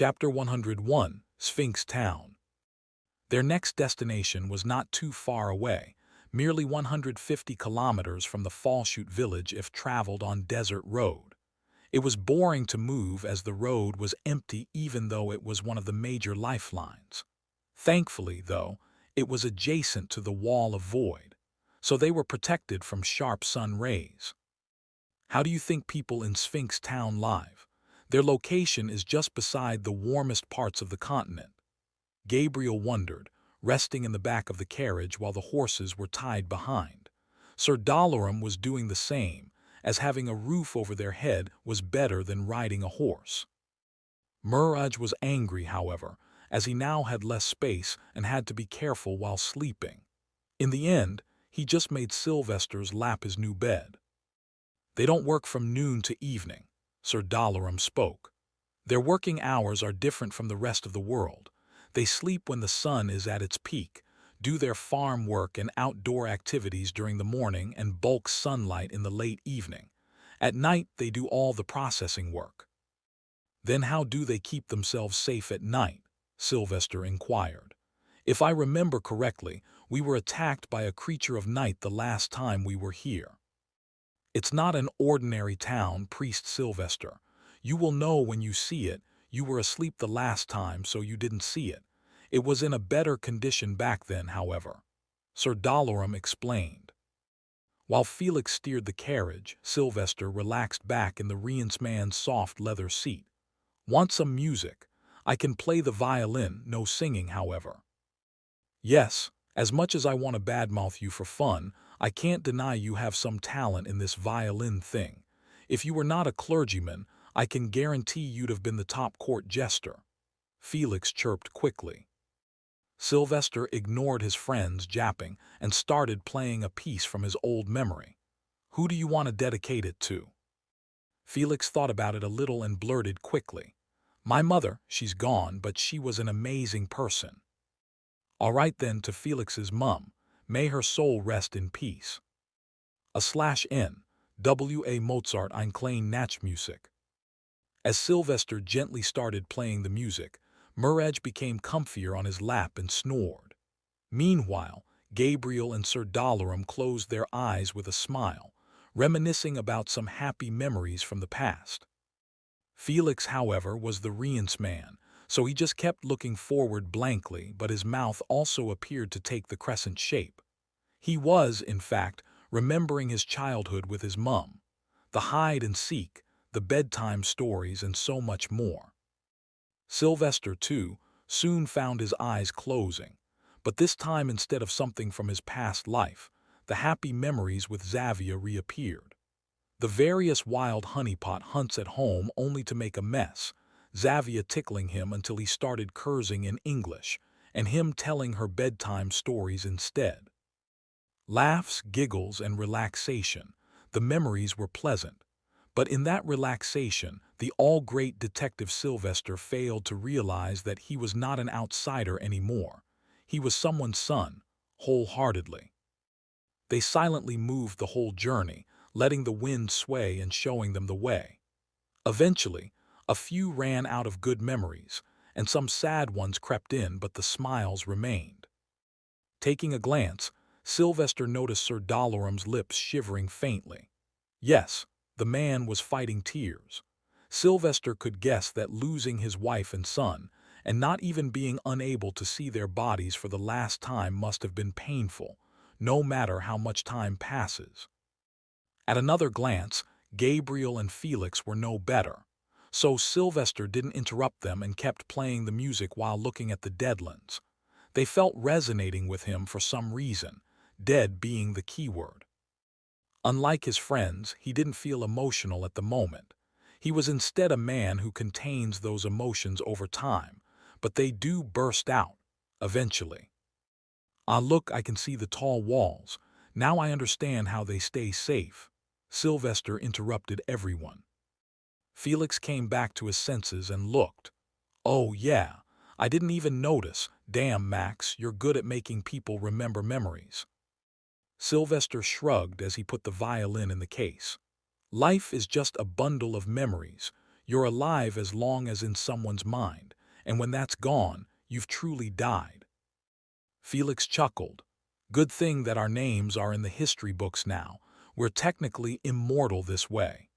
Chapter 101, Sphinx Town. Their next destination was not too far away, merely 150 kilometers from the Fallshoot village if traveled on desert road. It was boring to move as the road was empty even though it was one of the major lifelines. Thankfully, though, it was adjacent to the wall of void, so they were protected from sharp sun rays. How do you think people in Sphinx Town live? Their location is just beside the warmest parts of the continent. Gabriel wondered, resting in the back of the carriage while the horses were tied behind. Sir Dalaram was doing the same, as having a roof over their head was better than riding a horse. Muraj was angry, however, as he now had less space and had to be careful while sleeping. In the end, he just made Sylvester's lap his new bed. They don't work from noon to evening, Sir Dalaram spoke. Their working hours are different from the rest of the world. They sleep when the sun is at its peak, do their farm work and outdoor activities during the morning and bulk sunlight in the late evening. At night, they do all the processing work. Then how do they keep themselves safe at night? Sylvester inquired. If I remember correctly, we were attacked by a creature of night the last time we were here. It's not an ordinary town, Priest Sylvester. You will know when you see it. You were asleep the last time, so you didn't see it. It was in a better condition back then, however. Sir Dalaram explained. While Felix steered the carriage, Sylvester relaxed back in the Riensman's soft leather seat. Want some music? I can play the violin, no singing, however. Yes, as much as I want to badmouth you for fun, I can't deny you have some talent in this violin thing. If you were not a clergyman, I can guarantee you'd have been the top court jester. Felix chirped quickly. Sylvester ignored his friend's japping and started playing a piece from his old memory. Who do you want to dedicate it to? Felix thought about it a little and blurted quickly. My mother, she's gone, but she was an amazing person. All right then, to Felix's mum. May her soul rest in peace. /N. W.A. Mozart ein klein Nachtmusik. As Sylvester gently started playing the music, Muraj became comfier on his lap and snored. Meanwhile, Gabriel and Sir Dalaram closed their eyes with a smile, reminiscing about some happy memories from the past. Felix, however, was the Riensman, so he just kept looking forward blankly, but his mouth also appeared to take the crescent shape. He was, in fact, remembering his childhood with his mum, the hide and seek, the bedtime stories, and so much more. Sylvester, too, soon found his eyes closing, but this time instead of something from his past life, the happy memories with Xavier reappeared. The various wild honeypot hunts at home only to make a mess, Xavier tickling him until he started cursing in English, and him telling her bedtime stories instead. Laughs, giggles, and relaxation, the memories were pleasant. But in that relaxation, the all-great Detective Sylvester failed to realize that he was not an outsider anymore. He was someone's son, wholeheartedly. They silently moved the whole journey, letting the wind sway and showing them the way. Eventually, a few ran out of good memories, and some sad ones crept in, but the smiles remained. Taking a glance, Sylvester noticed Sir Dalaram's lips shivering faintly. Yes, the man was fighting tears. Sylvester could guess that losing his wife and son, and not even being unable to see their bodies for the last time must have been painful, no matter how much time passes. At another glance, Gabriel and Felix were no better, so Sylvester didn't interrupt them and kept playing the music while looking at the Deadlands. They felt resonating with him for some reason, dead being the key word. Unlike his friends, he didn't feel emotional at the moment. He was instead a man who contains those emotions over time, but they do burst out, eventually. Ah, look, I can see the tall walls. Now I understand how they stay safe. Sylvester interrupted everyone. Felix came back to his senses and looked. Oh yeah, I didn't even notice. Damn, Max, you're good at making people remember memories. Sylvester shrugged as he put the violin in the case. Life is just a bundle of memories. You're alive as long as in someone's mind, and when that's gone, you've truly died. Felix chuckled. Good thing that our names are in the history books now. We're technically immortal this way.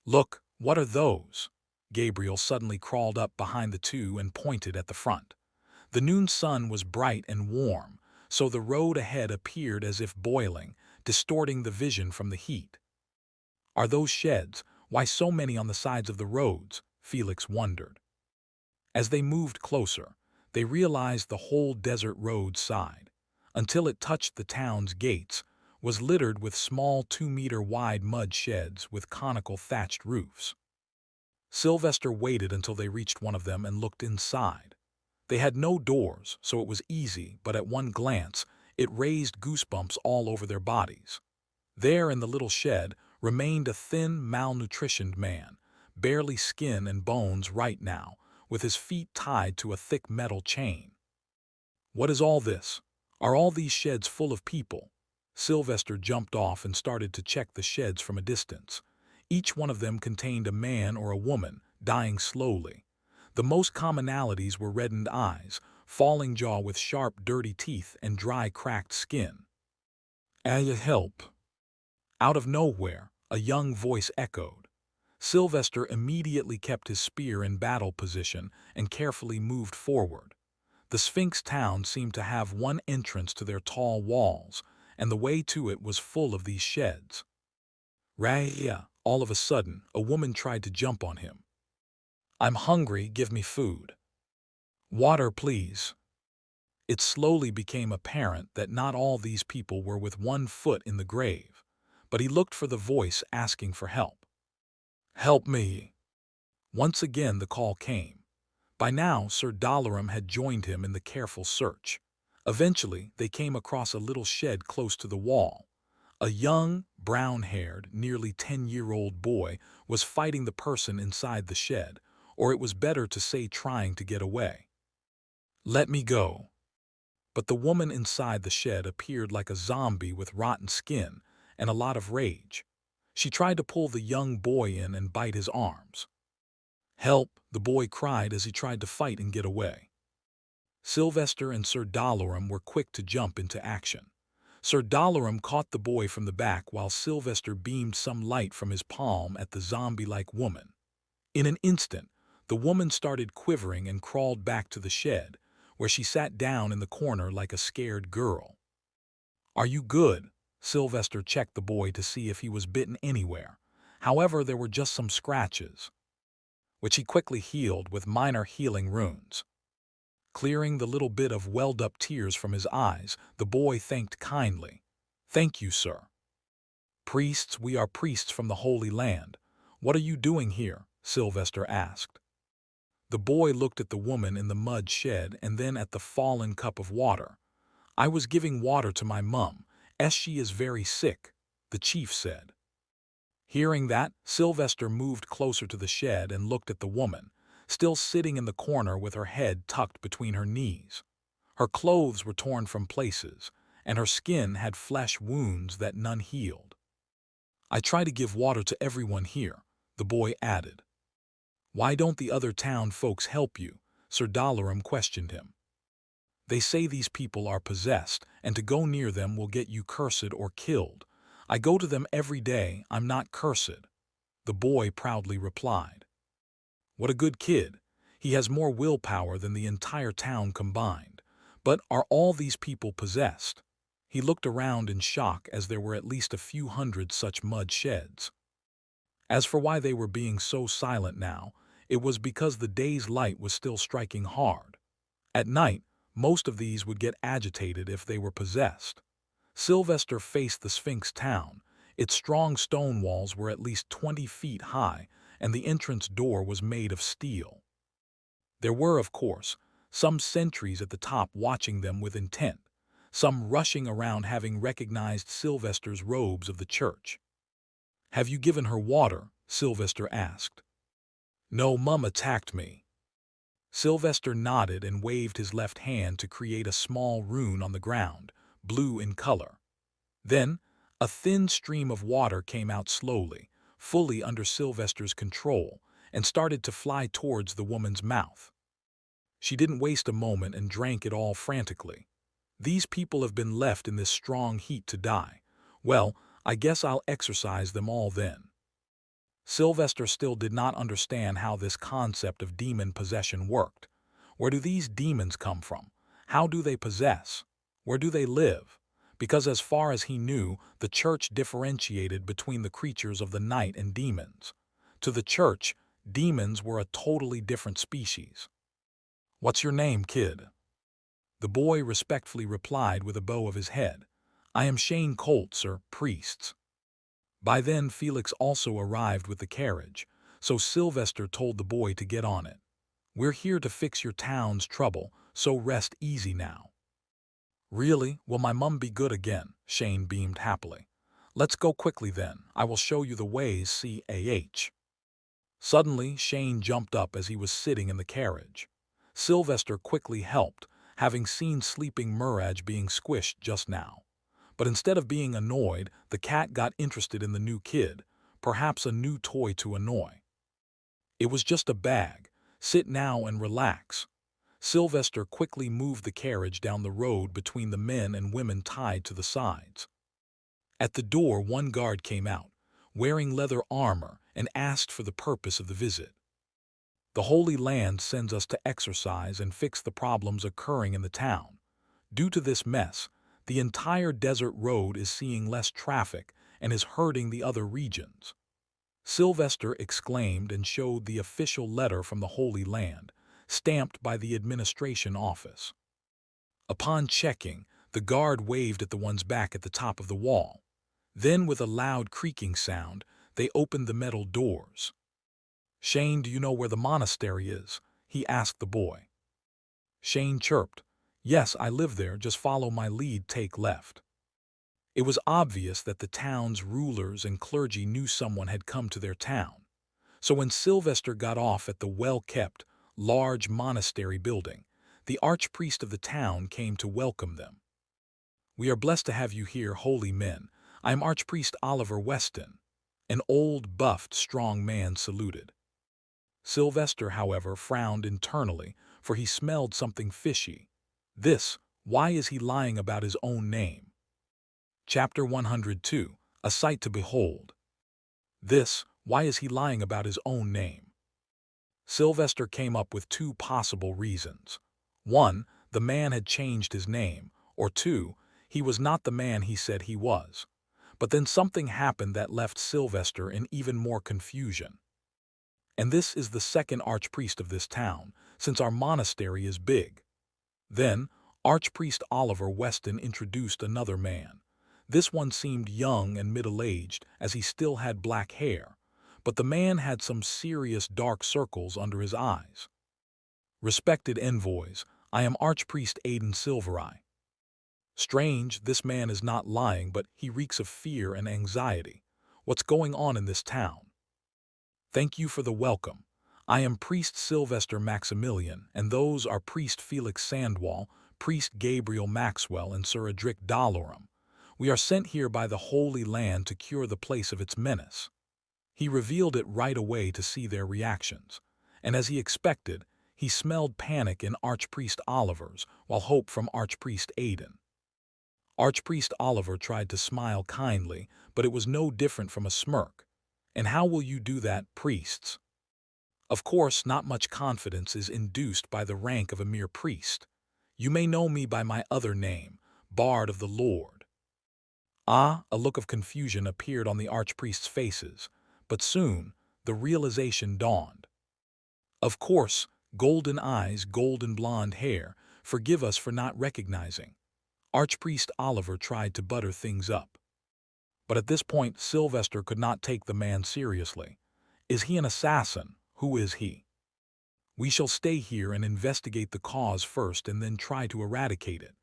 Look, what are those? Gabriel suddenly crawled up behind the two and pointed at the front. The noon sun was bright and warm, so the road ahead appeared as if boiling, distorting the vision from the heat. Are those sheds? Why so many on the sides of the roads? Felix wondered. As they moved closer, they realized the whole desert road side, until it touched the town's gates, was littered with small 2-meter-wide mud sheds with conical thatched roofs. Sylvester waited until they reached one of them and looked inside. They had no doors, so it was easy, but at one glance, it raised goosebumps all over their bodies. There in the little shed remained a thin, malnutritioned man, barely skin and bones right now, with his feet tied to a thick metal chain. What is all this? Are all these sheds full of people? Sylvester jumped off and started to check the sheds from a distance. Each one of them contained a man or a woman, dying slowly. The most commonalities were reddened eyes, falling jaw with sharp, dirty teeth, and dry, cracked skin. Help! Out of nowhere, a young voice echoed. Sylvester immediately kept his spear in battle position and carefully moved forward. The Sphinx town seemed to have one entrance to their tall walls, and the way to it was full of these sheds. Raya! All of a sudden, a woman tried to jump on him. I'm hungry, give me food. Water, please. It slowly became apparent that not all these people were with one foot in the grave, but he looked for the voice asking for help. Help me! Once again the call came. By now, Sir Dalaram had joined him in the careful search. Eventually, they came across a little shed close to the wall. A young, brown-haired, nearly 10-year-old boy was fighting the person inside the shed, or it was better to say trying to get away. Let me go. But the woman inside the shed appeared like a zombie with rotten skin and a lot of rage. She tried to pull the young boy in and bite his arms. Help, the boy cried as he tried to fight and get away. Sylvester and Sir Dalaram were quick to jump into action. Sir Dalaram caught the boy from the back while Sylvester beamed some light from his palm at the zombie-like woman. In an instant, the woman started quivering and crawled back to the shed, where she sat down in the corner like a scared girl. Are you good? Sylvester checked the boy to see if he was bitten anywhere. However, there were just some scratches, which he quickly healed with minor healing runes. Clearing the little bit of welled-up tears from his eyes, the boy thanked kindly. Thank you, sir. Priests, we are priests from the Holy Land. What are you doing here? Sylvester asked. The boy looked at the woman in the mud shed and then at the fallen cup of water. I was giving water to my mum, as she is very sick, the chief said. Hearing that, Sylvester moved closer to the shed and looked at the woman, still sitting in the corner with her head tucked between her knees. Her clothes were torn from places, and her skin had flesh wounds that none healed. I try to give water to everyone here, the boy added. Why don't the other town folks help you? Sir Dalaram questioned him. They say these people are possessed, and to go near them will get you cursed or killed. I go to them every day, I'm not cursed, the boy proudly replied. What a good kid. He has more willpower than the entire town combined. But are all these people possessed? He looked around in shock as there were at least a few hundred such mud sheds. As for why they were being so silent now, it was because the day's light was still striking hard. At night, most of these would get agitated if they were possessed. Sylvester faced the Sphinx town. Its strong stone walls were at least 20 feet high, and the entrance door was made of steel. There were, of course, some sentries at the top watching them with intent, some rushing around having recognized Sylvester's robes of the church. Have you given her water? Sylvester asked. No, Mum attacked me. Sylvester nodded and waved his left hand to create a small rune on the ground, blue in color. Then, a thin stream of water came out slowly, fully under Sylvester's control, and started to fly towards the woman's mouth. She didn't waste a moment and drank it all frantically. These people have been left in this strong heat to die. Well, I guess I'll exorcise them all then. Sylvester still did not understand how this concept of demon possession worked. Where do these demons come from? How do they possess? Where do they live? Because as far as he knew, the church differentiated between the creatures of the night and demons. To the church, demons were a totally different species. "What's your name, kid?" The boy respectfully replied with a bow of his head. "I am Shane Colt, sir, priests." By then Felix also arrived with the carriage, so Sylvester told the boy to get on it. "We're here to fix your town's trouble, so rest easy now." "Really? Will my mum be good again?" Shane beamed happily. "Let's go quickly then. I will show you the ways, CAH. Suddenly, Shane jumped up as he was sitting in the carriage. Sylvester quickly helped, having seen sleeping Muraj being squished just now. But instead of being annoyed, the cat got interested in the new kid, perhaps a new toy to annoy. "It was just a bag. Sit now and relax." Sylvester quickly moved the carriage down the road between the men and women tied to the sides. At the door, one guard came out, wearing leather armor, and asked for the purpose of the visit. "The Holy Land sends us to exorcise and fix the problems occurring in the town. Due to this mess, the entire desert road is seeing less traffic and is hurting the other regions." Sylvester exclaimed and showed the official letter from the Holy Land, stamped by the administration office. Upon checking, the guard waved at the ones back at the top of the wall. Then, with a loud creaking sound, they opened the metal doors. "Shane, do you know where the monastery is?" he asked the boy. Shane chirped, "Yes, I live there, just follow my lead, take left." It was obvious that the town's rulers and clergy knew someone had come to their town. So when Sylvester got off at the well-kept, large monastery building, the archpriest of the town came to welcome them. "We are blessed to have you here, holy men. I am Archpriest Oliver Weston." An old, buffed, strong man saluted. Sylvester, however, frowned internally, for he smelled something fishy. Why is he lying about his own name? Chapter 102, A Sight to Behold. Why is he lying about his own name? Sylvester came up with two possible reasons. 1, the man had changed his name, or 2, he was not the man he said he was. But then something happened that left Sylvester in even more confusion. And this is the second archpriest of this town, since our monastery is big. Then, Archpriest Oliver Weston introduced another man. This one seemed young and middle-aged, as he still had black hair, but the man had some serious dark circles under his eyes. "Respected envoys, I am Archpriest Aidan Silvereye." Strange, this man is not lying, but he reeks of fear and anxiety. What's going on in this town? "Thank you for the welcome. I am Priest Sylvester Maximilian, and those are Priest Felix Sandwall, Priest Gabriel Maxwell, and Sir Adric Dalorum. We are sent here by the Holy Land to cure the place of its menace." He revealed it right away to see their reactions, and as he expected, he smelled panic in Archpriest Oliver's, while hope from Archpriest Aidan. Archpriest Oliver tried to smile kindly, but it was no different from a smirk. "And how will you do that, priests?" Of course, not much confidence is induced by the rank of a mere priest. "You may know me by my other name, Bard of the Lord." A look of confusion appeared on the archpriest's faces, but soon the realization dawned. "Of course, golden eyes, golden blonde hair, forgive us for not recognizing." Archpriest Oliver tried to butter things up. But at this point, Sylvester could not take the man seriously. Is he an assassin? Who is he? "We shall stay here and investigate the cause first and then try to eradicate it.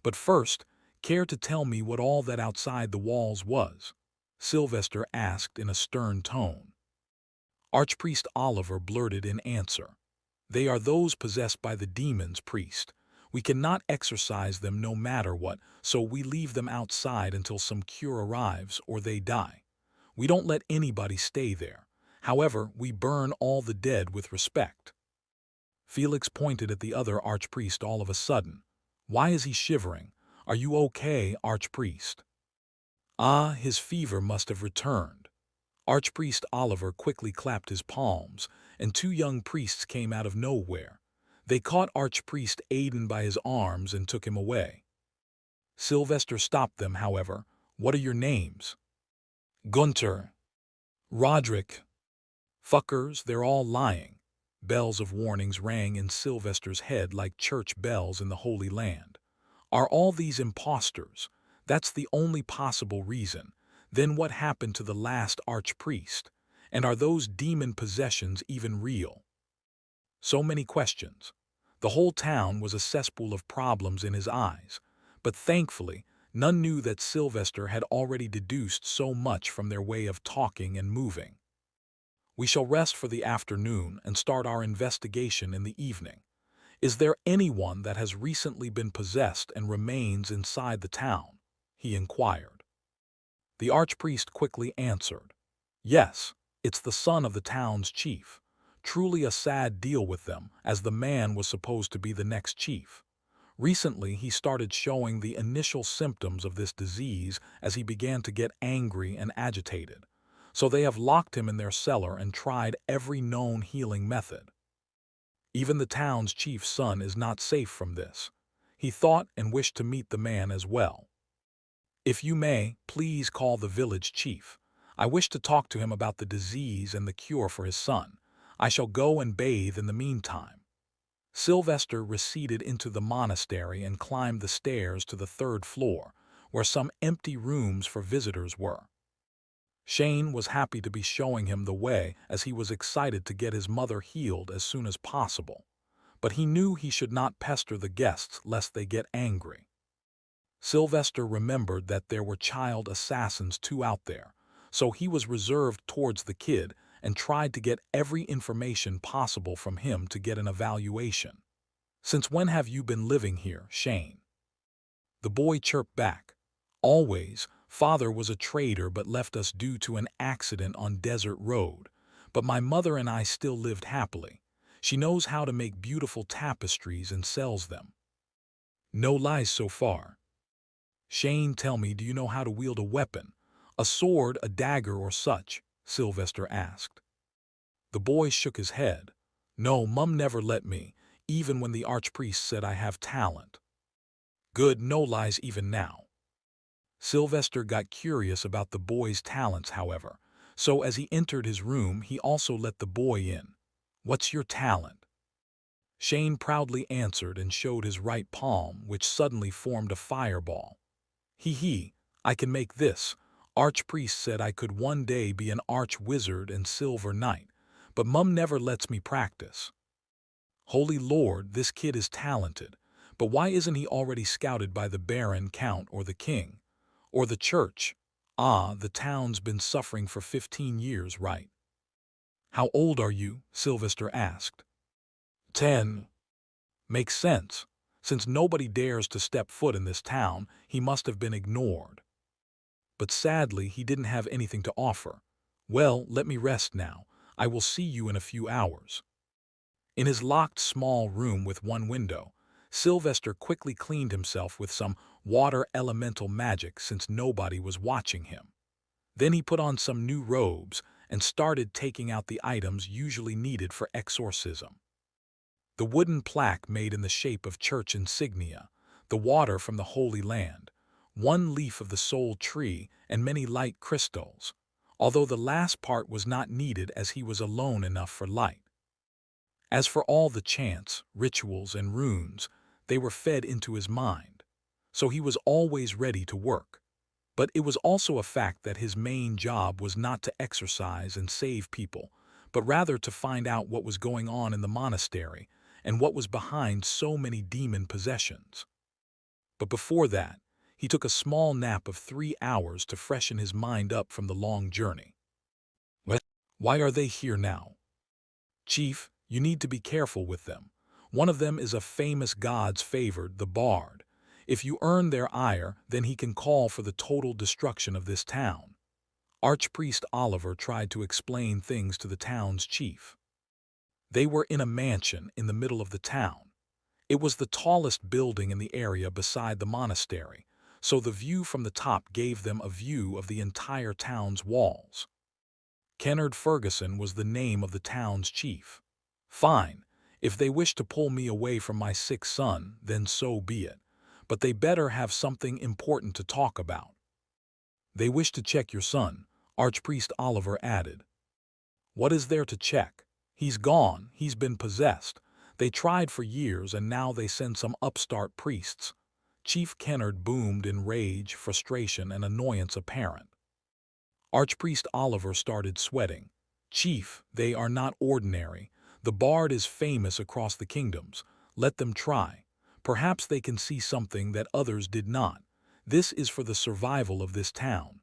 But first, care to tell me what all that outside the walls was?" Sylvester asked in a stern tone. Archpriest Oliver blurted in answer. "They are those possessed by the demons, priest. We cannot exorcise them no matter what, so we leave them outside until some cure arrives or they die. We don't let anybody stay there. However, we burn all the dead with respect." Felix pointed at the other archpriest all of a sudden. Why is he shivering? Are you okay, archpriest? Ah, his fever must have returned. Archpriest Oliver quickly clapped his palms, and two young priests came out of nowhere. They caught Archpriest Aidan by his arms and took him away. Sylvester stopped them, however. What are your names? Gunter. Roderick. Fuckers, they're all lying. Bells of warnings rang in Sylvester's head like church bells in the Holy Land. Are all these impostors? That's the only possible reason. Then what happened to the last archpriest? And are those demon possessions even real? So many questions. The whole town was a cesspool of problems in his eyes, but thankfully, none knew that Sylvester had already deduced so much from their way of talking and moving. We shall rest for the afternoon and start our investigation in the evening. Is there anyone that has recently been possessed and remains inside the town? He inquired. The archpriest quickly answered. Yes, it's the son of the town's chief. Truly a sad deal with them, as the man was supposed to be the next chief. Recently, he started showing the initial symptoms of this disease as he began to get angry and agitated. So they have locked him in their cellar and tried every known healing method. Even the town's chief's son is not safe from this. He thought and wished to meet the man as well. If you may, please call the village chief. I wish to talk to him about the disease and the cure for his son. I shall go and bathe in the meantime. Sylvester receded into the monastery and climbed the stairs to the third floor, where some empty rooms for visitors were. Shane was happy to be showing him the way as he was excited to get his mother healed as soon as possible. But he knew he should not pester the guests lest they get angry. Sylvester remembered that there were child assassins too out there, so he was reserved towards the kid and tried to get every information possible from him to get an evaluation. Since when have you been living here, Shane? The boy chirped back. Always. Father was a trader but left us due to an accident on Desert Road. But my mother and I still lived happily. She knows how to make beautiful tapestries and sells them. No lies so far. Shane, tell me, do you know how to wield a weapon? A sword, a dagger, or such? Sylvester asked. The boy shook his head. No, Mum never let me, even when the archpriest said I have talent. Good, no lies even now. Sylvester got curious about the boy's talents, however, so as he entered his room, he also let the boy in. What's your talent? Shane proudly answered and showed his right palm, which suddenly formed a fireball. He, I can make this. Archpriest said I could one day be an arch-wizard and silver knight, but Mum never lets me practice. Holy Lord, this kid is talented, but why isn't he already scouted by the Baron, Count, or the King? Or the church? Ah, the town's been suffering for 15 years, right? How old are you? Sylvester asked. 10. Makes sense. Since nobody dares to step foot in this town, he must have been ignored. But sadly, he didn't have anything to offer. Well, let me rest now. I will see you in a few hours. In his locked small room with one window, Sylvester quickly cleaned himself with some water elemental magic since nobody was watching him. Then he put on some new robes and started taking out the items usually needed for exorcism. The wooden plaque made in the shape of church insignia, the water from the Holy Land, one leaf of the soul tree, and many light crystals, although the last part was not needed as he was alone enough for light. As for all the chants, rituals, and runes, they were fed into his mind, so he was always ready to work. But it was also a fact that his main job was not to exorcise and save people, but rather to find out what was going on in the monastery and what was behind so many demon possessions. But before that, he took a small nap of 3 hours to freshen his mind up from the long journey. What? Why are they here now? Chief, you need to be careful with them. One of them is a famous god's favored, the Bard. If you earn their ire, then he can call for the total destruction of this town. Archpriest Oliver tried to explain things to the town's chief. They were in a mansion in the middle of the town. It was the tallest building in the area beside the monastery, so the view from the top gave them a view of the entire town's walls. Kennard Ferguson was the name of the town's chief. Fine, if they wish to pull me away from my sick son, then so be it, but they better have something important to talk about. They wish to check your son, Archpriest Oliver added. What is there to check? He's gone, he's been possessed. They tried for years and now they send some upstart priests. Chief Kennard boomed in rage, frustration, and annoyance apparent. Archpriest Oliver started sweating. Chief, they are not ordinary. The bard is famous across the kingdoms. Let them try. Perhaps they can see something that others did not. This is for the survival of this town.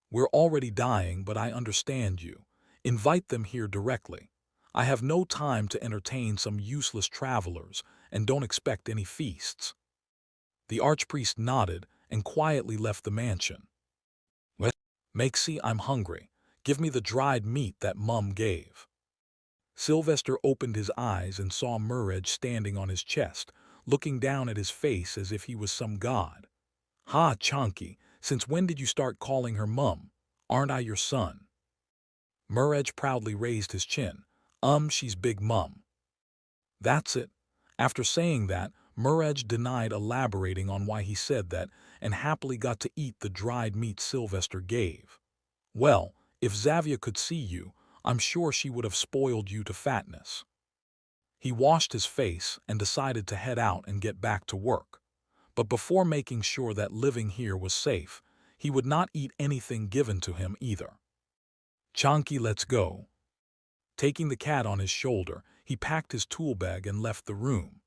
We're already dying, but I understand you. Invite them here directly. I have no time to entertain some useless travelers, and don't expect any feasts. The archpriest nodded and quietly left the mansion. Makesy, I'm hungry. Give me the dried meat that Mum gave. Sylvester opened his eyes and saw Murridge standing on his chest, looking down at his face as if he was some god. Ha, Chonky, since when did you start calling her Mum? Aren't I your son? Murridge proudly raised his chin. She's Big Mum. That's it. After saying that, Murridge denied elaborating on why he said that and happily got to eat the dried meat Sylvester gave. Well, if Xavier could see you, I'm sure she would have spoiled you to fatness. He washed his face and decided to head out and get back to work. But before making sure that living here was safe, he would not eat anything given to him either. Chonky, let's go. Taking the cat on his shoulder, he packed his tool bag and left the room.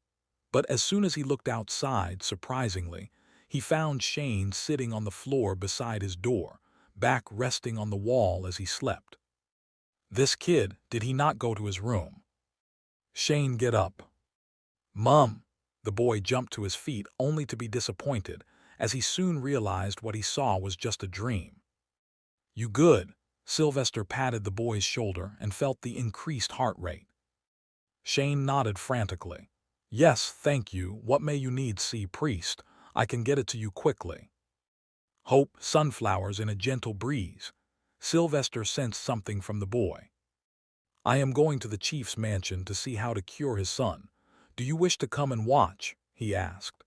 But as soon as he looked outside, surprisingly, he found Shane sitting on the floor beside his door, back resting on the wall as he slept. This kid, did he not go to his room? Shane, get up. Mum! The boy jumped to his feet only to be disappointed, as he soon realized what he saw was just a dream. You good? Sylvester patted the boy's shoulder and felt the increased heart rate. Shane nodded frantically. Yes, thank you. What may you need, see priest? I can get it to you quickly. Hope, sunflowers in a gentle breeze. Sylvester sensed something from the boy. I am going to the chief's mansion to see how to cure his son. Do you wish to come and watch? He asked.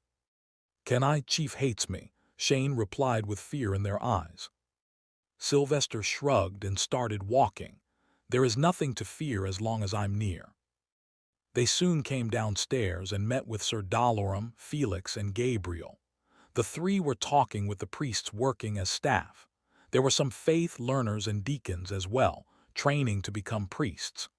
Can I? Chief hates me, Shane replied with fear in their eyes. Sylvester shrugged and started walking. There is nothing to fear as long as I'm near. They soon came downstairs and met with Sir Dalorum, Felix, and Gabriel. The three were talking with the priests working as staff. There were some faith learners and deacons as well, training to become priests.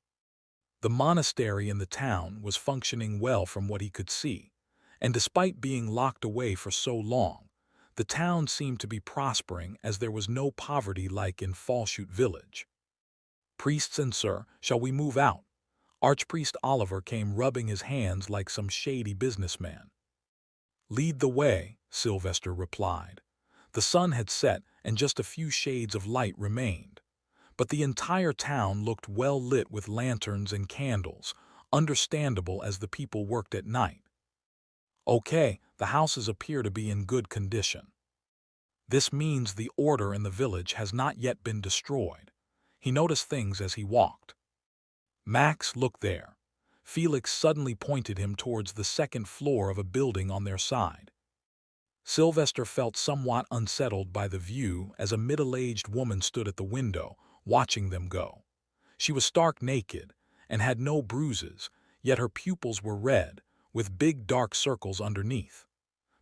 The monastery in the town was functioning well from what he could see, and despite being locked away for so long, the town seemed to be prospering as there was no poverty like in Falshoot village. Priests and sir, shall we move out? Archpriest Oliver came rubbing his hands like some shady businessman. Lead the way, Sylvester replied. The sun had set and just a few shades of light remained. But the entire town looked well lit with lanterns and candles, understandable as the people worked at night. Okay, the houses appear to be in good condition. This means the order in the village has not yet been destroyed. He noticed things as he walked. Max, look there. Felix suddenly pointed him towards the second floor of a building on their side. Sylvester felt somewhat unsettled by the view as a middle-aged woman stood at the window, watching them go. She was stark naked and had no bruises, yet her pupils were red, with big dark circles underneath.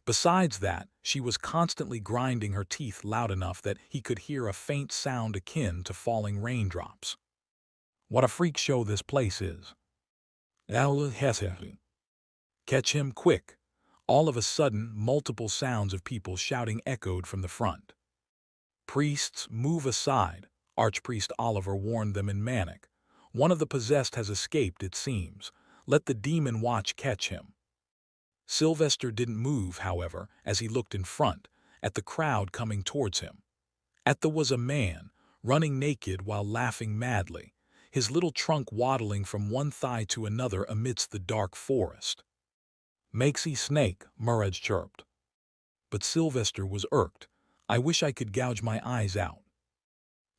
Besides that, she was constantly grinding her teeth loud enough that he could hear a faint sound akin to falling raindrops. What a freak show this place is. Catch him quick. All of a sudden, multiple sounds of people shouting echoed from the front. Priests, move aside, Archpriest Oliver warned them in Manic. One of the possessed has escaped, it seems. Let the demon watch catch him. Sylvester didn't move, however, as he looked in front, at the crowd coming towards him. There was a man, running naked while laughing madly. his little trunk waddling from one thigh to another amidst the dark forest. "Makesy snake," Muraj chirped. But Sylvester was irked. "I wish I could gouge my eyes out."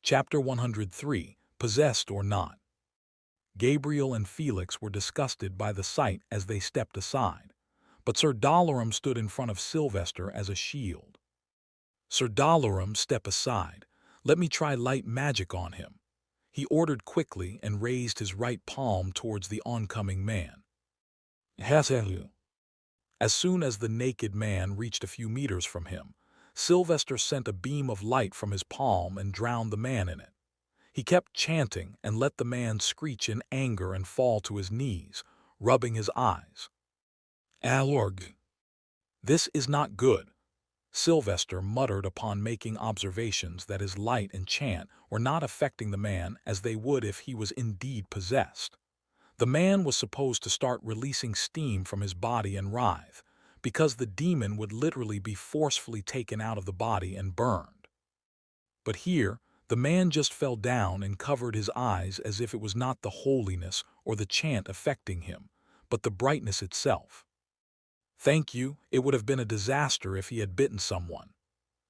Chapter 103, Possessed or Not. Gabriel and Felix were disgusted by the sight as they stepped aside, but Sir Dalaran stood in front of Sylvester as a shield. "Sir Dalaran, step aside. Let me try light magic on him," he ordered quickly and raised his right palm towards the oncoming man. As soon as the naked man reached a few meters from him, Sylvester sent a beam of light from his palm and drowned the man in it. He kept chanting and let the man screech in anger and fall to his knees, rubbing his eyes. "Alorg, this is not good," Sylvester muttered upon making observations that his light and chant were not affecting the man as they would if he was indeed possessed. The man was supposed to start releasing steam from his body and writhe, because the demon would literally be forcefully taken out of the body and burned. But here, the man just fell down and covered his eyes as if it was not the holiness or the chant affecting him, but the brightness itself. Thank you, it would have been a disaster if he had bitten someone.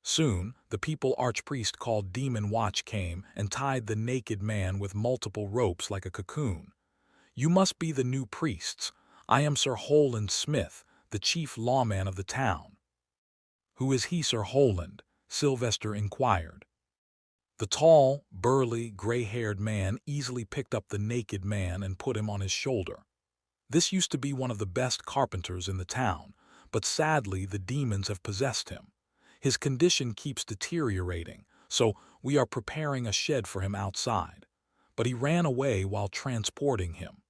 Soon, the people archpriest called Demon Watch came and tied the naked man with multiple ropes like a cocoon. "You must be the new priests. I am Sir Holand Smith, the chief lawman of the town." "Who is he, Sir Holand?" Sylvester inquired. The tall, burly, gray-haired man easily picked up the naked man and put him on his shoulder. "This used to be one of the best carpenters in the town, but sadly the demons have possessed him. His condition keeps deteriorating, so we are preparing a shed for him outside. But he ran away while transporting him."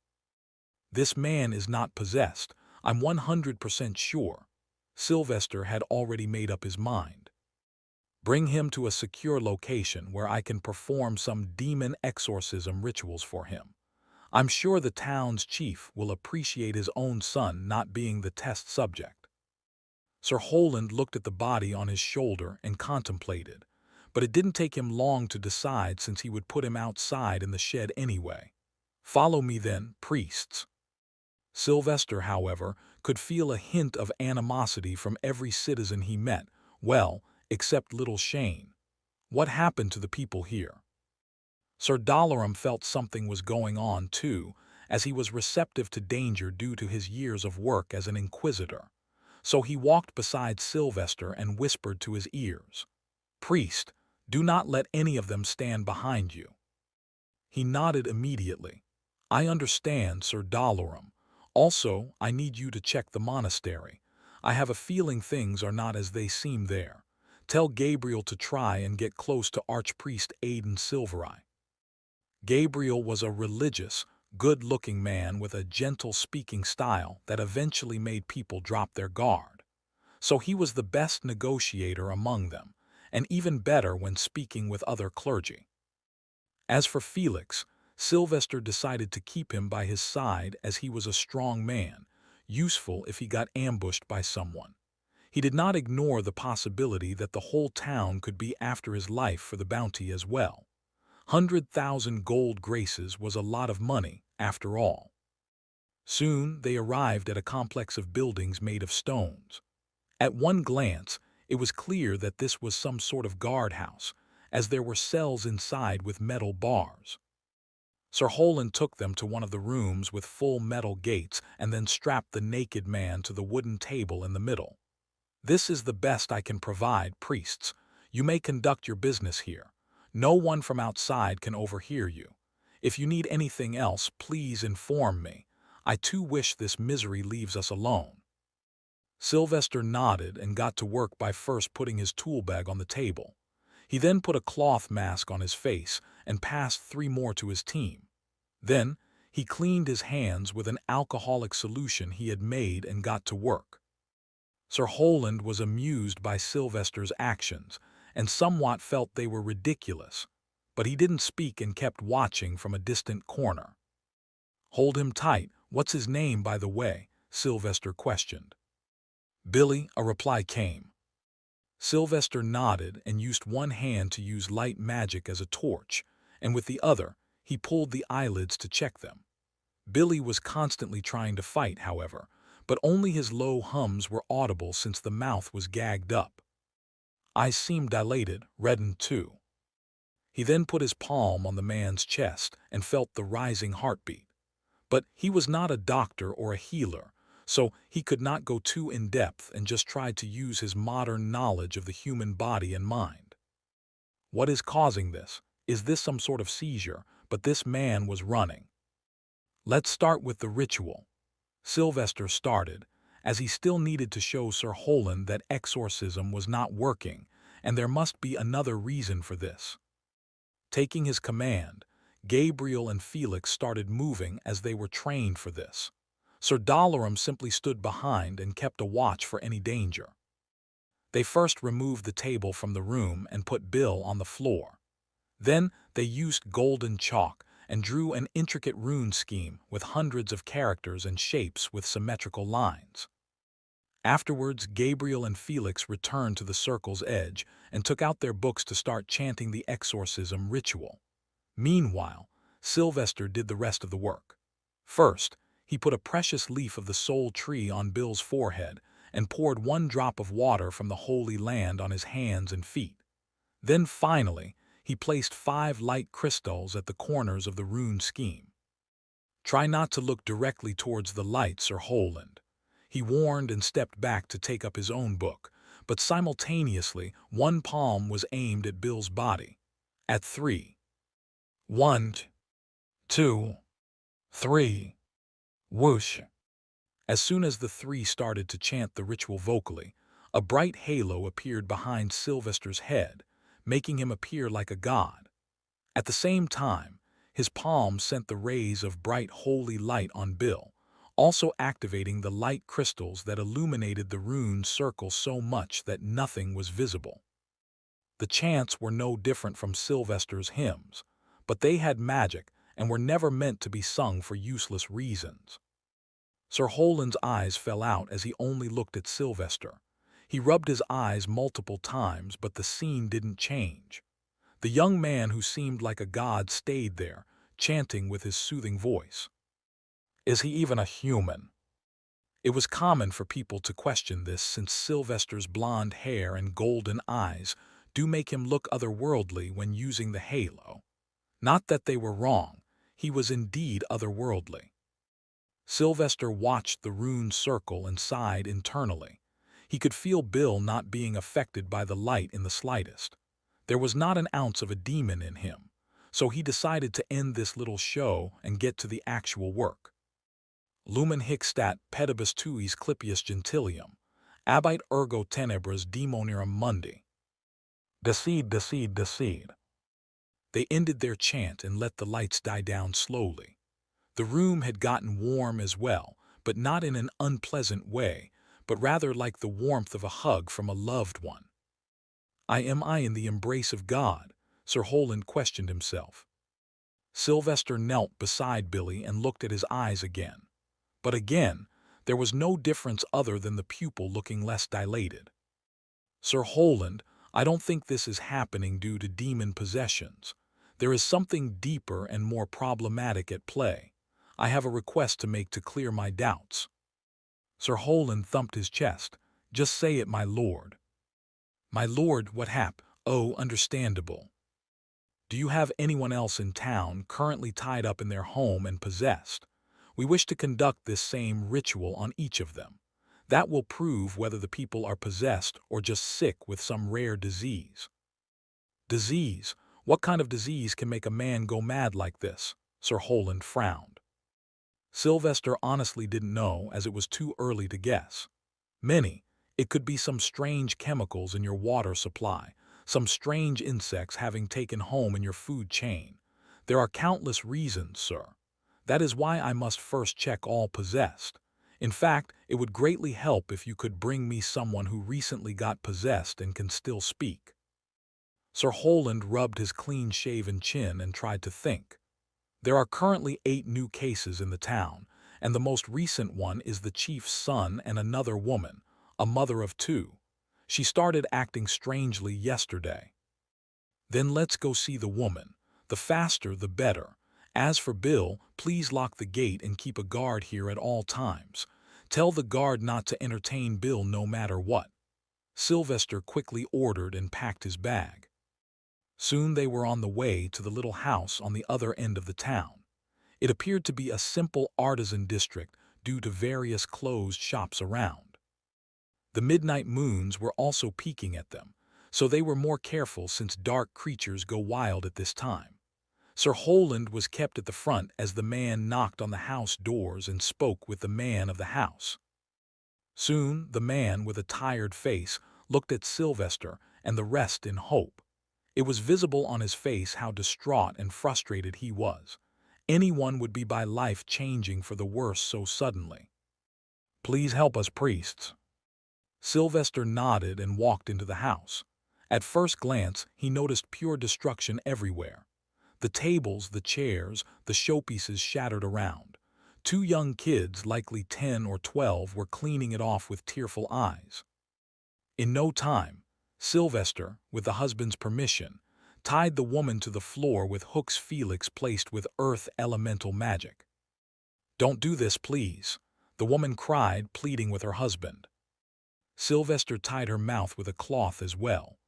"This man is not possessed, I'm 100% sure." Sylvester had already made up his mind. "Bring him to a secure location where I can perform some demon exorcism rituals for him. I'm sure the town's chief will appreciate his own son not being the test subject." Sir Holand looked at the body on his shoulder and contemplated, but it didn't take him long to decide since he would put him outside in the shed anyway. "Follow me then, priests." Sylvester, however, could feel a hint of animosity from every citizen he met, well, except little Shane. What happened to the people here? Sir Dalaran felt something was going on too, as he was receptive to danger due to his years of work as an inquisitor. So he walked beside Sylvester and whispered to his ears, "Priest, do not let any of them stand behind you." He nodded immediately. "I understand, Sir Dalaran. Also, I need you to check the monastery. I have a feeling things are not as they seem there. Tell Gabriel to try and get close to Archpriest Aidan Silvereye." Gabriel was a religious, good-looking man with a gentle speaking style that eventually made people drop their guard. So he was the best negotiator among them, and even better when speaking with other clergy. As for Felix, Sylvester decided to keep him by his side as he was a strong man, useful if he got ambushed by someone. He did not ignore the possibility that the whole town could be after his life for the bounty as well. 100,000 gold graces was a lot of money, after all. Soon they arrived at a complex of buildings made of stones. At one glance, it was clear that this was some sort of guardhouse, as there were cells inside with metal bars. Sir Holand took them to one of the rooms with full metal gates and then strapped the naked man to the wooden table in the middle. "This is the best I can provide, priests. You may conduct your business here. No one from outside can overhear you. If you need anything else, please inform me. I too wish this misery leaves us alone." Sylvester nodded and got to work by first putting his tool bag on the table. He then put a cloth mask on his face and passed 3 more to his team. Then, he cleaned his hands with an alcoholic solution he had made and got to work. Sir Holand was amused by Sylvester's actions and somewhat felt they were ridiculous, but he didn't speak and kept watching from a distant corner. "Hold him tight. What's his name, by the way?" Sylvester questioned. "Billy," a reply came. Sylvester nodded and used one hand to use light magic as a torch, and with the other, He pulled the eyelids to check them. Billy was constantly trying to fight, however, but only his low hums were audible since the mouth was gagged up. Eyes seemed dilated, reddened too. He then put his palm on the man's chest and felt the rising heartbeat. But he was not a doctor or a healer, so he could not go too in-depth and just tried to use his modern knowledge of the human body and mind. What is causing this? Is this some sort of seizure? But this man was running. Let's start with the ritual. Sylvester started, as he still needed to show Sir Holand that exorcism was not working, and there must be another reason for this. Taking his command, Gabriel and Felix started moving as they were trained for this. Sir Dalaram simply stood behind and kept a watch for any danger. They first removed the table from the room and put Bill on the floor. Then they used golden chalk and drew an intricate rune scheme with hundreds of characters and shapes with symmetrical lines. Afterwards, Gabriel and Felix returned to the circle's edge and took out their books to start chanting the exorcism ritual. Meanwhile, Sylvester did the rest of the work. First, he put a precious leaf of the soul tree on Bill's forehead and poured 1 drop of water from the Holy Land on his hands and feet. Then finally, he placed 5 light crystals at the corners of the rune scheme. Try not to look directly towards the light, Sir Holand. He warned and stepped back to take up his own book, but simultaneously 1 palm was aimed at Bill's body. At 3. 1, 2, 3. Whoosh! As soon as the 3 started to chant the ritual vocally, a bright halo appeared behind Sylvester's head, making him appear like a god. At the same time, his palm sent the rays of bright holy light on Bill, also activating the light crystals that illuminated the rune circle so much that nothing was visible. The chants were no different from Sylvester's hymns, but they had magic and were never meant to be sung for useless reasons. Sir Holand's eyes fell out as he only looked at Sylvester. He rubbed his eyes multiple times, but the scene didn't change. The young man who seemed like a god stayed there, chanting with his soothing voice. Is he even a human? It was common for people to question this, since Sylvester's blonde hair and golden eyes do make him look otherworldly when using the halo. Not that they were wrong, he was indeed otherworldly. Sylvester watched the rune circle and sighed internally. He could feel Bill not being affected by the light in the slightest. There was not an ounce of a demon in him, so he decided to end this little show and get to the actual work. Lumen hic stat pedibus tuis clipius gentilium, abit ergo tenebras demonirum mundi. Decede, decede, decede. They ended their chant and let the lights die down slowly. The room had gotten warm as well, but not in an unpleasant way, but rather like the warmth of a hug from a loved one. Am I in the embrace of God? Sir Holand questioned himself. Sylvester knelt beside Billy and looked at his eyes again. But again, there was no difference other than the pupil looking less dilated. Sir Holand, I don't think this is happening due to demon possessions. There is something deeper and more problematic at play. I have a request to make to clear my doubts. Sir Holand thumped his chest. Just say it, my lord. My lord, what hap? Oh, understandable. Do you have anyone else in town currently tied up in their home and possessed? We wish to conduct this same ritual on each of them. That will prove whether the people are possessed or just sick with some rare disease. Disease? What kind of disease can make a man go mad like this? Sir Holand frowned. Sylvester honestly didn't know, as it was too early to guess. Many. It could be some strange chemicals in your water supply, some strange insects having taken home in your food chain. There are countless reasons, sir. That is why I must first check all possessed. In fact, it would greatly help if you could bring me someone who recently got possessed and can still speak. Sir Holand rubbed his clean-shaven chin and tried to think. There are currently 8 new cases in the town, and the most recent one is the chief's son and another woman, a mother of 2. She started acting strangely yesterday. Then let's go see the woman. The faster, the better. As for Bill, please lock the gate and keep a guard here at all times. Tell the guard not to entertain Bill no matter what. Sylvester quickly ordered and packed his bag. Soon they were on the way to the little house on the other end of the town. It appeared to be a simple artisan district due to various closed shops around. The midnight moons were also peeking at them, so they were more careful since dark creatures go wild at this time. Sir Holland was kept at the front as the man knocked on the house doors and spoke with the man of the house. Soon the man with a tired face looked at Sylvester and the rest in hope. It was visible on his face how distraught and frustrated he was. Anyone would be by life changing for the worse so suddenly. Please help us, priests. Sylvester nodded and walked into the house. At first glance, he noticed pure destruction everywhere. The tables, the chairs, the showpieces shattered around. Two young kids, likely 10 or 12, were cleaning it off with tearful eyes. In no time, Sylvester, with the husband's permission, tied the woman to the floor with hooks Felix placed with earth elemental magic. "Don't do this, please," the woman cried, pleading with her husband. Sylvester tied her mouth with a cloth as well.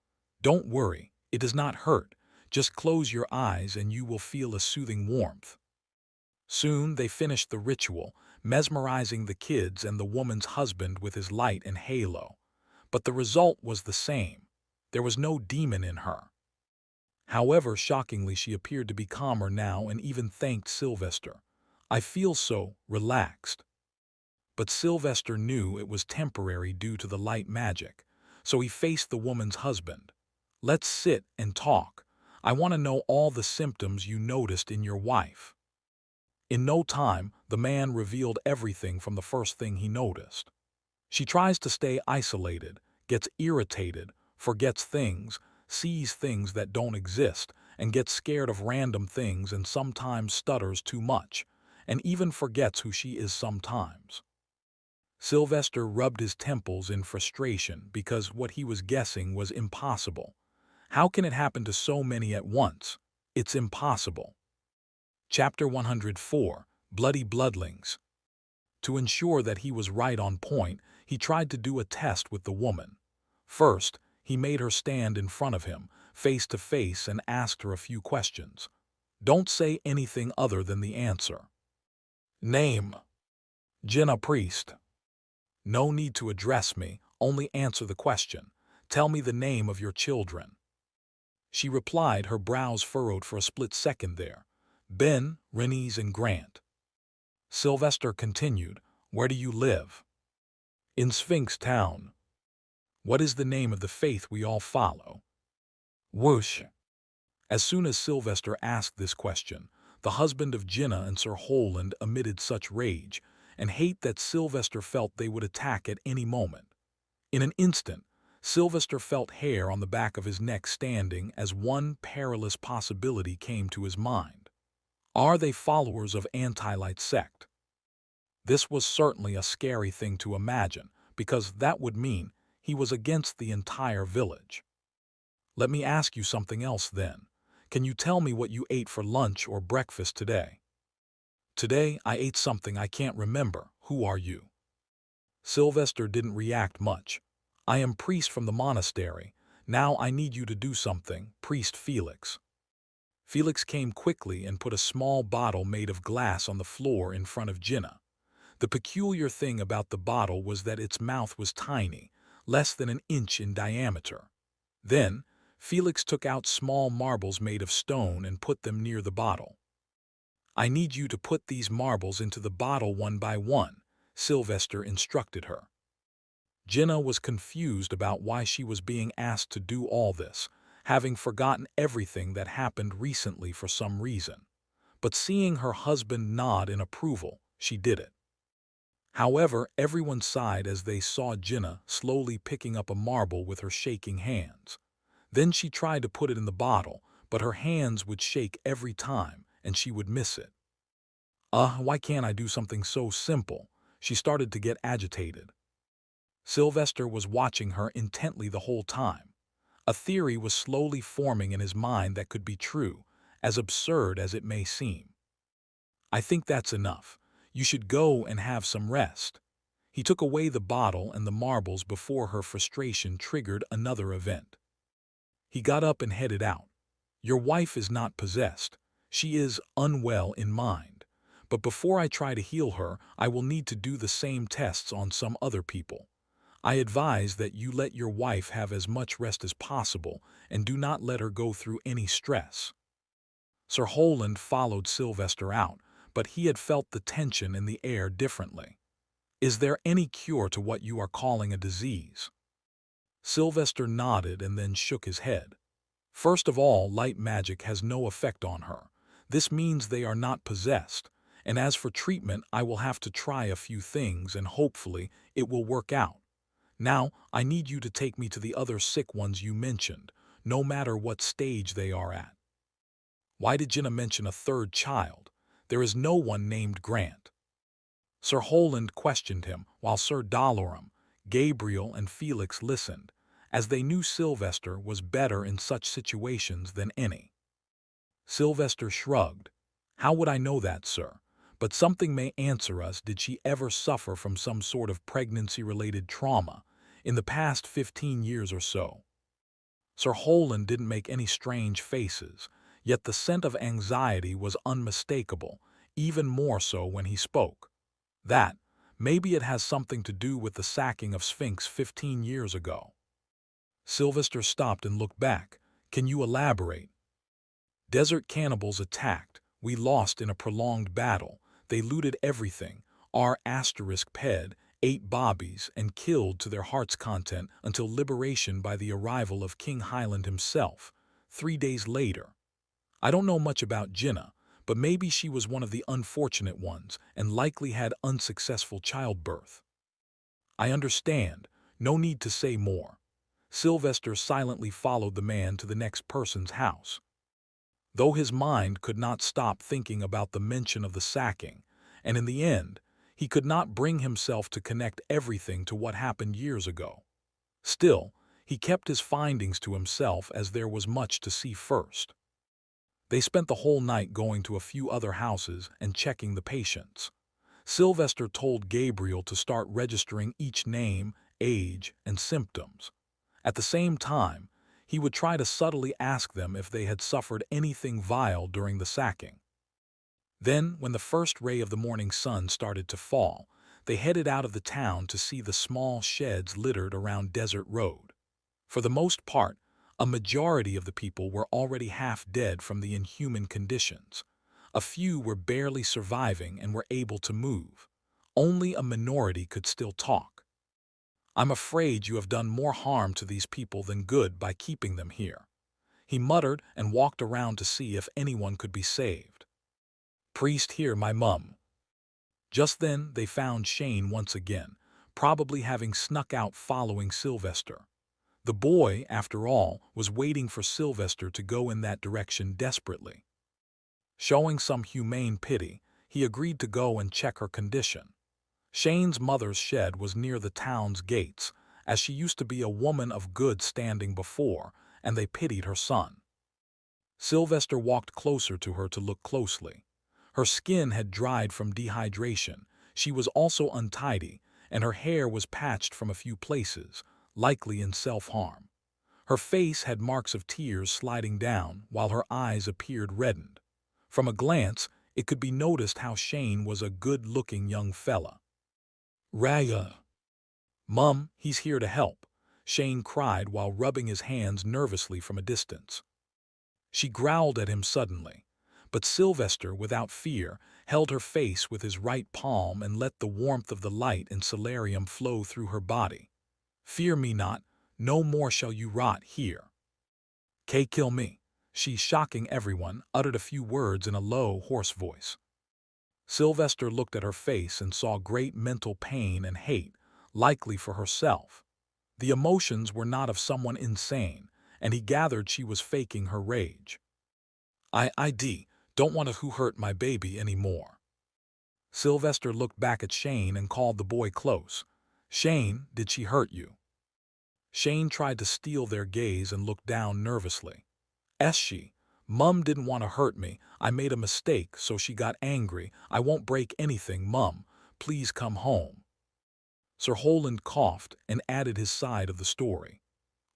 "Don't worry, it does not hurt. Just close your eyes and you will feel a soothing warmth." Soon they finished the ritual, mesmerizing the kids and the woman's husband with his light and halo. But the result was the same. There was no demon in her. However, shockingly, she appeared to be calmer now and even thanked Sylvester. "I feel so relaxed." But Sylvester knew it was temporary due to the light magic, so he faced the woman's husband. "Let's sit and talk. I want to know all the symptoms you noticed in your wife." In no time, the man revealed everything from the first thing he noticed. She tries to stay isolated, gets irritated, forgets things, sees things that don't exist, and gets scared of random things and sometimes stutters too much, and even forgets who she is sometimes. Sylvester rubbed his temples in frustration because what he was guessing was impossible. How can it happen to so many at once? It's impossible. Chapter 104, Bloody Bloodlings. To ensure that he was right on point, he tried to do a test with the woman. First, he made her stand in front of him, face to face, and asked her a few questions. Don't say anything other than the answer. Name: Jenna Priest. No need to address me, only answer the question. Tell me the name of your children. She replied, her brows furrowed for a split second there. Ben, Rennies, and Grant. Sylvester continued, Where do you live? In Sphinx Town. What is the name of the faith we all follow? Whoosh. As soon as Sylvester asked this question, the husband of Jenna and Sir Holland emitted such rage and hate that Sylvester felt they would attack at any moment. In an instant, Sylvester felt hair on the back of his neck standing as one perilous possibility came to his mind. Are they followers of Anti-Light sect? This was certainly a scary thing to imagine, because that would mean he was against the entire village. Let me ask you something else then. Can you tell me what you ate for lunch or breakfast today? Today I ate something I can't remember. Who are you? Sylvester didn't react much. I am priest from the monastery. Now I need you to do something, Priest Felix. Felix came quickly and put a small bottle made of glass on the floor in front of Jenna. The peculiar thing about the bottle was that its mouth was tiny, less than an inch in diameter. Then, Felix took out small marbles made of stone and put them near the bottle. I need you to put these marbles into the bottle one by one, Sylvester instructed her. Jenna was confused about why she was being asked to do all this, having forgotten everything that happened recently for some reason. But seeing her husband nod in approval, she did it. However, everyone sighed as they saw Jenna slowly picking up a marble with her shaking hands. Then she tried to put it in the bottle, but her hands would shake every time, and she would miss it. Why can't I do something so simple? She started to get agitated. Sylvester was watching her intently the whole time. A theory was slowly forming in his mind that could be true, as absurd as it may seem. I think that's enough. You should go and have some rest." He took away the bottle and the marbles before her frustration triggered another event. He got up and headed out. "Your wife is not possessed. She is unwell in mind. But before I try to heal her, I will need to do the same tests on some other people. I advise that you let your wife have as much rest as possible and do not let her go through any stress." Sir Holand followed Sylvester out, but he had felt the tension in the air differently. "Is there any cure to what you are calling a disease?" Sylvester nodded and then shook his head. "First of all, light magic has no effect on her. This means they are not possessed. And as for treatment, I will have to try a few things and hopefully it will work out. Now, I need you to take me to the other sick ones you mentioned, no matter what stage they are at." "Why did Jenna mention a third child? There is no one named Grant." Sir Holand questioned him, while Sir Dalorum, Gabriel, and Felix listened, as they knew Sylvester was better in such situations than any. Sylvester shrugged. "How would I know that, sir? But something may answer us. Did she ever suffer from some sort of pregnancy-related trauma in the past 15 years or so?" Sir Holand didn't make any strange faces, yet the scent of anxiety was unmistakable, even more so when he spoke. "That, maybe it has something to do with the sacking of Sphinx 15 years ago." Sylvester stopped and looked back. "Can you elaborate?" "Desert cannibals attacked. We lost in a prolonged battle. They looted everything. Our *ped ate bobbies and killed to their heart's content until liberation by the arrival of King Highland himself, 3 days later. I don't know much about Jinnah, but maybe she was one of the unfortunate ones and likely had unsuccessful childbirth." "I understand. No need to say more." Sylvester silently followed the man to the next person's house. Though his mind could not stop thinking about the mention of the sacking, and in the end, he could not bring himself to connect everything to what happened years ago. Still, he kept his findings to himself as there was much to see first. They spent the whole night going to a few other houses and checking the patients. Sylvester told Gabriel to start registering each name, age, and symptoms. At the same time, he would try to subtly ask them if they had suffered anything vile during the sacking. Then, when the first ray of the morning sun started to fall, they headed out of the town to see the small sheds littered around Desert Road. For the most part, a majority of the people were already half dead from the inhuman conditions. A few were barely surviving and were able to move. Only a minority could still talk. "I'm afraid you have done more harm to these people than good by keeping them here," he muttered and walked around to see if anyone could be saved. "Priest here, my mum." Just then they found Shane once again, probably having snuck out following Sylvester. The boy, after all, was waiting for Sylvester to go in that direction desperately. Showing some humane pity, he agreed to go and check her condition. Shane's mother's shed was near the town's gates, as she used to be a woman of good standing before, and they pitied her son. Sylvester walked closer to her to look closely. Her skin had dried from dehydration, she was also untidy, and her hair was patched from a few places, likely in self-harm. Her face had marks of tears sliding down, while her eyes appeared reddened. From a glance, it could be noticed how Shane was a good-looking young fella. "Raya." "Mum, he's here to help," Shane cried while rubbing his hands nervously from a distance. She growled at him suddenly, but Sylvester, without fear, held her face with his right palm and let the warmth of the light and solarium flow through her body. "Fear me not, no more shall you rot here." "K kill me," she, shocking everyone, uttered a few words in a low, hoarse voice. Sylvester looked at her face and saw great mental pain and hate, likely for herself. The emotions were not of someone insane, and he gathered she was faking her rage. I don't want to who hurt my baby anymore." Sylvester looked back at Shane and called the boy close. "Shane, did she hurt you?" Shane tried to steal their gaze and looked down nervously. "She, Mum didn't want to hurt me. I made a mistake, so she got angry. I won't break anything, Mum. Please come home. Sir Holand coughed and added his side of the story.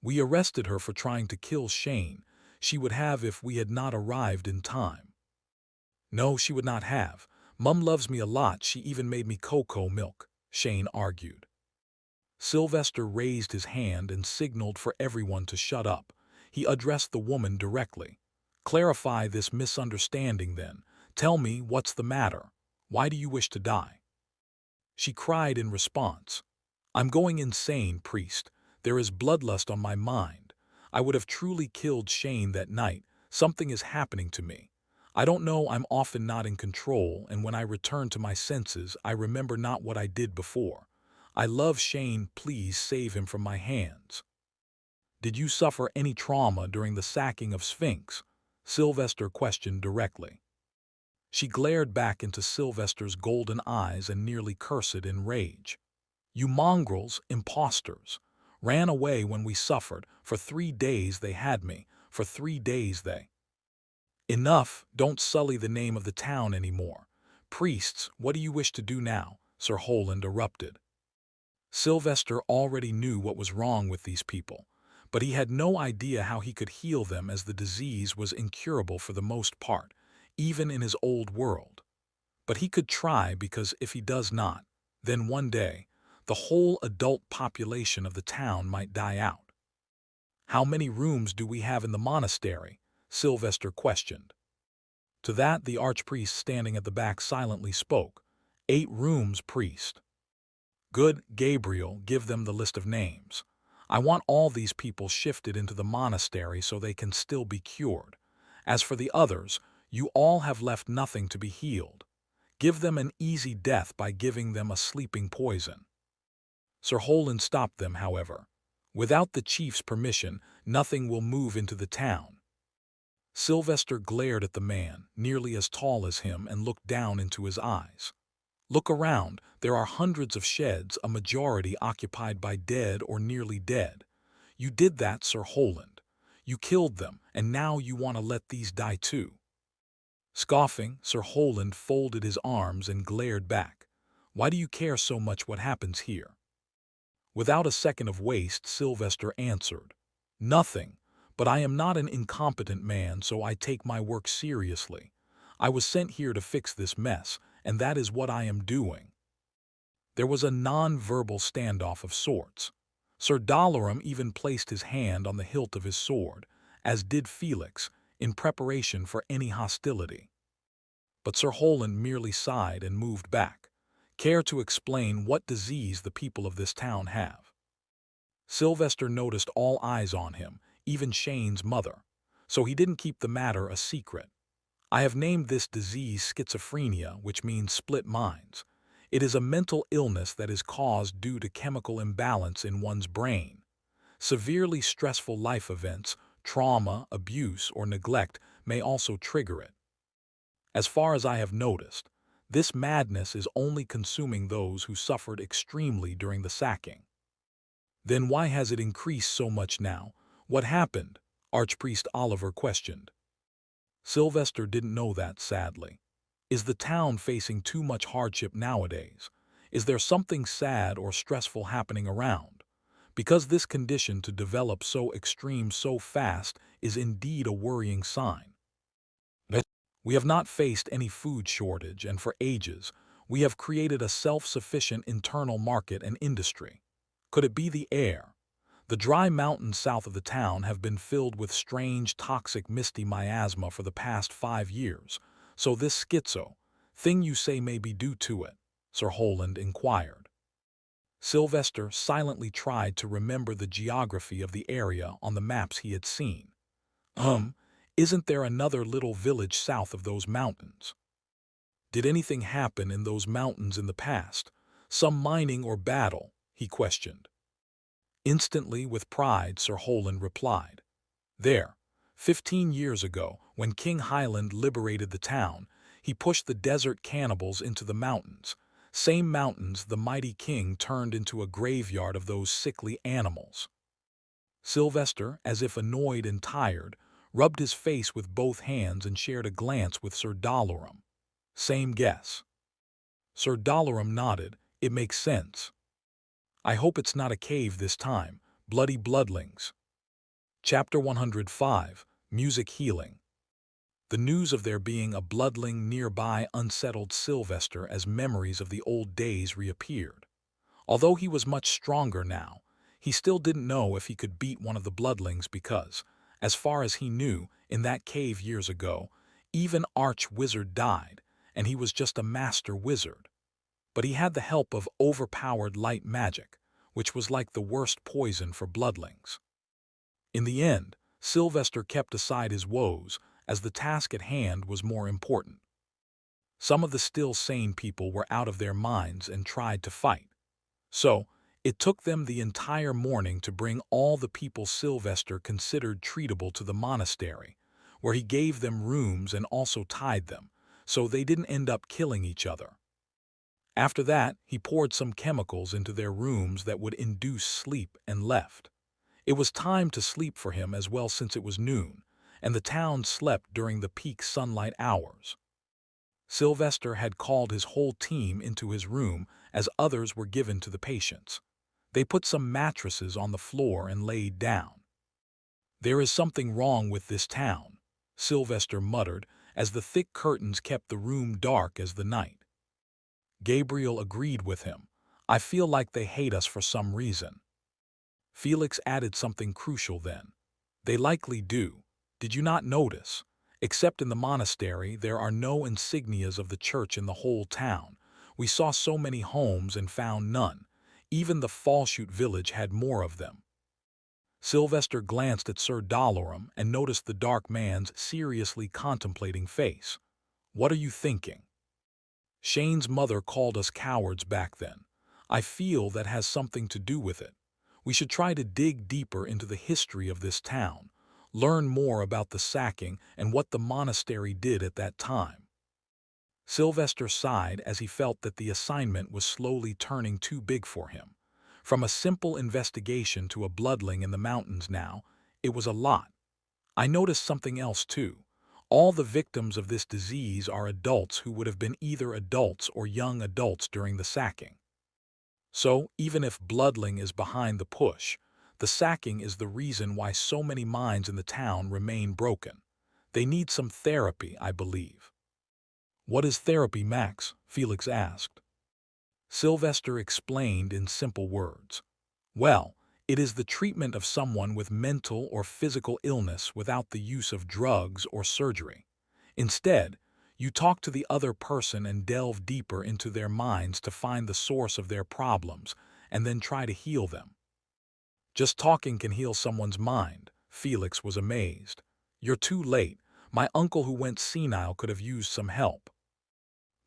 We arrested her for trying to kill Shane. She would have if we had not arrived in time. No, she would not have. Mum loves me a lot. She even made me cocoa milk, Shane argued. Sylvester raised his hand and signaled for everyone to shut up. He addressed the woman directly. Clarify this misunderstanding then. Tell me what's the matter. Why do you wish to die? She cried in response. I'm going insane, priest. There is bloodlust on my mind. I would have truly killed Shane that night. Something is happening to me. I don't know, I'm often not in control, and when I return to my senses, I remember not what I did before. I love Shane, please save him from my hands. Did you suffer any trauma during the sacking of Sphinx? Sylvester questioned directly. She glared back into Sylvester's golden eyes and nearly cursed in rage. You mongrels, impostors, ran away when we suffered. For 3 days they had me. For 3 days they... Enough, don't sully the name of the town anymore. Priests, what do you wish to do now? Sir Holand erupted. Sylvester already knew what was wrong with these people, but he had no idea how he could heal them as the disease was incurable for the most part, even in his old world. But he could try because if he does not, then one day, the whole adult population of the town might die out. How many rooms do we have in the monastery? Sylvester questioned. To that the archpriest standing at the back silently spoke. 8 rooms, priest. Good, Gabriel, give them the list of names. I want all these people shifted into the monastery so they can still be cured. As for the others, you all have left nothing to be healed. Give them an easy death by giving them a sleeping poison. Sir Holand stopped them, however. Without the chief's permission, nothing will move into the town. Sylvester glared at the man, nearly as tall as him, and looked down into his eyes. Look around, there are hundreds of sheds, a majority occupied by dead or nearly dead. You did that, Sir Holand. You killed them, and now you want to let these die too. Scoffing, Sir Holand folded his arms and glared back. Why do you care so much what happens here? Without a second of waste, Sylvester answered. Nothing, but I am not an incompetent man, so I take my work seriously. I was sent here to fix this mess, and that is what I am doing. There was a non-verbal standoff of sorts. Sir Dalaram even placed his hand on the hilt of his sword, as did Felix, in preparation for any hostility. But Sir Holand merely sighed and moved back. Care to explain what disease the people of this town have? Sylvester noticed all eyes on him, even Shane's mother, so he didn't keep the matter a secret. I have named this disease schizophrenia, which means split minds. It is a mental illness that is caused due to chemical imbalance in one's brain. Severely stressful life events, trauma, abuse, or neglect may also trigger it. As far as I have noticed, this madness is only consuming those who suffered extremely during the sacking. Then why has it increased so much now? What happened? Archpriest Oliver questioned. Sylvester didn't know that, sadly. Is the town facing too much hardship nowadays? Is there something sad or stressful happening around? Because this condition to develop so extreme so fast is indeed a worrying sign. We have not faced any food shortage, and for ages, we have created a self-sufficient internal market and industry. Could it be the air? The dry mountains south of the town have been filled with strange, toxic, misty miasma for the past 5 years, so this schizo thing you say may be due to it, Sir Holand inquired. Sylvester silently tried to remember the geography of the area on the maps he had seen. Isn't there another little village south of those mountains? Did anything happen in those mountains in the past? Some mining or battle? He questioned. Instantly, with pride, Sir Holand replied. There, 15 years ago, when King Highland liberated the town, he pushed the desert cannibals into the mountains. Same mountains the mighty king turned into a graveyard of those sickly animals. Sylvester, as if annoyed and tired, rubbed his face with both hands and shared a glance with Sir Dalaran. Same guess. Sir Dalaran nodded. It makes sense. I hope it's not a cave this time. Bloody bloodlings. Chapter 105, Music Healing. The news of there being a bloodling nearby unsettled Sylvester as memories of the old days reappeared. Although he was much stronger now, he still didn't know if he could beat one of the bloodlings because, as far as he knew, in that cave years ago, even Arch-Wizard died, and he was just a master wizard. But he had the help of overpowered light magic, which was like the worst poison for bloodlings. In the end, Sylvester kept aside his woes, as the task at hand was more important. Some of the still sane people were out of their minds and tried to fight. So, it took them the entire morning to bring all the people Sylvester considered treatable to the monastery, where he gave them rooms and also tied them, so they didn't end up killing each other. After that, he poured some chemicals into their rooms that would induce sleep and left. It was time to sleep for him as well since it was noon, and the town slept during the peak sunlight hours. Sylvester had called his whole team into his room as others were given to the patients. They put some mattresses on the floor and laid down. There is something wrong with this town, Sylvester muttered as the thick curtains kept the room dark as the night. Gabriel agreed with him. I feel like they hate us for some reason. Felix added something crucial then. They likely do. Did you not notice? Except in the monastery, there are no insignias of the church in the whole town. We saw so many homes and found none. Even the Fallshoot village had more of them. Sylvester glanced at Sir Dalaran and noticed the dark man's seriously contemplating face. What are you thinking? Shane's mother called us cowards back then. I feel that has something to do with it. We should try to dig deeper into the history of this town, learn more about the sacking and what the monastery did at that time. Sylvester sighed as he felt that the assignment was slowly turning too big for him. From a simple investigation to a bloodling in the mountains now, it was a lot. I noticed something else too. All the victims of this disease are adults who would have been either adults or young adults during the sacking. So, even if bloodling is behind the push, the sacking is the reason why so many minds in the town remain broken. They need some therapy, I believe. What is therapy, Max? Felix asked. Sylvester explained in simple words. Well, it is the treatment of someone with mental or physical illness without the use of drugs or surgery. Instead, you talk to the other person and delve deeper into their minds to find the source of their problems and then try to heal them. Just talking can heal someone's mind. Felix was amazed. You're too late. My uncle who went senile could have used some help.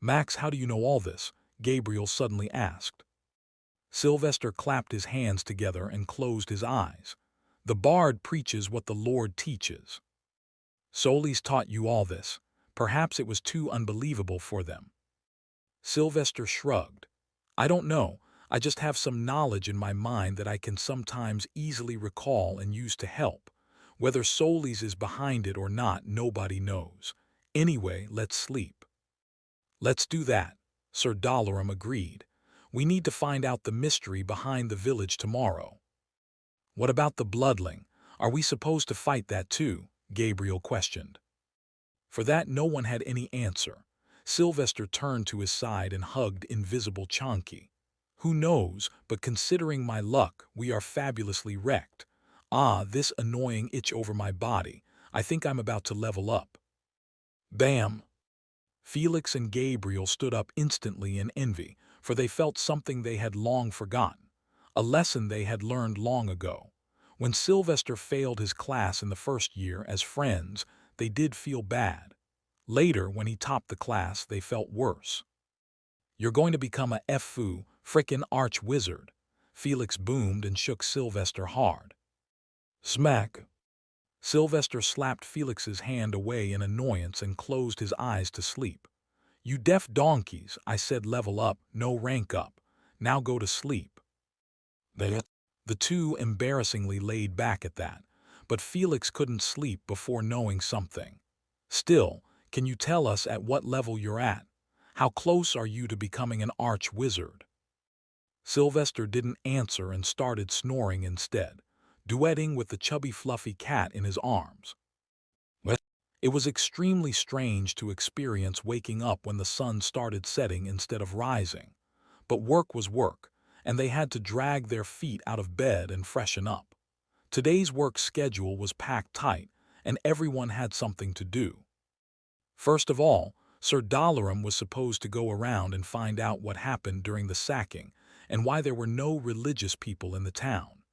Max, how do you know all this? Gabriel suddenly asked. Sylvester clapped his hands together and closed his eyes. The bard preaches what the Lord teaches. Solis taught you all this. Perhaps it was too unbelievable for them. Sylvester shrugged. I don't know. I just have some knowledge in my mind that I can sometimes easily recall and use to help. Whether Solis is behind it or not, nobody knows. Anyway, let's sleep. Let's do that, Sir Dalaran agreed. We need to find out the mystery behind the village tomorrow. What about the bloodling? Are we supposed to fight that too? Gabriel questioned. For that no one had any answer. Sylvester turned to his side and hugged invisible Chonky. Who knows, but considering my luck, we are fabulously wrecked. Ah, this annoying itch over my body. I think I'm about to level up. Bam! Felix and Gabriel stood up instantly in envy, for they felt something they had long forgotten, a lesson they had learned long ago. When Sylvester failed his class in the first year as friends, they did feel bad. Later, when he topped the class, they felt worse. You're going to become a frickin' arch-wizard, Felix boomed and shook Sylvester hard. Smack! Sylvester slapped Felix's hand away in annoyance and closed his eyes to sleep. You deaf donkeys, I said level up, no rank up. Now go to sleep. The two embarrassingly laid back at that, but Felix couldn't sleep before knowing something. Still, can you tell us at what level you're at? How close are you to becoming an arch-wizard? Sylvester didn't answer and started snoring instead, duetting with the chubby fluffy cat in his arms. It was extremely strange to experience waking up when the sun started setting instead of rising. But work was work, and they had to drag their feet out of bed and freshen up. Today's work schedule was packed tight, and everyone had something to do. First of all, Sir Dalaram was supposed to go around and find out what happened during the sacking and why there were no religious people in the town.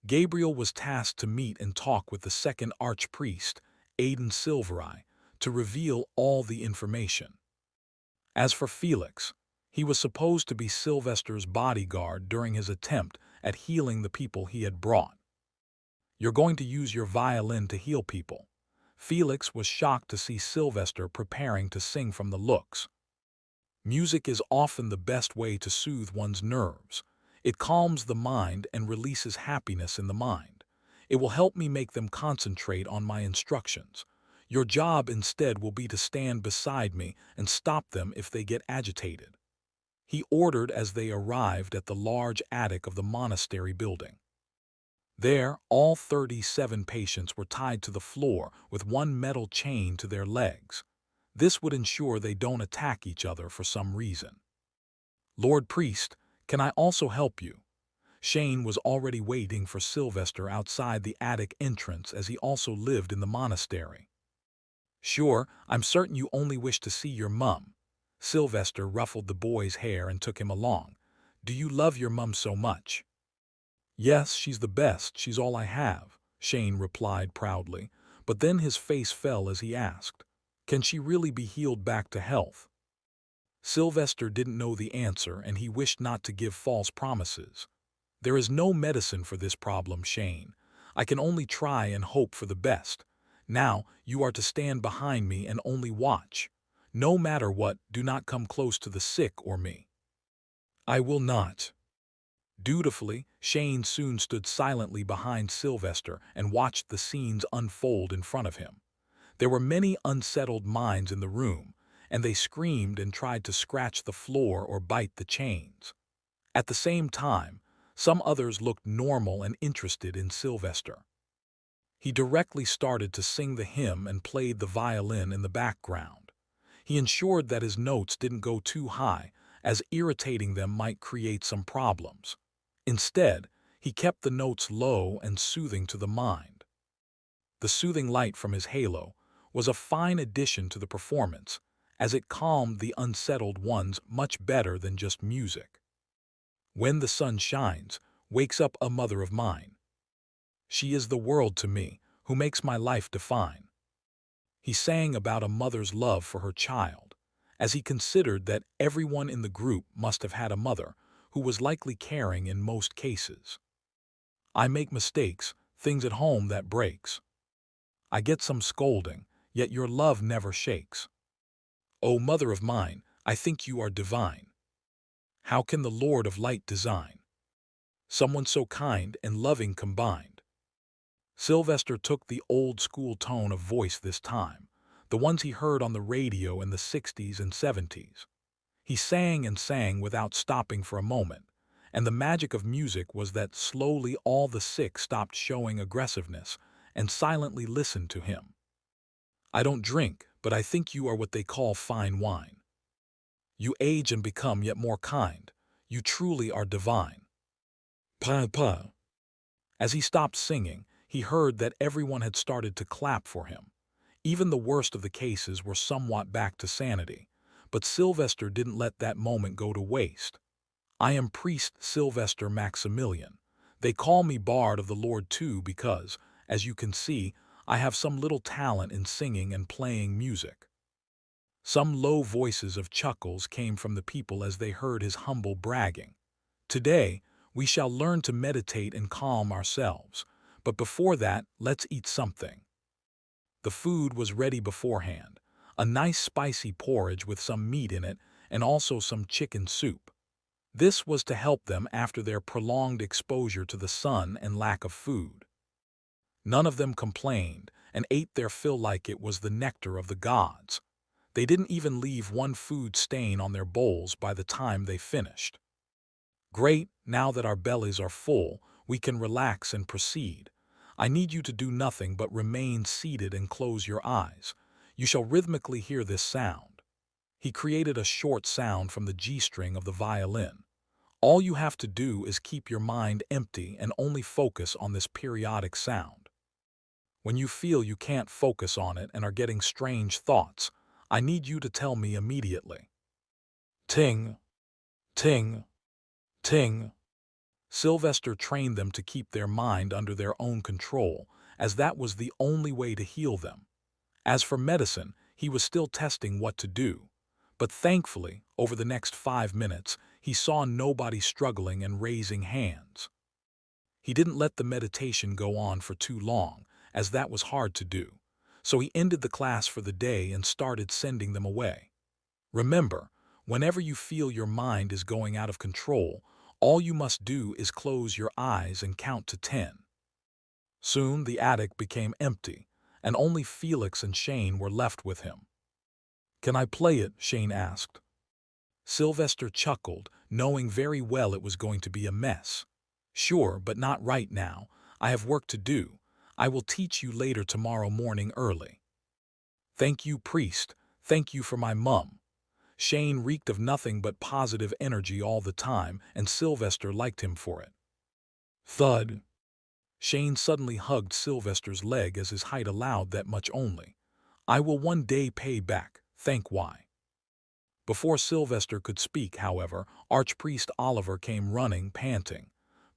Gabriel was tasked to meet and talk with the second archpriest, Aidan Silvereye, to reveal all the information. As for Felix, he was supposed to be Sylvester's bodyguard during his attempt at healing the people he had brought. "You're going to use your violin to heal people." Felix was shocked to see Sylvester preparing to sing from the looks. Music is often the best way to soothe one's nerves. It calms the mind and releases happiness in the mind. It will help me make them concentrate on my instructions. Your job instead will be to stand beside me and stop them if they get agitated. He ordered as they arrived at the large attic of the monastery building. There, all 37 patients were tied to the floor with one metal chain to their legs. This would ensure they don't attack each other for some reason. "Lord Priest, can I also help you?" Shane was already waiting for Sylvester outside the attic entrance as he also lived in the monastery. "Sure, I'm certain you only wish to see your mum." Sylvester ruffled the boy's hair and took him along. "Do you love your mum so much?" "Yes, she's the best, she's all I have," Shane replied proudly, but then his face fell as he asked, "Can she really be healed back to health?" Sylvester didn't know the answer and he wished not to give false promises. "There is no medicine for this problem, Shane. I can only try and hope for the best. Now, you are to stand behind me and only watch. No matter what, do not come close to the sick or me." "I will not." Dutifully, Shane soon stood silently behind Sylvester and watched the scenes unfold in front of him. There were many unsettled minds in the room, and they screamed and tried to scratch the floor or bite the chains. At the same time, some others looked normal and interested in Sylvester. He directly started to sing the hymn and played the violin in the background. He ensured that his notes didn't go too high, as irritating them might create some problems. Instead, he kept the notes low and soothing to the mind. The soothing light from his halo was a fine addition to the performance, as it calmed the unsettled ones much better than just music. "When the sun shines, wakes up a mother of mine. She is the world to me, who makes my life define." He sang about a mother's love for her child, as he considered that everyone in the group must have had a mother who was likely caring in most cases. "I make mistakes, things at home that breaks. I get some scolding, yet your love never shakes. O mother of mine, I think you are divine. How can the Lord of Light design someone so kind and loving combined?" Sylvester took the old-school tone of voice this time, the ones he heard on the radio in the 60s and 70s. He sang and sang without stopping for a moment, and the magic of music was that slowly all the sick stopped showing aggressiveness and silently listened to him. "I don't drink, but I think you are what they call fine wine. You age and become yet more kind. You truly are divine. Pa pa." As he stopped singing, he heard that everyone had started to clap for him. Even the worst of the cases were somewhat back to sanity, but Sylvester didn't let that moment go to waste. "I am Priest Sylvester Maximilian. They call me Bard of the Lord too because, as you can see, I have some little talent in singing and playing music." Some low voices of chuckles came from the people as they heard his humble bragging. "Today, we shall learn to meditate and calm ourselves, but before that, let's eat something." The food was ready beforehand, a nice spicy porridge with some meat in it and also some chicken soup. This was to help them after their prolonged exposure to the sun and lack of food. None of them complained and ate their fill like it was the nectar of the gods. They didn't even leave one food stain on their bowls by the time they finished. Great, now that our bellies are full, we can relax and proceed. I need you to do nothing but remain seated and close your eyes. You shall rhythmically hear this sound. He created a short sound from the G string of the violin. All you have to do is keep your mind empty and only focus on this periodic sound. When you feel you can't focus on it and are getting strange thoughts, I need you to tell me immediately. Ting, ting, ting. Sylvester trained them to keep their mind under their own control, as that was the only way to heal them. As for medicine, he was still testing what to do. But thankfully, over the next 5 minutes, he saw nobody struggling and raising hands. He didn't let the meditation go on for too long, as that was hard to do. So he ended the class for the day and started sending them away. Remember, whenever you feel your mind is going out of control, all you must do is close your eyes and count to 10. Soon the attic became empty, and only Felix and Shane were left with him. "Can I play it?" Shane asked. Sylvester chuckled, knowing very well it was going to be a mess. "Sure, but not right now. I have work to do. I will teach you later tomorrow morning early." "Thank you, priest. Thank you for my mum." Shane reeked of nothing but positive energy all the time, and Sylvester liked him for it. Thud. Shane suddenly hugged Sylvester's leg as his height allowed that much only. "I will one day pay back, thank why." Before Sylvester could speak, however, Archpriest Oliver came running, panting.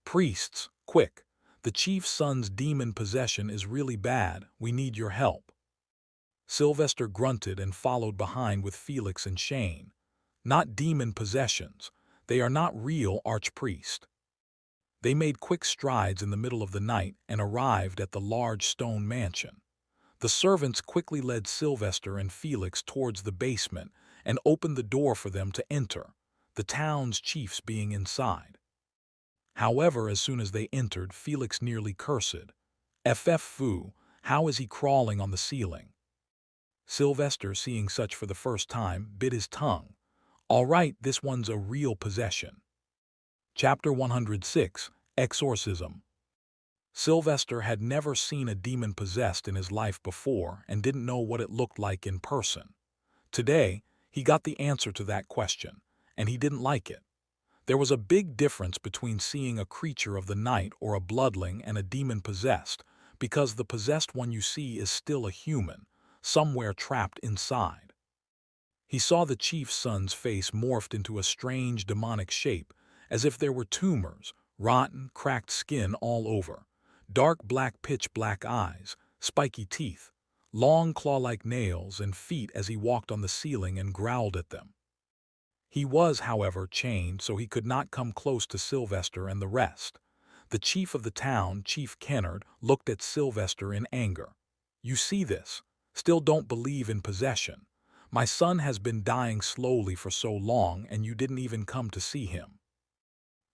"Priests, quick! The chief's son's demon possession is really bad. We need your help." Sylvester grunted and followed behind with Felix and Shane. "Not demon possessions. They are not real, Archpriest." They made quick strides in the middle of the night and arrived at the large stone mansion. The servants quickly led Sylvester and Felix towards the basement and opened the door for them to enter, the town's chiefs being inside. However, as soon as they entered, Felix nearly cursed. "Ff foo, how is he crawling on the ceiling?" Sylvester, seeing such for the first time, bit his tongue. "All right, this one's a real possession." Chapter 106, Exorcism. Sylvester had never seen a demon possessed in his life before and didn't know what it looked like in person. Today, he got the answer to that question, and he didn't like it. There was a big difference between seeing a creature of the night or a bloodling and a demon possessed, because the possessed one you see is still a human, somewhere trapped inside. He saw the chief's son's face morphed into a strange demonic shape, as if there were tumors, rotten, cracked skin all over, dark black pitch-black eyes, spiky teeth, long claw-like nails and feet as he walked on the ceiling and growled at them. He was, however, chained, so he could not come close to Sylvester and the rest. The chief of the town, Chief Kennard, looked at Sylvester in anger. "You see this? Still don't believe in possession. My son has been dying slowly for so long, and you didn't even come to see him."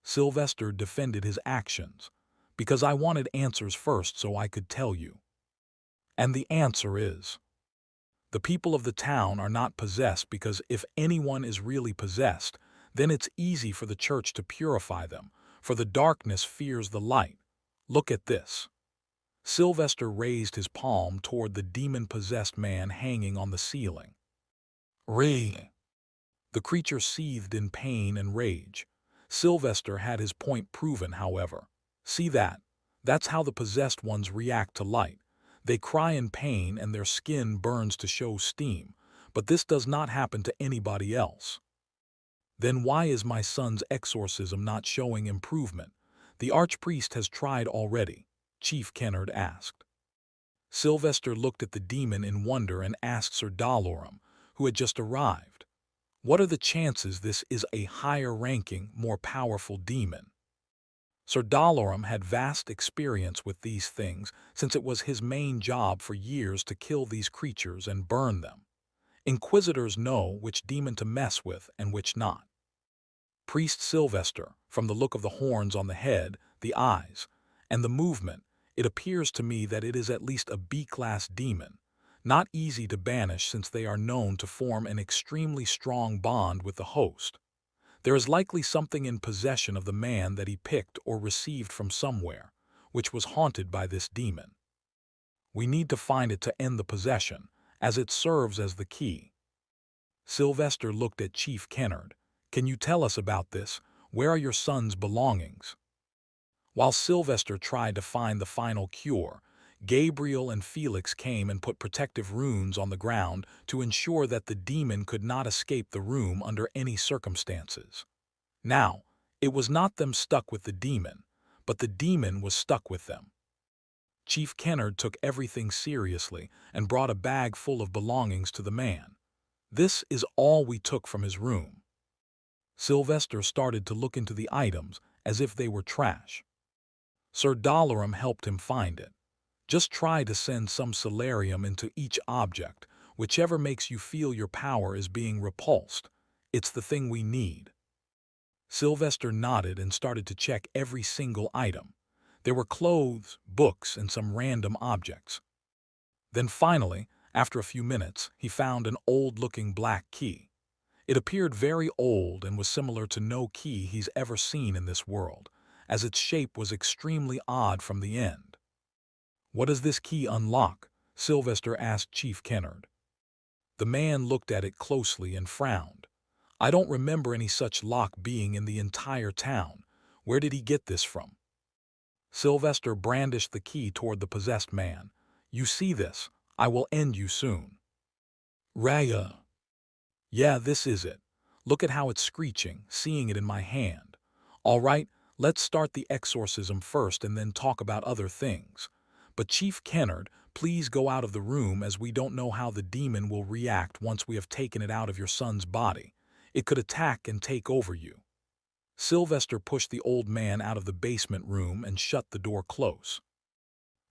Sylvester defended his actions. "Because I wanted answers first so I could tell you. And the answer is, the people of the town are not possessed, because if anyone is really possessed, then it's easy for the church to purify them, for the darkness fears the light. Look at this." Sylvester raised his palm toward the demon-possessed man hanging on the ceiling. "Re." The creature seethed in pain and rage. Sylvester had his point proven, however. "See that? That's how the possessed ones react to light. They cry in pain and their skin burns to show steam, but this does not happen to anybody else." "Then why is my son's exorcism not showing improvement? The archpriest has tried already," Chief Kennard asked. Sylvester looked at the demon in wonder and asked Sir Dalorum, who had just arrived, "What are the chances this is a higher-ranking, more powerful demon?" Sir Dalorum had vast experience with these things, since it was his main job for years to kill these creatures and burn them. Inquisitors know which demon to mess with and which not. Priest Sylvester, from the look of the horns on the head, the eyes, and the movement, It appears to me that it is at least a B-class demon, not easy to banish since they are known to form an extremely strong bond with the host. There is likely something in possession of the man that he picked or received from somewhere, which was haunted by this demon. We need to find it to end the possession, as it serves as the key. Sylvester looked at Chief Kennard. Can you tell us about this? Where are your son's belongings? While Sylvester tried to find the final cure, Gabriel and Felix came and put protective runes on the ground to ensure that the demon could not escape the room under any circumstances. Now, it was not them stuck with the demon, but the demon was stuck with them. Chief Kennard took everything seriously and brought a bag full of belongings to the man. This is all we took from his room. Sylvester started to look into the items as if they were trash. Sir Dalaram helped him find it. Just try to send some solarium into each object, whichever makes you feel your power is being repulsed. It's the thing we need. Sylvester nodded and started to check every single item. There were clothes, books, and some random objects. Then finally, after a few minutes, he found an old-looking black key. It appeared very old and was similar to no key he's ever seen in this world, as its shape was extremely odd from the end. What does this key unlock? Sylvester asked Chief Kennard. The man looked at it closely and frowned. I don't remember any such lock being in the entire town. Where did he get this from? Sylvester brandished the key toward the possessed man. You see this? I will end you soon. Raya. Yeah, this is it. Look at how it's screeching, seeing it in my hand. All right, let's start the exorcism first and then talk about other things. But Chief Kennard, please go out of the room as we don't know how the demon will react once we have taken it out of your son's body. It could attack and take over you. Sylvester pushed the old man out of the basement room and shut the door close.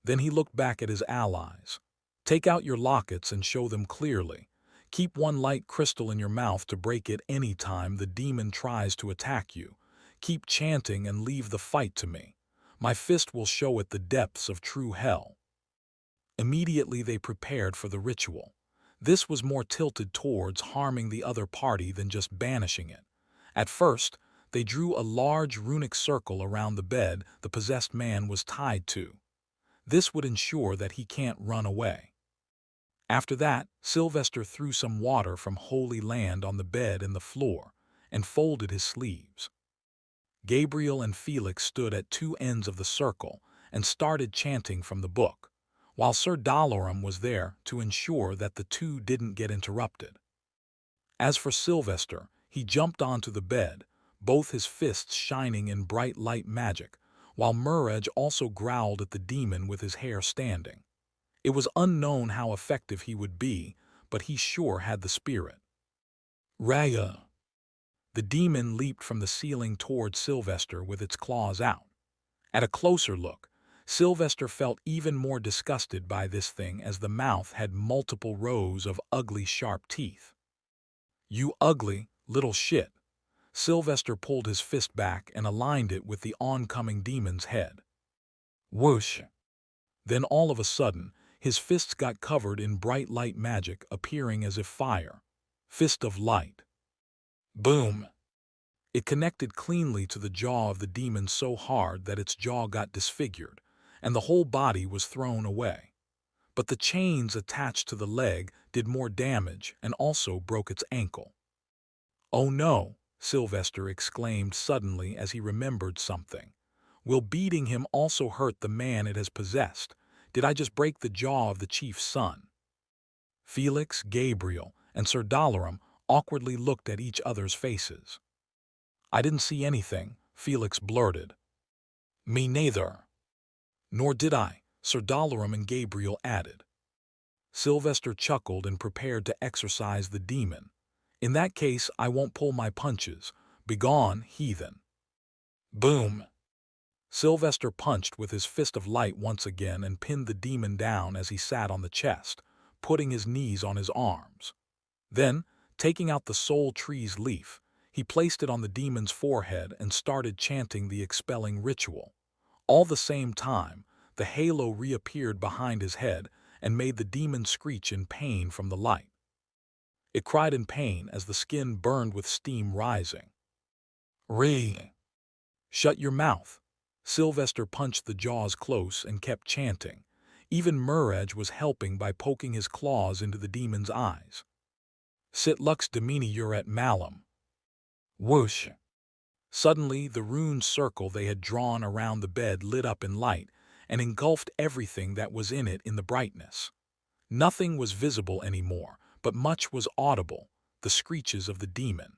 Then he looked back at his allies. Take out your lockets and show them clearly. Keep one light crystal in your mouth to break it any time the demon tries to attack you. Keep chanting and leave the fight to me. My fist will show it the depths of true hell. Immediately they prepared for the ritual. This was more tilted towards harming the other party than just banishing it. At first, they drew a large runic circle around the bed the possessed man was tied to. This would ensure that he can't run away. After that, Sylvester threw some water from Holy Land on the bed and the floor, and folded his sleeves. Gabriel and Felix stood at two ends of the circle and started chanting from the book, while Sir Dalaram was there to ensure that the two didn't get interrupted. As for Sylvester, he jumped onto the bed, both his fists shining in bright light magic, while Muraj also growled at the demon with his hair standing. It was unknown how effective he would be, but he sure had the spirit. Raya. The demon leaped from the ceiling toward Sylvester with its claws out. At a closer look, Sylvester felt even more disgusted by this thing as the mouth had multiple rows of ugly sharp teeth. You ugly little shit. Sylvester pulled his fist back and aligned it with the oncoming demon's head. Whoosh! Then all of a sudden, his fists got covered in bright light magic appearing as if fire. Fist of light. Boom! It connected cleanly to the jaw of the demon so hard that its jaw got disfigured, and the whole body was thrown away. But the chains attached to the leg did more damage and also broke its ankle. Oh no! Sylvester exclaimed suddenly as he remembered something. Will beating him also hurt the man it has possessed? Did I just break the jaw of the chief's son? Felix, Gabriel, and Sir Dalaram awkwardly looked at each other's faces. I didn't see anything, Felix blurted. Me neither. Nor did I, Sir Dalaram and Gabriel added. Sylvester chuckled and prepared to exorcise the demon. In that case, I won't pull my punches. Begone, heathen. Boom! Sylvester punched with his fist of light once again and pinned the demon down as he sat on the chest, putting his knees on his arms. Then, taking out the soul tree's leaf, he placed it on the demon's forehead and started chanting the expelling ritual. All the same time, the halo reappeared behind his head and made the demon screech in pain from the light. It cried in pain as the skin burned with steam rising. "Re! Shut your mouth!" Sylvester punched the jaws close and kept chanting. Even Muraj was helping by poking his claws into the demon's eyes. "Sit lux domini juret malum." Whoosh! Suddenly, the rune circle they had drawn around the bed lit up in light and engulfed everything that was in it in the brightness. Nothing was visible anymore, but much was audible, the screeches of the demon.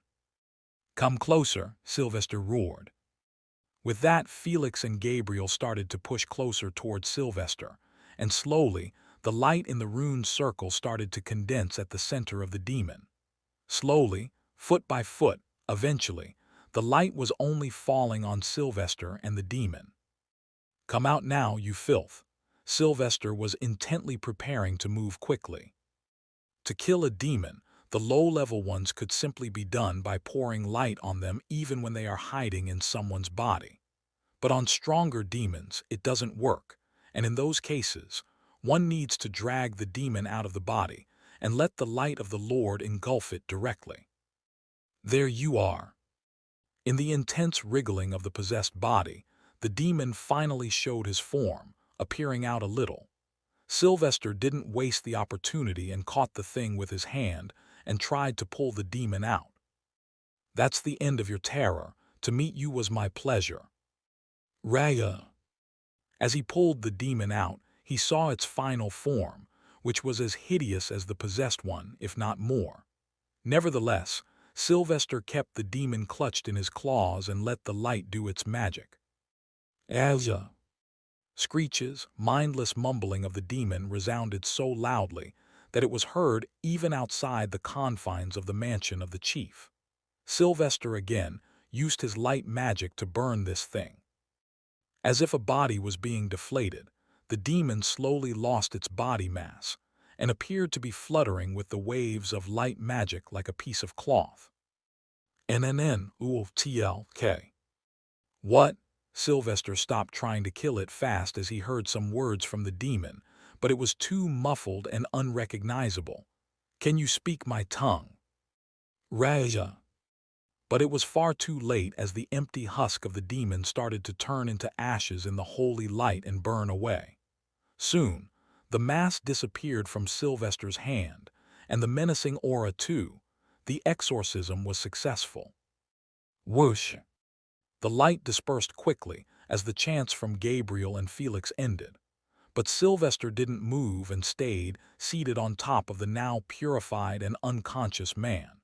"Come closer," Sylvester roared. With that, Felix and Gabriel started to push closer toward Sylvester, and slowly, the light in the rune circle started to condense at the center of the demon. Slowly, foot by foot, eventually, the light was only falling on Sylvester and the demon. "Come out now, you filth." Sylvester was intently preparing to move quickly. To kill a demon, the low-level ones could simply be done by pouring light on them even when they are hiding in someone's body. But on stronger demons, it doesn't work, and in those cases, one needs to drag the demon out of the body and let the light of the Lord engulf it directly. There you are. In the intense wriggling of the possessed body, the demon finally showed his form, appearing out a little. Sylvester didn't waste the opportunity and caught the thing with his hand and tried to pull the demon out. "That's the end of your terror. To meet you was my pleasure." Raya. As he pulled the demon out, he saw its final form, which was as hideous as the possessed one, if not more. Nevertheless, Sylvester kept the demon clutched in his claws and let the light do its magic. "Elsa." Screeches, mindless mumbling of the demon resounded so loudly that it was heard even outside the confines of the mansion of the chief. Sylvester again used his light magic to burn this thing. As if a body was being deflated, the demon slowly lost its body mass and appeared to be fluttering with the waves of light magic like a piece of cloth. "NNN-ULTLK." What? Sylvester stopped trying to kill it fast as he heard some words from the demon, but it was too muffled and unrecognizable. "Can you speak my tongue?" "Raja." But it was far too late as the empty husk of the demon started to turn into ashes in the holy light and burn away. Soon, the mask disappeared from Sylvester's hand, and the menacing aura too. The exorcism was successful. Whoosh! The light dispersed quickly as the chants from Gabriel and Felix ended. But Sylvester didn't move and stayed seated on top of the now purified and unconscious man.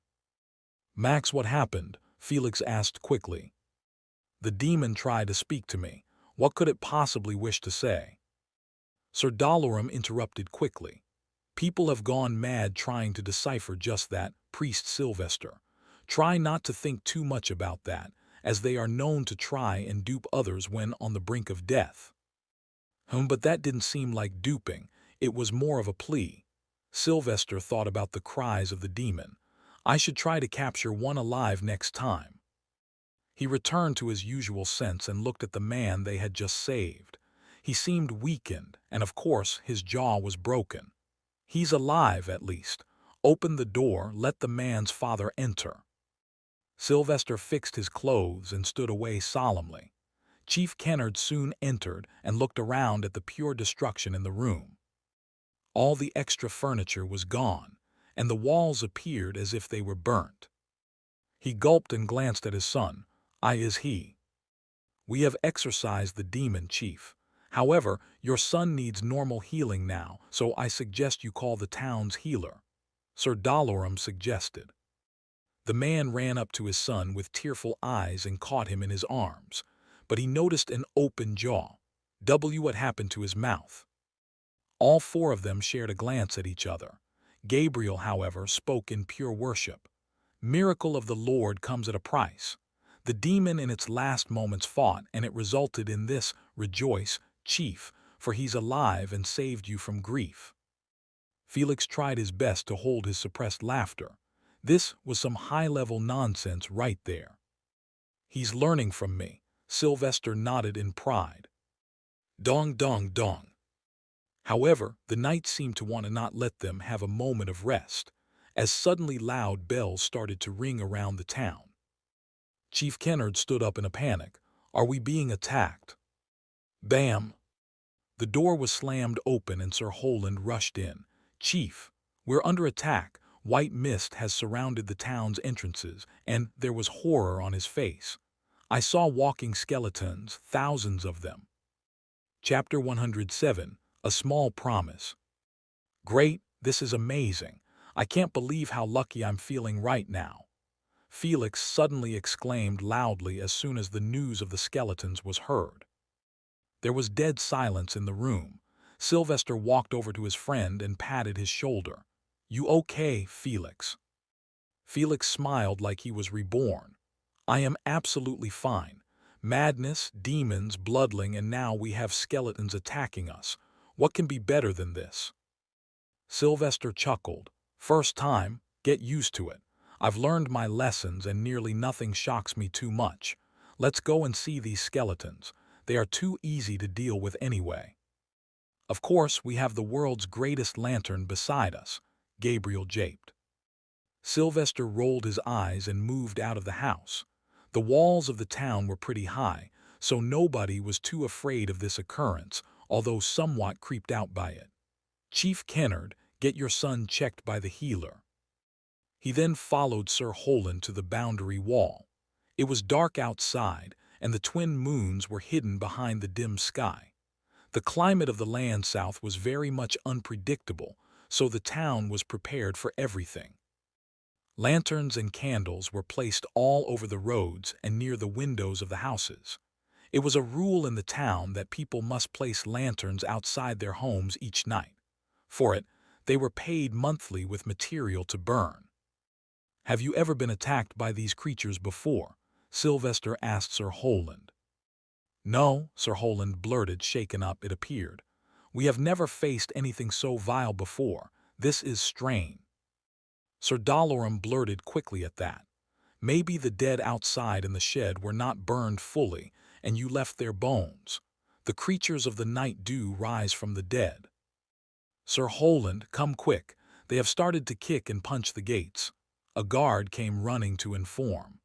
"Max, what happened?" Felix asked quickly. "The demon tried to speak to me. What could it possibly wish to say?" Sir Dalarum interrupted quickly. "People have gone mad trying to decipher just that, Priest Sylvester. Try not to think too much about that, as they are known to try and dupe others when on the brink of death." But that didn't seem like duping. It was more of a plea. Sylvester thought about the cries of the demon. "I should try to capture one alive next time." He returned to his usual sense and looked at the man they had just saved. He seemed weakened, and of course his jaw was broken. "He's alive, at least. Open the door, let the man's father enter." Sylvester fixed his clothes and stood away solemnly. Chief Kennard soon entered and looked around at the pure destruction in the room. All the extra furniture was gone, and the walls appeared as if they were burnt. He gulped and glanced at his son. Is he? "We have exorcised the demon, Chief. However, your son needs normal healing now, so I suggest you call the town's healer," Sir Dalarum suggested. The man ran up to his son with tearful eyes and caught him in his arms, but he noticed an open jaw. What happened to his mouth? All four of them shared a glance at each other. Gabriel, however, spoke in pure worship. "Miracle of the Lord comes at a price. The demon in its last moments fought, and it resulted in this. Rejoice, Chief, for he's alive and saved you from grief." Felix tried his best to hold his suppressed laughter. This was some high-level nonsense right there. "He's learning from me," Sylvester nodded in pride. Dong dong dong. However, the knights seemed to want to not let them have a moment of rest, as suddenly loud bells started to ring around the town. Chief Kennard stood up in a panic. Are we being attacked? Bam! The door was slammed open and Sir Holand rushed in. Chief, we're under attack. White mist has surrounded the town's entrances, and there was horror on his face. I saw walking skeletons, thousands of them. Chapter 107, A Small Promise. Great, this is amazing. I can't believe how lucky I'm feeling right now. Felix suddenly exclaimed loudly as soon as the news of the skeletons was heard. There was dead silence in the room. Sylvester walked over to his friend and patted his shoulder. You okay, Felix? Felix smiled like he was reborn. I am absolutely fine. Madness, demons, bloodling, and now we have skeletons attacking us. What can be better than this? Sylvester chuckled. First time, get used to it. I've learned my lessons and nearly nothing shocks me too much. Let's go and see these skeletons. They are too easy to deal with anyway. Of course, we have the world's greatest lantern beside us, Gabriel japed. Sylvester rolled his eyes and moved out of the house. The walls of the town were pretty high, so nobody was too afraid of this occurrence, although somewhat creeped out by it. Chief Kennard, get your son checked by the healer. He then followed Sir Holand to the boundary wall. It was dark outside, and the twin moons were hidden behind the dim sky. The climate of the land south was very much unpredictable, so the town was prepared for everything. Lanterns and candles were placed all over the roads and near the windows of the houses. It was a rule in the town that people must place lanterns outside their homes each night. For it, they were paid monthly with material to burn. Have you ever been attacked by these creatures before? Sylvester asked Sir Holand. No, Sir Holand blurted, shaken up, it appeared. We have never faced anything so vile before. This is strange. Sir Dalaran blurted quickly at that. Maybe the dead outside in the shed were not burned fully, and you left their bones. The creatures of the night do rise from the dead. Sir Holand, come quick. They have started to kick and punch the gates. A guard came running to inform.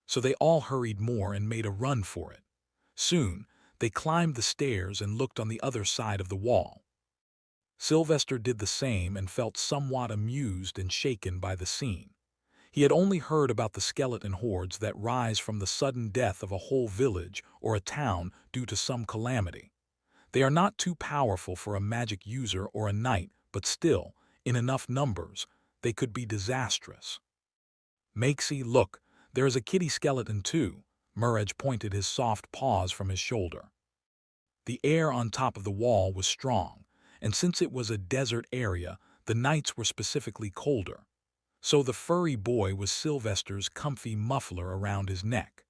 So they all hurried more and made a run for it. Soon, they climbed the stairs and looked on the other side of the wall. Sylvester did the same and felt somewhat amused and shaken by the scene. He had only heard about the skeleton hordes that rise from the sudden death of a whole village or a town due to some calamity. They are not too powerful for a magic user or a knight, but still, in enough numbers, they could be disastrous. Makesy, look, there is a kitty skeleton too. Murrej pointed his soft paws from his shoulder. The air on top of the wall was strong, and since it was a desert area, the nights were specifically colder. So the furry boy was Sylvester's comfy muffler around his neck.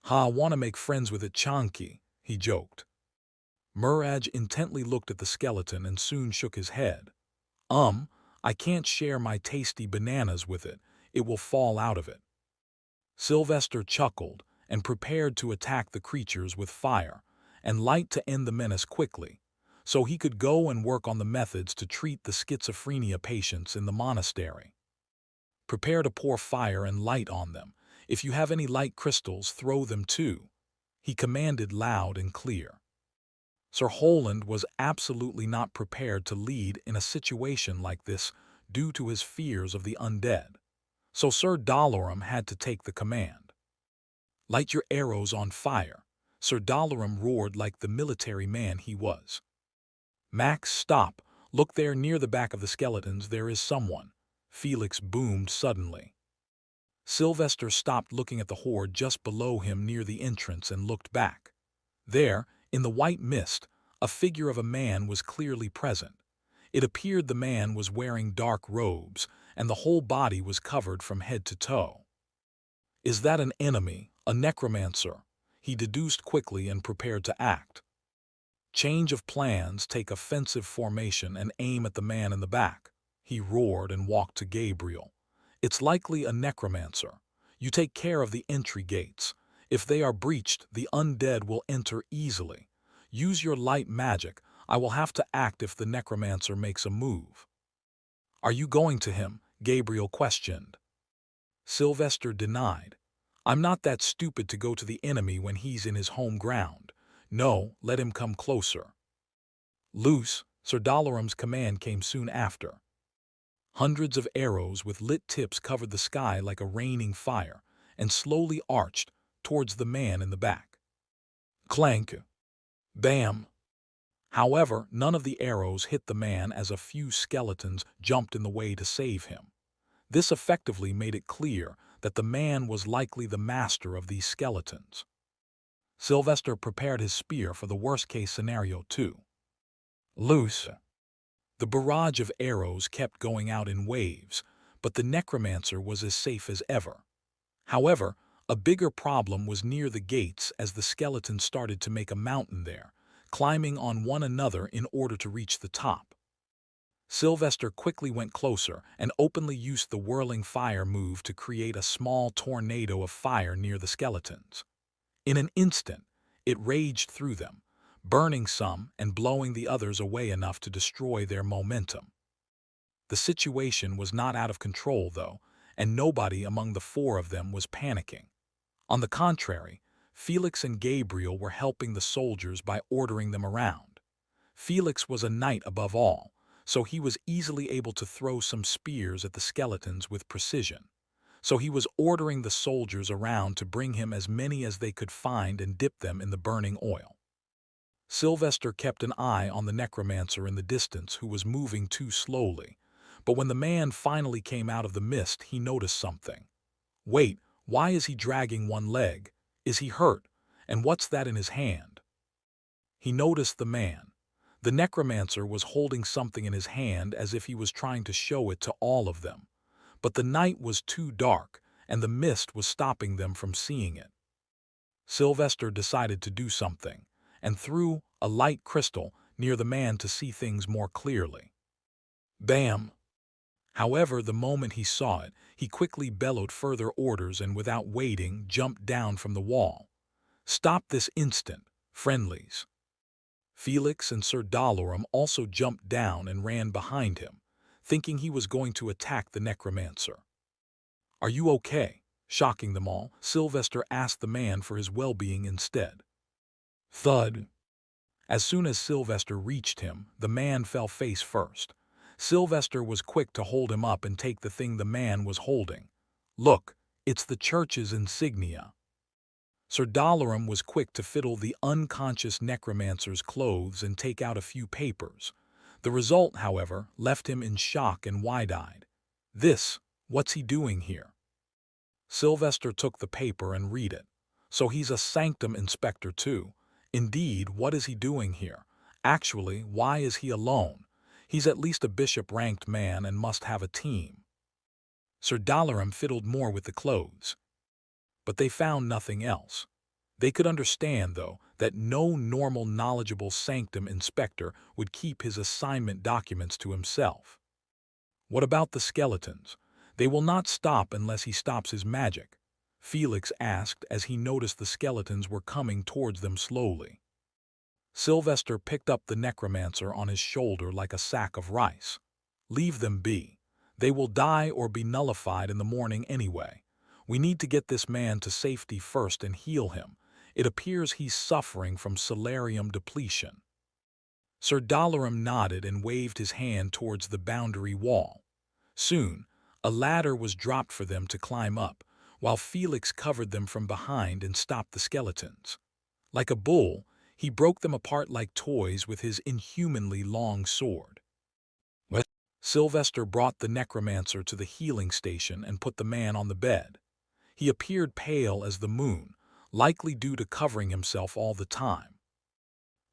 Ha, wanna make friends with it, Chonky, he joked. Muraj intently looked at the skeleton and soon shook his head. I can't share my tasty bananas with it. It will fall out of it. Sylvester chuckled and prepared to attack the creatures with fire and light to end the menace quickly, so he could go and work on the methods to treat the schizophrenia patients in the monastery. Prepare to pour fire and light on them. If you have any light crystals, throw them too, he commanded loud and clear. Sir Holand was absolutely not prepared to lead in a situation like this due to his fears of the undead, so Sir Dalaran had to take the command. Light your arrows on fire, Sir Dalaran roared like the military man he was. Max, stop. Look there near the back of the skeletons, there is someone. Felix boomed suddenly. Sylvester stopped looking at the horde just below him near the entrance and looked back. There, in the white mist, a figure of a man was clearly present. It appeared the man was wearing dark robes, and the whole body was covered from head to toe. Is that an enemy, a necromancer? He deduced quickly and prepared to act. Change of plans, take offensive formation and aim at the man in the back. He roared and walked to Gabriel. It's likely a necromancer. You take care of the entry gates. If they are breached, the undead will enter easily. Use your light magic. I will have to act if the necromancer makes a move." "Are you going to him?" Gabriel questioned. Sylvester denied. "I'm not that stupid to go to the enemy when he's in his home ground. No, let him come closer." "Loose!" Sir Dalaram's command came soon after. Hundreds of arrows with lit tips covered the sky like a raining fire and slowly arched towards the man in the back. Clank! Bam! However, none of the arrows hit the man as a few skeletons jumped in the way to save him. This effectively made it clear that the man was likely the master of these skeletons. Sylvester prepared his spear for the worst-case scenario too. Loose! The barrage of arrows kept going out in waves, but the necromancer was as safe as ever. However, a bigger problem was near the gates as the skeletons started to make a mountain there, climbing on one another in order to reach the top. Sylvester quickly went closer and openly used the whirling fire move to create a small tornado of fire near the skeletons. In an instant, it raged through them, burning some and blowing the others away enough to destroy their momentum. The situation was not out of control, though, and nobody among the four of them was panicking. On the contrary, Felix and Gabriel were helping the soldiers by ordering them around. Felix was a knight above all, so he was easily able to throw some spears at the skeletons with precision. So he was ordering the soldiers around to bring him as many as they could find and dip them in the burning oil. Sylvester kept an eye on the necromancer in the distance, who was moving too slowly, but when the man finally came out of the mist, he noticed something. "Wait, why is he dragging one leg? Is he hurt? And what's that in his hand?" He noticed the man. The necromancer was holding something in his hand as if he was trying to show it to all of them, but the night was too dark and the mist was stopping them from seeing it. Sylvester decided to do something and threw a light crystal near the man to see things more clearly. Bam! However, the moment he saw it, he quickly bellowed further orders and without waiting jumped down from the wall. "Stop this instant, friendlies!" Felix and Sir Dalaram also jumped down and ran behind him, thinking he was going to attack the necromancer. "Are you okay?" Shocking them all, Sylvester asked the man for his well-being instead. Thud! As soon as Sylvester reached him, the man fell face first. Sylvester was quick to hold him up and take the thing the man was holding. "Look, it's the church's insignia." Sir Dalaram was quick to fiddle the unconscious necromancer's clothes and take out a few papers. The result, however, left him in shock and wide-eyed. What's he doing here?" Sylvester took the paper and read it. "So he's a sanctum inspector too. Indeed, what is he doing here? Actually, why is he alone? He's at least a bishop-ranked man and must have a team." Sir Dalaram fiddled more with the clothes. But they found nothing else. They could understand, though, that no normal knowledgeable sanctum inspector would keep his assignment documents to himself. "What about the skeletons? They will not stop unless he stops his magic," Felix asked as he noticed the skeletons were coming towards them slowly. Sylvester picked up the necromancer on his shoulder like a sack of rice. "Leave them be. They will die or be nullified in the morning anyway. We need to get this man to safety first and heal him. It appears he's suffering from solarium depletion." Sir Dalaram nodded and waved his hand towards the boundary wall. Soon, a ladder was dropped for them to climb up, while Felix covered them from behind and stopped the skeletons. Like a bull, he broke them apart like toys with his inhumanly long sword. Sylvester brought the necromancer to the healing station and put the man on the bed. He appeared pale as the moon, likely due to covering himself all the time.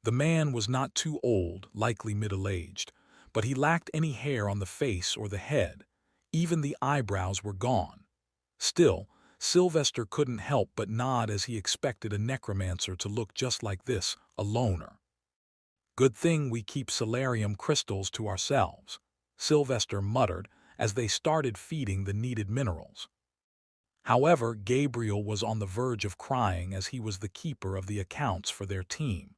The man was not too old, likely middle-aged, but he lacked any hair on the face or the head. Even the eyebrows were gone. Still, Sylvester couldn't help but nod as he expected a necromancer to look just like this, a loner. "Good thing we keep solarium crystals to ourselves," Sylvester muttered as they started feeding the needed minerals. However, Gabriel was on the verge of crying as he was the keeper of the accounts for their team.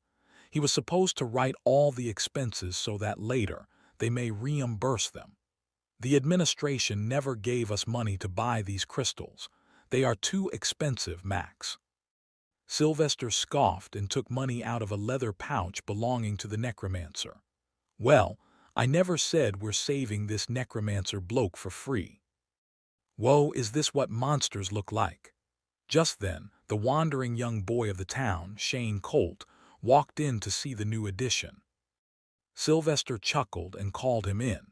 He was supposed to write all the expenses so that later they may reimburse them. The administration never gave us money to buy these crystals. They are too expensive, Max. Sylvester scoffed and took money out of a leather pouch belonging to the necromancer. Well, I never said we're saving this necromancer bloke for free. Whoa, is this what monsters look like? Just then, the wandering young boy of the town, Shane Colt, walked in to see the new addition. Sylvester chuckled and called him in.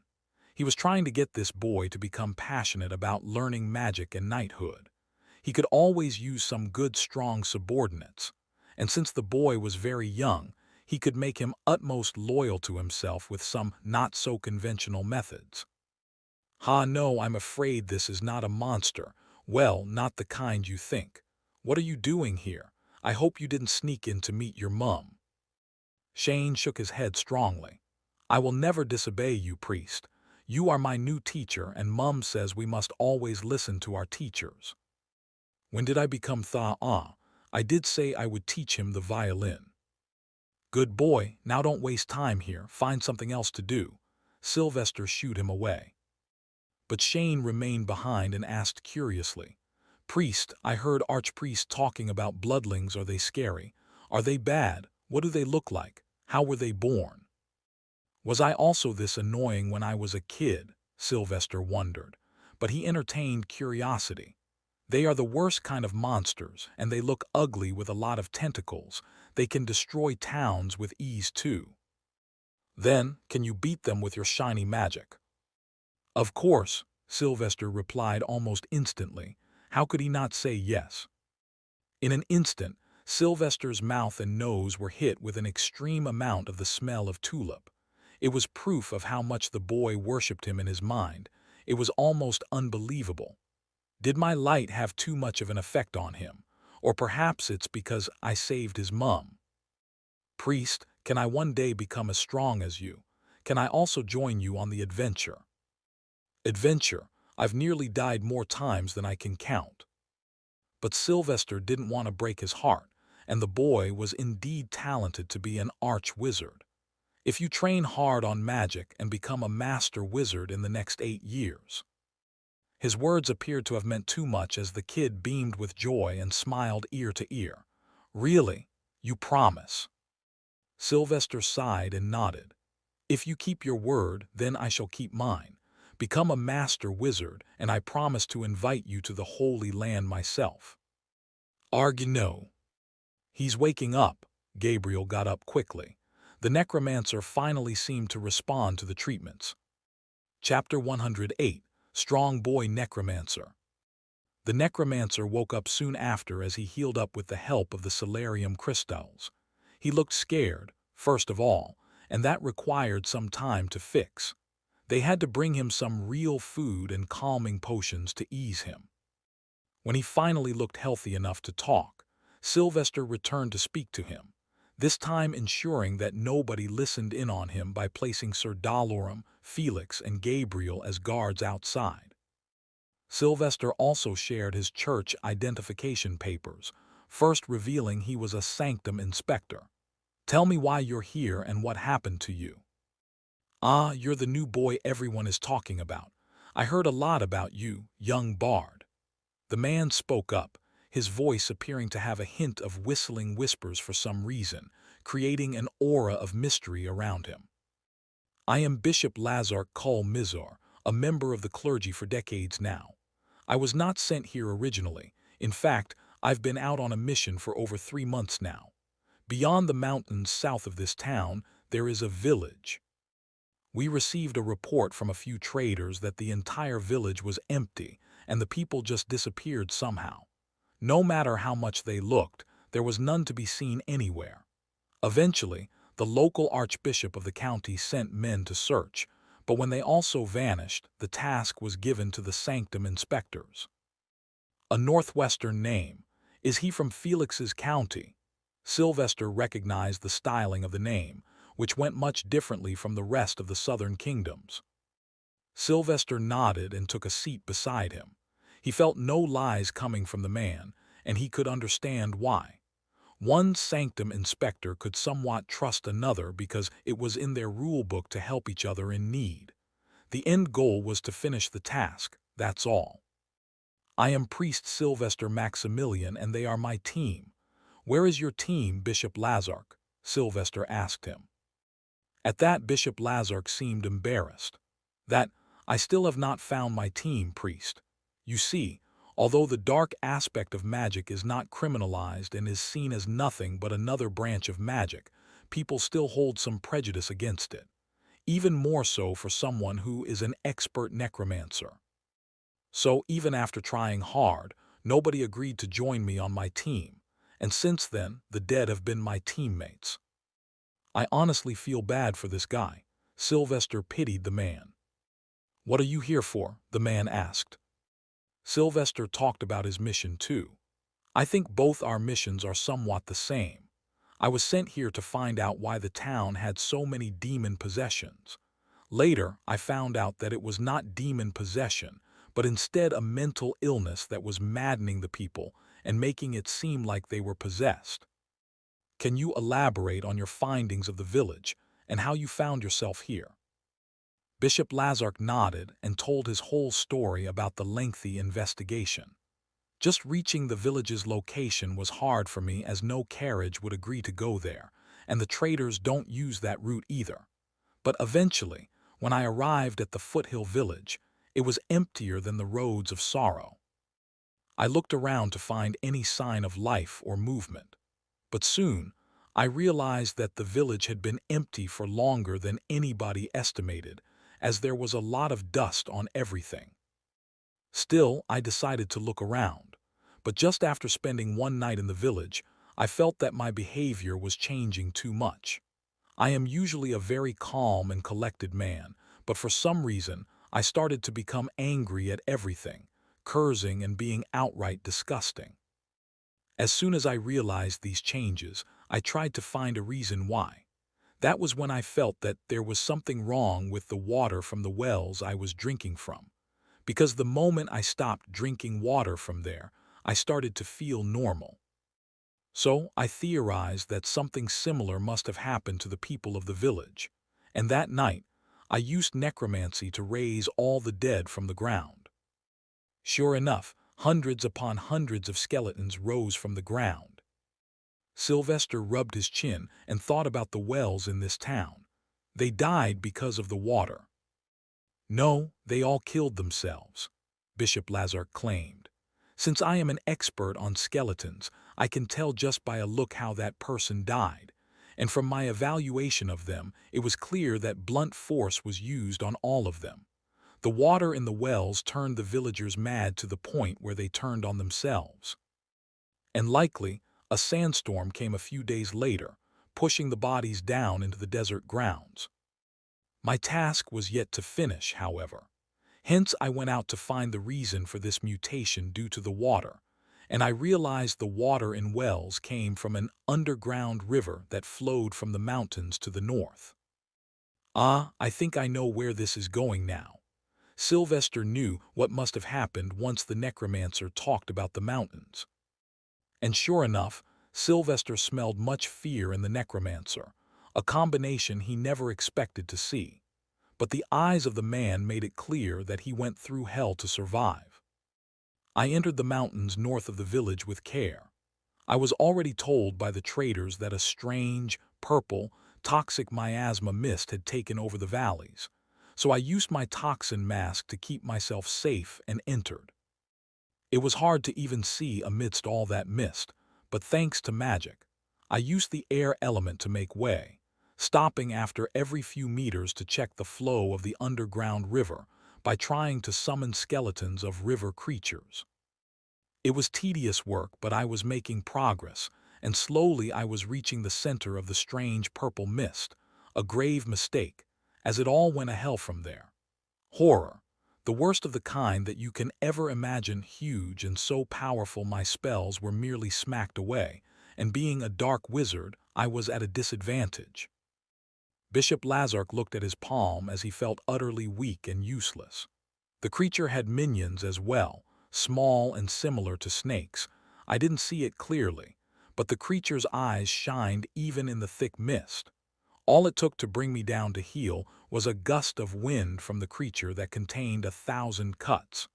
He was trying to get this boy to become passionate about learning magic and knighthood. He could always use some good, strong subordinates, and since the boy was very young, he could make him utmost loyal to himself with some not-so-conventional methods. "Ha, no, I'm afraid this is not a monster. Well, not the kind you think. What are you doing here? I hope you didn't sneak in to meet your mum." Shane shook his head strongly. "I will never disobey you, priest. You are my new teacher, and Mum says we must always listen to our teachers." "When did I become Tha-Ah? I did say I would teach him the violin." "Good boy, now don't waste time here, find something else to do." Sylvester shooed him away. But Shane remained behind and asked curiously, "Priest, I heard Archpriest talking about bloodlings. Are they scary? Are they bad? What do they look like? How were they born?" "Was I also this annoying when I was a kid?" Sylvester wondered, but he entertained curiosity. "They are the worst kind of monsters, and they look ugly with a lot of tentacles. They can destroy towns with ease too." "Then, can you beat them with your shiny magic?" "Of course," Sylvester replied almost instantly. How could he not say yes? In an instant, Sylvester's mouth and nose were hit with an extreme amount of the smell of tulip. It was proof of how much the boy worshipped him in his mind. It was almost unbelievable. Did my light have too much of an effect on him? Or perhaps it's because I saved his mum. "Priest, can I one day become as strong as you? Can I also join you on the adventure?" "Adventure? I've nearly died more times than I can count." But Sylvester didn't want to break his heart, and the boy was indeed talented to be an arch-wizard. "If you train hard on magic and become a master wizard in the next 8 years. His words appeared to have meant too much as the kid beamed with joy and smiled ear to ear. "Really? You promise?" Sylvester sighed and nodded. "If you keep your word, then I shall keep mine. Become a master wizard, and I promise to invite you to the Holy Land myself." "No." "He's waking up." Gabriel got up quickly. The necromancer finally seemed to respond to the treatments. Chapter 108. Strong Boy Necromancer. The necromancer woke up soon after as he healed up with the help of the Solarium crystals. He looked scared, first of all, and that required some time to fix. They had to bring him some real food and calming potions to ease him. When he finally looked healthy enough to talk, Sylvester returned to speak to him, this time ensuring that nobody listened in on him by placing Sir Dalorum, Felix, and Gabriel as guards outside. Sylvester also shared his church identification papers, first revealing he was a sanctum inspector. "Tell me why you're here and what happened to you." "Ah, you're the new boy everyone is talking about. I heard a lot about you, young bard." The man spoke up, his voice appearing to have a hint of whistling whispers for some reason, creating an aura of mystery around him. "I am Bishop Lazar Kul Mizor, a member of the clergy for decades now. I was not sent here originally. In fact, I've been out on a mission for over 3 months now. Beyond the mountains south of this town, there is a village. We received a report from a few traders that the entire village was empty and the people just disappeared somehow. No matter how much they looked, there was none to be seen anywhere. Eventually, the local archbishop of the county sent men to search, but when they also vanished, the task was given to the sanctum inspectors." "A northwestern name. Is he from Felix's county?" Sylvester recognized the styling of the name, which went much differently from the rest of the southern kingdoms. Sylvester nodded and took a seat beside him. He felt no lies coming from the man, and he could understand why. One sanctum inspector could somewhat trust another because it was in their rule book to help each other in need. The end goal was to finish the task, that's all. I am Priest Sylvester Maximilian and they are my team. Where is your team, Bishop Lazark? Sylvester asked him. At that, Bishop Lazark seemed embarrassed. That, I still have not found my team, priest. You see, although the dark aspect of magic is not criminalized and is seen as nothing but another branch of magic, people still hold some prejudice against it. Even more so for someone who is an expert necromancer. So even after trying hard, nobody agreed to join me on my team, and since then, the dead have been my teammates. I honestly feel bad for this guy. Sylvester pitied the man. What are you here for? The man asked. Sylvester talked about his mission too. I think both our missions are somewhat the same. I was sent here to find out why the town had so many demon possessions. Later, I found out that it was not demon possession, but instead a mental illness that was maddening the people and making it seem like they were possessed. Can you elaborate on your findings of the village and how you found yourself here? Bishop Lazark nodded and told his whole story about the lengthy investigation. Just reaching the village's location was hard for me as no carriage would agree to go there, and the traders don't use that route either. But eventually, when I arrived at the foothill village, it was emptier than the roads of sorrow. I looked around to find any sign of life or movement. But soon, I realized that the village had been empty for longer than anybody estimated, as there was a lot of dust on everything. Still, I decided to look around. But just after spending one night in the village, I felt that my behavior was changing too much. I am usually a very calm and collected man, but for some reason, I started to become angry at everything, cursing and being outright disgusting. As soon as I realized these changes, I tried to find a reason why. That was when I felt that there was something wrong with the water from the wells I was drinking from. Because the moment I stopped drinking water from there, I started to feel normal. So I theorized that something similar must have happened to the people of the village. And that night, I used necromancy to raise all the dead from the ground. Sure enough, hundreds upon hundreds of skeletons rose from the ground. Sylvester rubbed his chin and thought about the wells in this town. They died because of the water. No, they all killed themselves, Bishop Lazark claimed. Since I am an expert on skeletons, I can tell just by a look how that person died. And from my evaluation of them, it was clear that blunt force was used on all of them. The water in the wells turned the villagers mad to the point where they turned on themselves. And likely, a sandstorm came a few days later, pushing the bodies down into the desert grounds. My task was yet to finish, however. Hence I went out to find the reason for this mutation due to the water, and I realized the water in wells came from an underground river that flowed from the mountains to the north. Ah, I think I know where this is going now. Sylvester knew what must have happened once the necromancer talked about the mountains. And sure enough, Sylvester smelled much fear in the necromancer, a combination he never expected to see. But the eyes of the man made it clear that he went through hell to survive. I entered the mountains north of the village with care. I was already told by the traders that a strange, purple, toxic miasma mist had taken over the valleys, so I used my toxin mask to keep myself safe and entered. It was hard to even see amidst all that mist, but thanks to magic, I used the air element to make way, stopping after every few meters to check the flow of the underground river by trying to summon skeletons of river creatures. It was tedious work, but I was making progress, and slowly I was reaching the center of the strange purple mist, a grave mistake, as it all went to hell from there. Horror, the worst of the kind that you can ever imagine, huge and so powerful my spells were merely smacked away, and being a dark wizard, I was at a disadvantage. Bishop Lazark looked at his palm as he felt utterly weak and useless. The creature had minions as well, small and similar to snakes. I didn't see it clearly, but the creature's eyes shined even in the thick mist. All it took to bring me down to heel was a gust of wind from the creature that contained 1,000 cuts.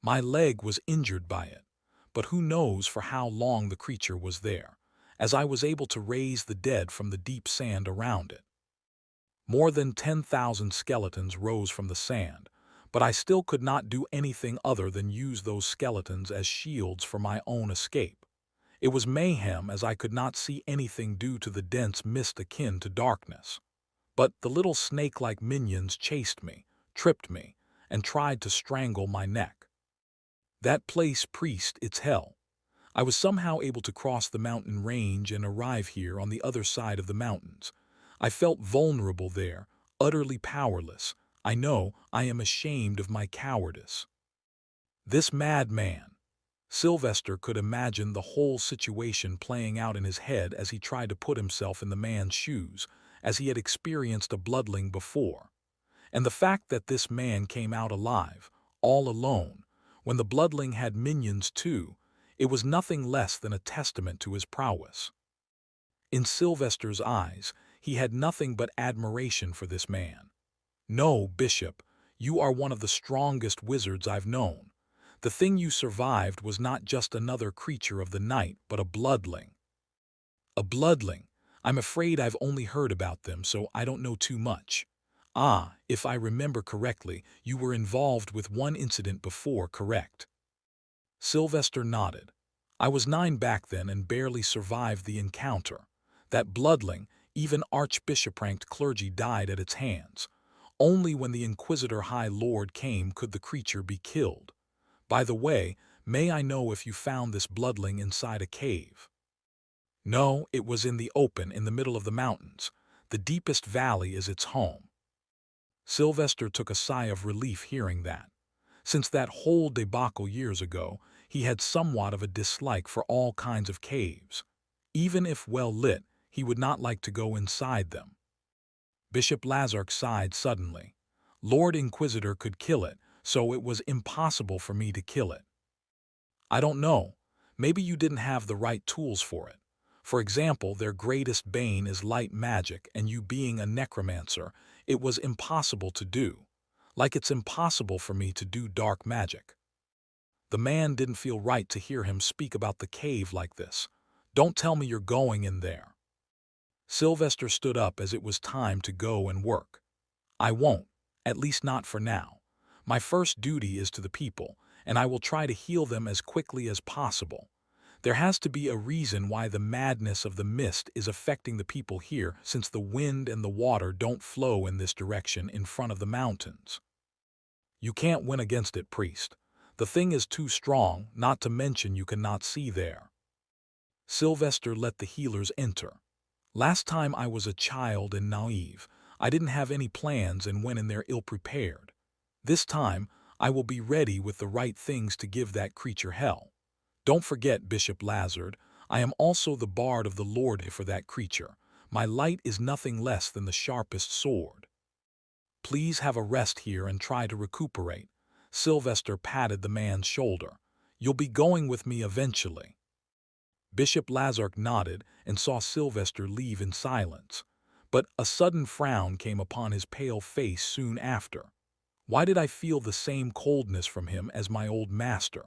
My leg was injured by it, but who knows for how long the creature was there, as I was able to raise the dead from the deep sand around it. More than 10,000 skeletons rose from the sand, but I still could not do anything other than use those skeletons as shields for my own escape. It was mayhem as I could not see anything due to the dense mist akin to darkness. But the little snake-like minions chased me, tripped me, and tried to strangle my neck. That place, Priest, it's hell. I was somehow able to cross the mountain range and arrive here on the other side of the mountains. I felt vulnerable there, utterly powerless. I know I am ashamed of my cowardice. This madman. Sylvester could imagine the whole situation playing out in his head as he tried to put himself in the man's shoes, as he had experienced a bloodling before. And the fact that this man came out alive, all alone, when the bloodling had minions too, it was nothing less than a testament to his prowess. In Sylvester's eyes, he had nothing but admiration for this man. No, Bishop, you are one of the strongest wizards I've known. The thing you survived was not just another creature of the night, but a bloodling. A bloodling? I'm afraid I've only heard about them, so I don't know too much. Ah, if I remember correctly, you were involved with one incident before, correct? Sylvester nodded. I was 9 back then and barely survived the encounter. That bloodling, even archbishop-ranked clergy died at its hands. Only when the Inquisitor High Lord came could the creature be killed. By the way, may I know if you found this bloodling inside a cave? No, it was in the open in the middle of the mountains. The deepest valley is its home. Sylvester took a sigh of relief hearing that. Since that whole debacle years ago, he had somewhat of a dislike for all kinds of caves. Even if well lit, he would not like to go inside them. Bishop Lazark sighed suddenly. Lord Inquisitor could kill it, so it was impossible for me to kill it. I don't know. Maybe you didn't have the right tools for it. For example, their greatest bane is light magic, and you being a necromancer, it was impossible to do. Like it's impossible for me to do dark magic. The man didn't feel right to hear him speak about the cave like this. Don't tell me you're going in there. Sylvester stood up as it was time to go and work. I won't, at least not for now. My first duty is to the people, and I will try to heal them as quickly as possible. There has to be a reason why the madness of the mist is affecting the people here, since the wind and the water don't flow in this direction in front of the mountains. You can't win against it, Priest. The thing is too strong, not to mention you cannot see there. Sylvester let the healers enter. Last time I was a child and naive. I didn't have any plans and went in there ill-prepared. This time, I will be ready with the right things to give that creature hell. Don't forget, Bishop Lazard, I am also the bard of the Lord for that creature. My light is nothing less than the sharpest sword. Please have a rest here and try to recuperate. Sylvester patted the man's shoulder. You'll be going with me eventually. Bishop Lazark nodded and saw Sylvester leave in silence. But a sudden frown came upon his pale face soon after. Why did I feel the same coldness from him as my old master?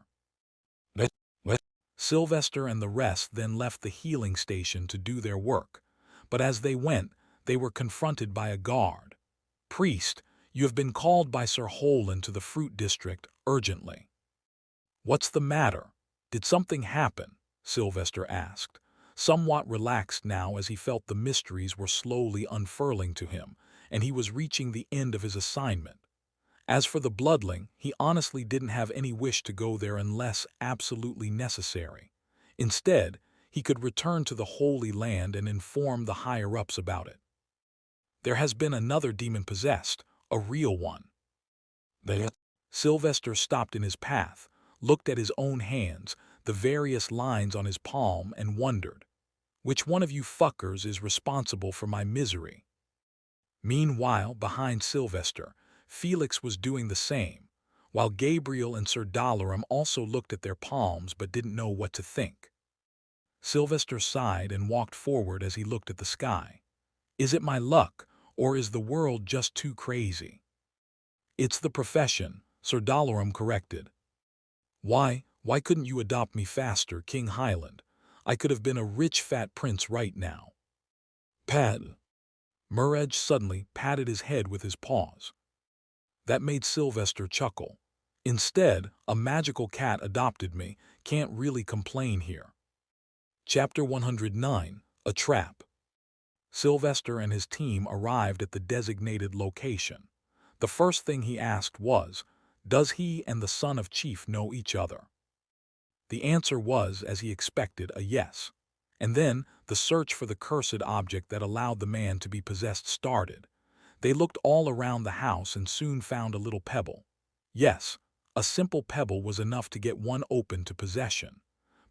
What? Sylvester and the rest then left the healing station to do their work. But as they went, they were confronted by a guard. Priest, you have been called by Sir Holen to the Fruit District urgently. What's the matter? Did something happen? Sylvester asked, somewhat relaxed now as he felt the mysteries were slowly unfurling to him, and he was reaching the end of his assignment. As for the bloodling, he honestly didn't have any wish to go there unless absolutely necessary. Instead, he could return to the Holy Land and inform the higher-ups about it. There has been another demon possessed, a real one. Sylvester stopped in his path, looked at his own hands, the various lines on his palm, and wondered, which one of you fuckers is responsible for my misery? Meanwhile, behind Sylvester, Felix was doing the same, while Gabriel and Sir Dalaram also looked at their palms but didn't know what to think. Sylvester sighed and walked forward as he looked at the sky. Is it my luck, or is the world just too crazy? It's the profession, Sir Dalaram corrected. Why couldn't you adopt me faster, King Highland? I could have been a rich fat prince right now. Pat. Murrej suddenly patted his head with his paws. That made Sylvester chuckle. Instead, a magical cat adopted me, can't really complain here. Chapter 109, A Trap. Sylvester and his team arrived at the designated location. The first thing he asked was, does he and the son of Chief know each other? The answer was, as he expected, a yes. And then, the search for the cursed object that allowed the man to be possessed started. They looked all around the house and soon found a little pebble. Yes, a simple pebble was enough to get one open to possession.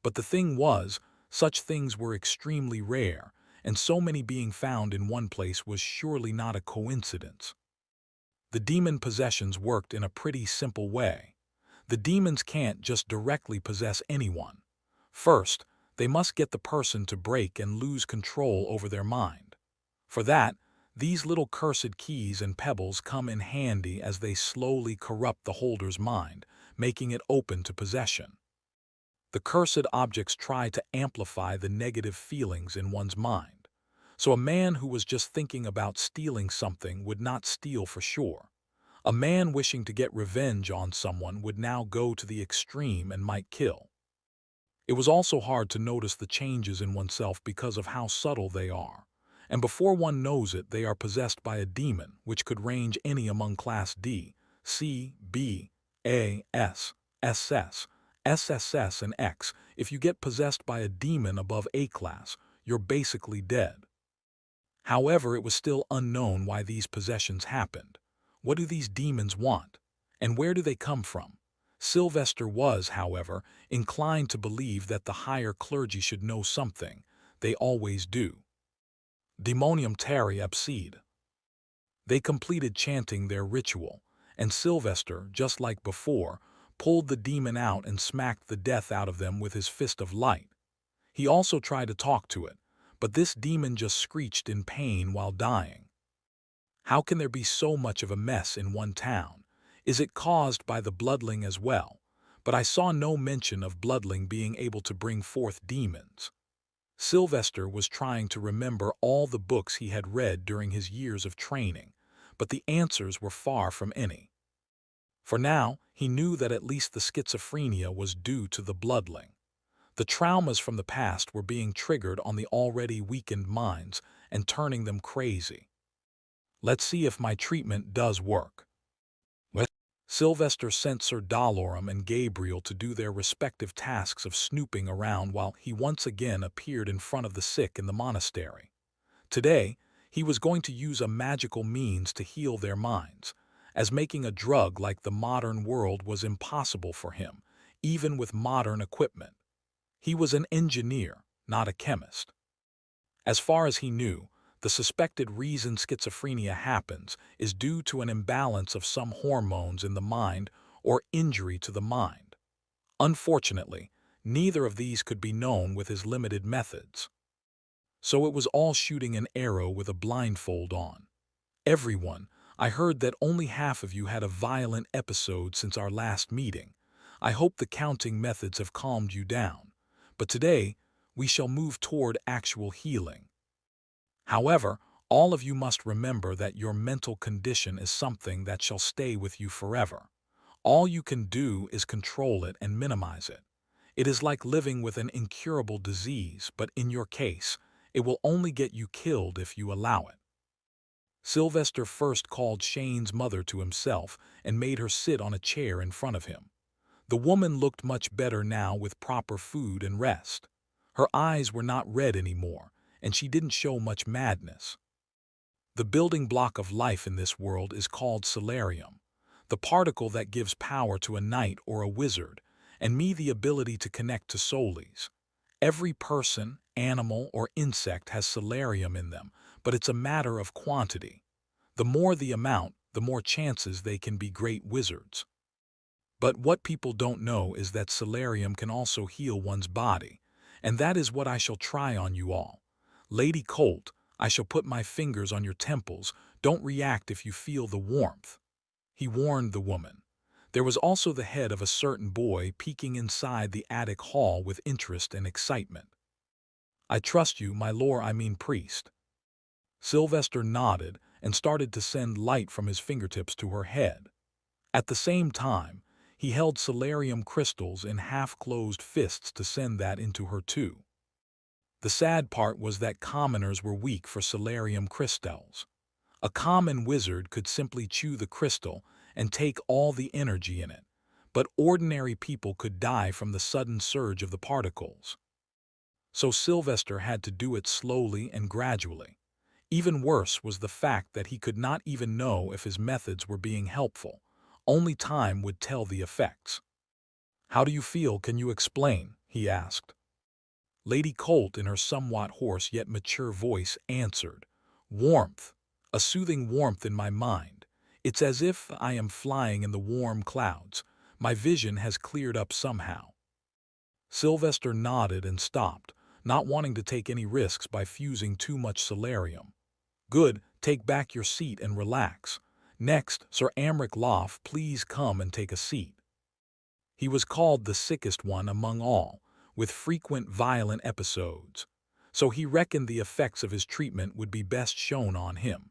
But the thing was, such things were extremely rare, and so many being found in one place was surely not a coincidence. The demon possessions worked in a pretty simple way. The demons can't just directly possess anyone. First, they must get the person to break and lose control over their mind. For that, these little cursed keys and pebbles come in handy as they slowly corrupt the holder's mind, making it open to possession. The cursed objects try to amplify the negative feelings in one's mind. So a man who was just thinking about stealing something would not steal for sure. A man wishing to get revenge on someone would now go to the extreme and might kill. It was also hard to notice the changes in oneself because of how subtle they are. And before one knows it, they are possessed by a demon, which could range any among Class D, C, B, A, S, SS, SSS, and X. If you get possessed by a demon above A class, you're basically dead. However, it was still unknown why these possessions happened. What do these demons want? And where do they come from? Sylvester was, however, inclined to believe that the higher clergy should know something. They always do. Demonium Terri Abside. They completed chanting their ritual, and Sylvester, just like before, pulled the demon out and smacked the death out of them with his fist of light. He also tried to talk to it, but this demon just screeched in pain while dying. How can there be so much of a mess in one town? Is it caused by the bloodling as well? But I saw no mention of bloodling being able to bring forth demons. Sylvester was trying to remember all the books he had read during his years of training, but the answers were far from any. For now, he knew that at least the schizophrenia was due to the bloodling. The traumas from the past were being triggered on the already weakened minds and turning them crazy. Let's see if my treatment does work. Sylvester sent Sir Dalaram and Gabriel to do their respective tasks of snooping around while he once again appeared in front of the sick in the monastery. Today, he was going to use a magical means to heal their minds, as making a drug like the modern world was impossible for him, even with modern equipment. He was an engineer, not a chemist. As far as he knew, the suspected reason schizophrenia happens is due to an imbalance of some hormones in the mind or injury to the mind. Unfortunately, neither of these could be known with his limited methods. So it was all shooting an arrow with a blindfold on. Everyone, I heard that only half of you had a violent episode since our last meeting. I hope the counting methods have calmed you down. But today, we shall move toward actual healing. However, all of you must remember that your mental condition is something that shall stay with you forever. All you can do is control it and minimize it. It is like living with an incurable disease, but in your case, it will only get you killed if you allow it. Sylvester first called Shane's mother to himself and made her sit on a chair in front of him. The woman looked much better now with proper food and rest. Her eyes were not red anymore, and she didn't show much madness. The building block of life in this world is called Solarium, the particle that gives power to a knight or a wizard, and me the ability to connect to souls. Every person, animal, or insect has Solarium in them, but it's a matter of quantity. The more the amount, the more chances they can be great wizards. But what people don't know is that Solarium can also heal one's body, and that is what I shall try on you all. Lady Colt, I shall put my fingers on your temples. Don't react if you feel the warmth." He warned the woman. There was also the head of a certain boy peeking inside the attic hall with interest and excitement. "I trust you, my lord, I mean priest." Sylvester nodded and started to send light from his fingertips to her head. At the same time, he held solarium crystals in half-closed fists to send that into her too. The sad part was that commoners were weak for solarium crystals. A common wizard could simply chew the crystal and take all the energy in it, but ordinary people could die from the sudden surge of the particles. So Sylvester had to do it slowly and gradually. Even worse was the fact that he could not even know if his methods were being helpful. Only time would tell the effects. "How do you feel? Can you explain?" he asked. Lady Colt, in her somewhat hoarse yet mature voice, answered, "Warmth. A soothing warmth in my mind. It's as if I am flying in the warm clouds. My vision has cleared up somehow." Sylvester nodded and stopped, not wanting to take any risks by fusing too much solarium. "Good, take back your seat and relax. Next, Sir Amric Loff, please come and take a seat." He was called the sickest one among all, with frequent violent episodes, so he reckoned the effects of his treatment would be best shown on him.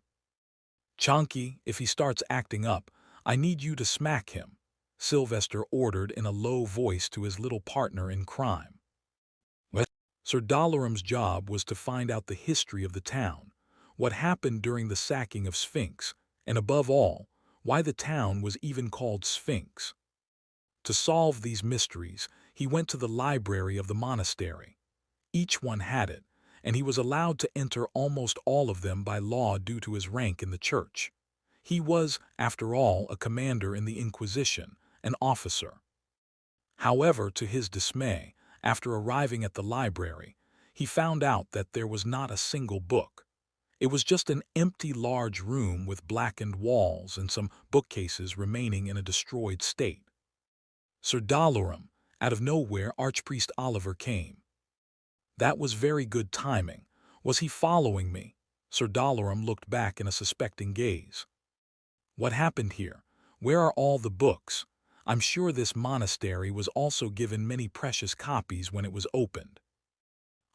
"Chunky, if he starts acting up, I need you to smack him," Sylvester ordered in a low voice to his little partner in crime. What? Sir Dalaram's job was to find out the history of the town, what happened during the sacking of Sphinx, and above all, why the town was even called Sphinx. To solve these mysteries, he went to the library of the monastery. Each one had it, and he was allowed to enter almost all of them by law due to his rank in the church. He was, after all, a commander in the Inquisition, an officer. However, to his dismay, after arriving at the library, he found out that there was not a single book. It was just an empty large room with blackened walls and some bookcases remaining in a destroyed state. Sir Dalaram, out of nowhere, Archpriest Oliver came. That was very good timing. Was he following me? Sir Dalaram looked back in a suspecting gaze. "What happened here? Where are all the books? I'm sure this monastery was also given many precious copies when it was opened."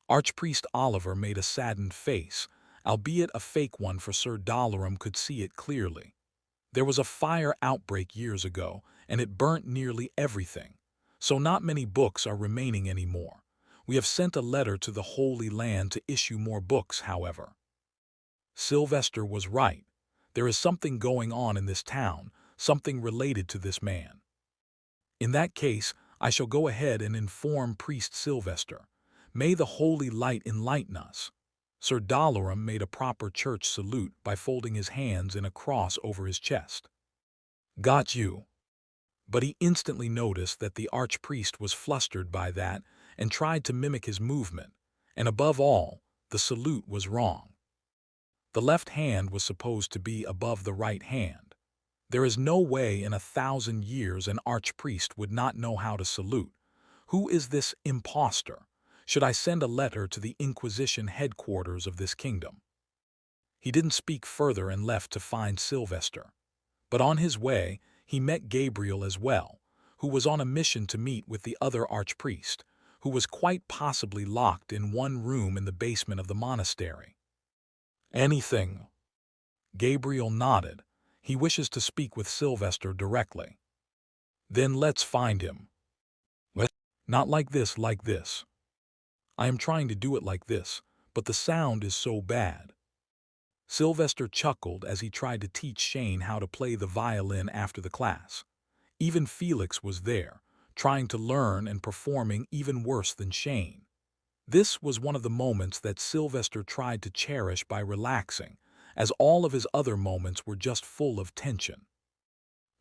Archpriest Oliver made a saddened face, albeit a fake one, for Sir Dalaram could see it clearly. There was a fire outbreak years ago, and it burnt nearly everything, so not many books are remaining anymore. We have sent a letter to the Holy Land to issue more books, however. Sylvester was right. There is something going on in this town, something related to this man. In that case, I shall go ahead and inform Priest Sylvester. May the holy light enlighten us. Sir Dalaram made a proper church salute by folding his hands in a cross over his chest. "Got you." But he instantly noticed that the archpriest was flustered by that and tried to mimic his movement, and above all, the salute was wrong. The left hand was supposed to be above the right hand. There is no way in 1,000 years an archpriest would not know how to salute. Who is this impostor? Should I send a letter to the Inquisition headquarters of this kingdom? He didn't speak further and left to find Sylvester. But on his way, he met Gabriel as well, who was on a mission to meet with the other archpriest, who was quite possibly locked in one room in the basement of the monastery. "Anything?" Gabriel nodded. He wishes to speak with Sylvester directly. "Then let's find him." "What? Not like this, like this." "I am trying to do it like this, but the sound is so bad." Sylvester chuckled as he tried to teach Shane how to play the violin after the class. Even Felix was there, trying to learn and performing even worse than Shane. This was one of the moments that Sylvester tried to cherish by relaxing, as all of his other moments were just full of tension.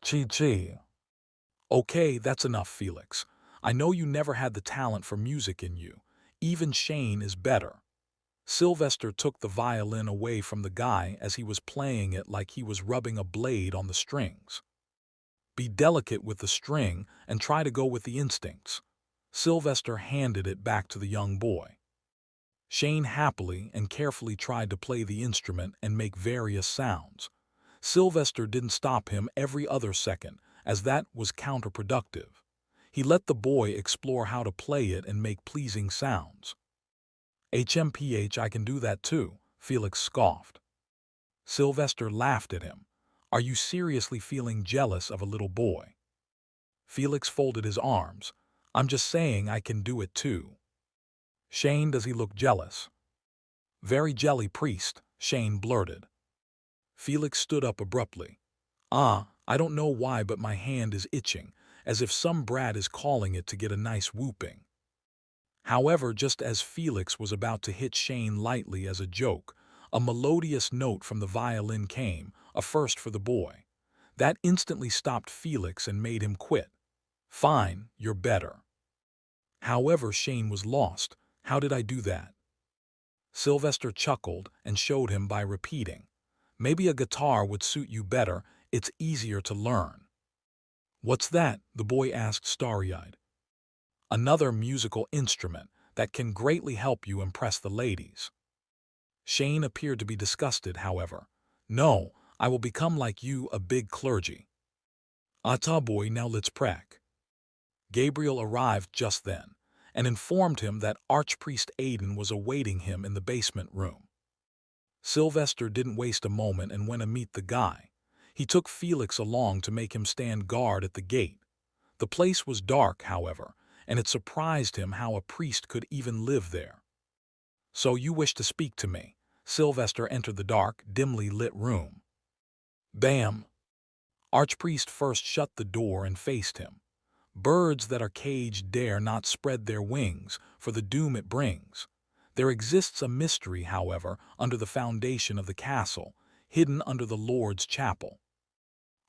Chi. "Okay, that's enough, Felix. I know you never had the talent for music in you. Even Shane is better." Sylvester took the violin away from the guy as he was playing it like he was rubbing a blade on the strings. "Be delicate with the string and try to go with the instincts." Sylvester handed it back to the young boy. Shane happily and carefully tried to play the instrument and make various sounds. Sylvester didn't stop him every other second, as that was counterproductive. He let the boy explore how to play it and make pleasing sounds. HMPH, I can do that too, Felix scoffed. Sylvester laughed at him. Are you seriously feeling jealous of a little boy? Felix folded his arms. I'm just saying I can do it too. Shane, does he look jealous? Very jelly, priest, Shane blurted. Felix stood up abruptly. I don't know why, but my hand is itching, as if some brat is calling it to get a nice whooping. However, just as Felix was about to hit Shane lightly as a joke, a melodious note from the violin came, a first for the boy. That instantly stopped Felix and made him quit. Fine, you're better. However, Shane was lost. How did I do that? Sylvester chuckled and showed him by repeating. Maybe a guitar would suit you better, it's easier to learn. What's that? The boy asked starry-eyed. Another musical instrument that can greatly help you impress the ladies. Shane appeared to be disgusted, however. No, I will become like you, a big clergy. Ta boy, now let's prac. Gabriel arrived just then and informed him that Archpriest Aidan was awaiting him in the basement room. Sylvester didn't waste a moment and went to meet the guy. He took Felix along to make him stand guard at the gate. The place was dark, however, and it surprised him how a priest could even live there. So you wish to speak to me? Sylvester entered the dark, dimly lit room. Bam! Archpriest first shut the door and faced him. Birds that are caged dare not spread their wings for the doom it brings. There exists a mystery, however, under the foundation of the castle, hidden under the Lord's chapel.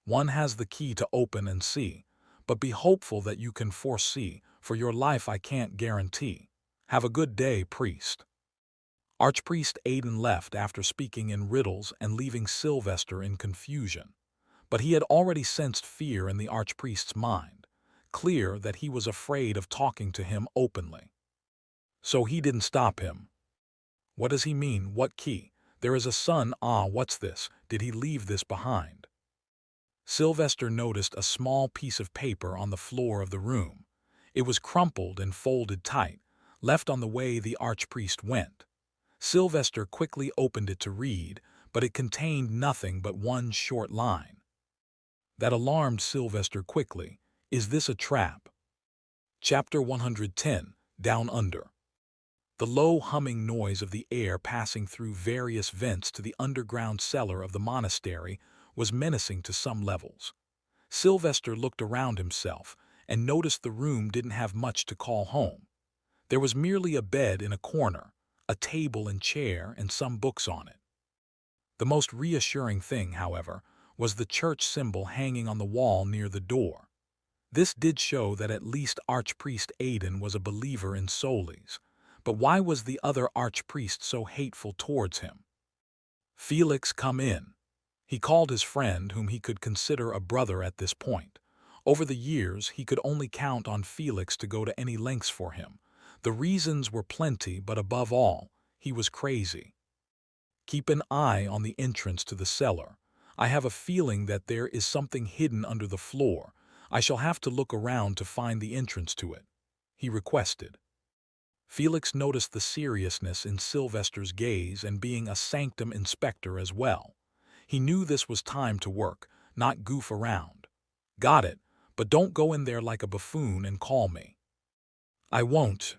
One has the key to open and see, but be hopeful that you can foresee, for your life I can't guarantee. Have a good day, priest. Archpriest Aidan left after speaking in riddles and leaving Sylvester in confusion. But he had already sensed fear in the archpriest's mind, clear that he was afraid of talking to him openly. So he didn't stop him. What does he mean? What key? There is a son. What's this? Did he leave this behind? Sylvester noticed a small piece of paper on the floor of the room. It was crumpled and folded tight, left on the way the archpriest went. Sylvester quickly opened it to read, but it contained nothing but one short line. That alarmed Sylvester quickly. Is this a trap? Chapter 110, Down Under. The low humming noise of the air passing through various vents to the underground cellar of the monastery was menacing to some levels. Sylvester looked around himself and noticed the room didn't have much to call home. There was merely a bed in a corner, a table and chair, and some books on it. The most reassuring thing, however, was the church symbol hanging on the wall near the door. This did show that at least Archpriest Aidan was a believer in Solis. But why was the other archpriest so hateful towards him? Felix, come in. He called his friend, whom he could consider a brother at this point. Over the years, he could only count on Felix to go to any lengths for him. The reasons were plenty, but above all, he was crazy. Keep an eye on the entrance to the cellar. I have a feeling that there is something hidden under the floor. I shall have to look around to find the entrance to it, he requested. Felix noticed the seriousness in Sylvester's gaze, and being a sanctum inspector as well, he knew this was time to work, not goof around. Got it, but don't go in there like a buffoon and call me. I won't.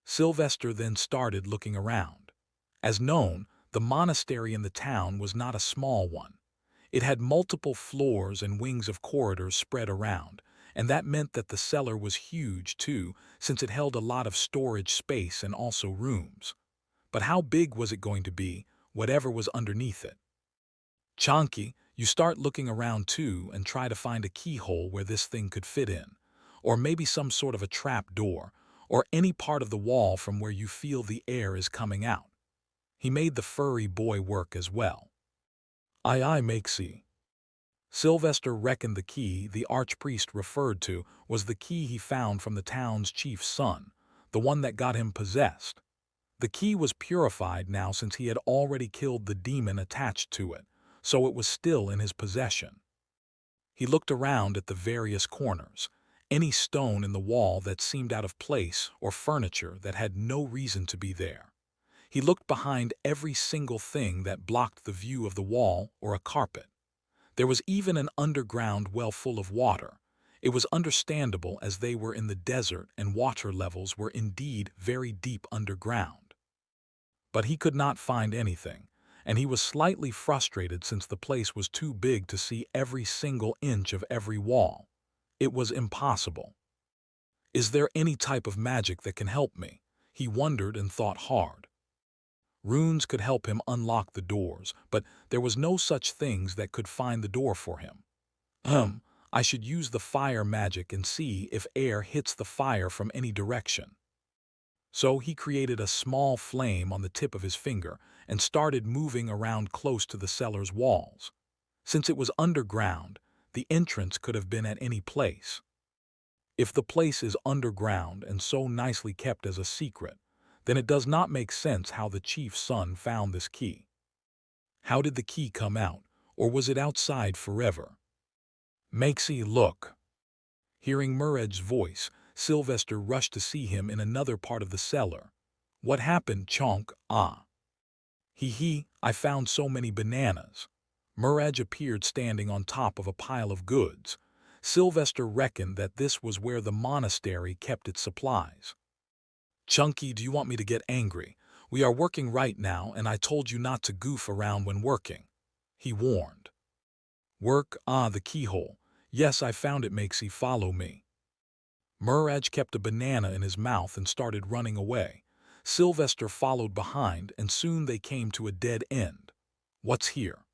Sylvester then started looking around. As known, the monastery in the town was not a small one. It had multiple floors and wings of corridors spread around, and that meant that the cellar was huge too, since it held a lot of storage space and also rooms. But how big was it going to be, whatever was underneath it? Chonky, you start looking around too and try to find a keyhole where this thing could fit in, or maybe some sort of a trap door, or any part of the wall from where you feel the air is coming out. He made the furry boy work as well. Aye, makesy. Sylvester reckoned the key the archpriest referred to was the key he found from the town's chief's son, the one that got him possessed. The key was purified now since he had already killed the demon attached to it, so it was still in his possession. He looked around at the various corners, any stone in the wall that seemed out of place or furniture that had no reason to be there. He looked behind every single thing that blocked the view of the wall or a carpet. There was even an underground well full of water. It was understandable as they were in the desert and water levels were indeed very deep underground. But he could not find anything, and he was slightly frustrated since the place was too big to see every single inch of every wall. It was impossible. Is there any type of magic that can help me? He wondered and thought hard. Runes could help him unlock the doors, but there was no such things that could find the door for him. I should use the fire magic and see if air hits the fire from any direction. So he created a small flame on the tip of his finger and started moving around close to the cellar's walls. Since it was underground, the entrance could have been at any place. If the place is underground and so nicely kept as a secret, then it does not make sense how the chief's son found this key. How did the key come out, or was it outside forever? Makesy, look. Hearing Murray's voice, Sylvester rushed to see him in another part of the cellar. What happened, Chonk? Ah. I found so many bananas. Murray appeared standing on top of a pile of goods. Sylvester reckoned that this was where the monastery kept its supplies. Chunky, do you want me to get angry? We are working right now, and I told you not to goof around when working, he warned. Work? Ah, the keyhole. Yes, I found it, Makesy, follow me. Murraj kept a banana in his mouth and started running away. Sylvester followed behind, and soon they came to a dead end. What's here?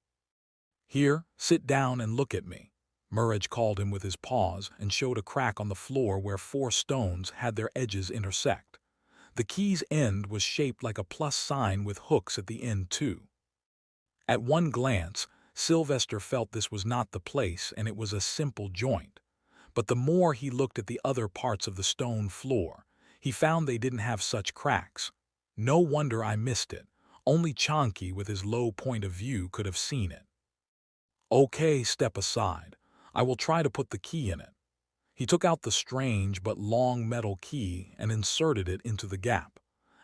Here, sit down and look at me. Murraj called him with his paws and showed a crack on the floor where 4 stones had their edges intersect. The key's end was shaped like a plus sign with hooks at the end too. At one glance, Sylvester felt this was not the place and it was a simple joint. But the more he looked at the other parts of the stone floor, he found they didn't have such cracks. No wonder I missed it. Only Chonky with his low point of view could have seen it. Okay, step aside. I will try to put the key in it. He took out the strange but long metal key and inserted it into the gap.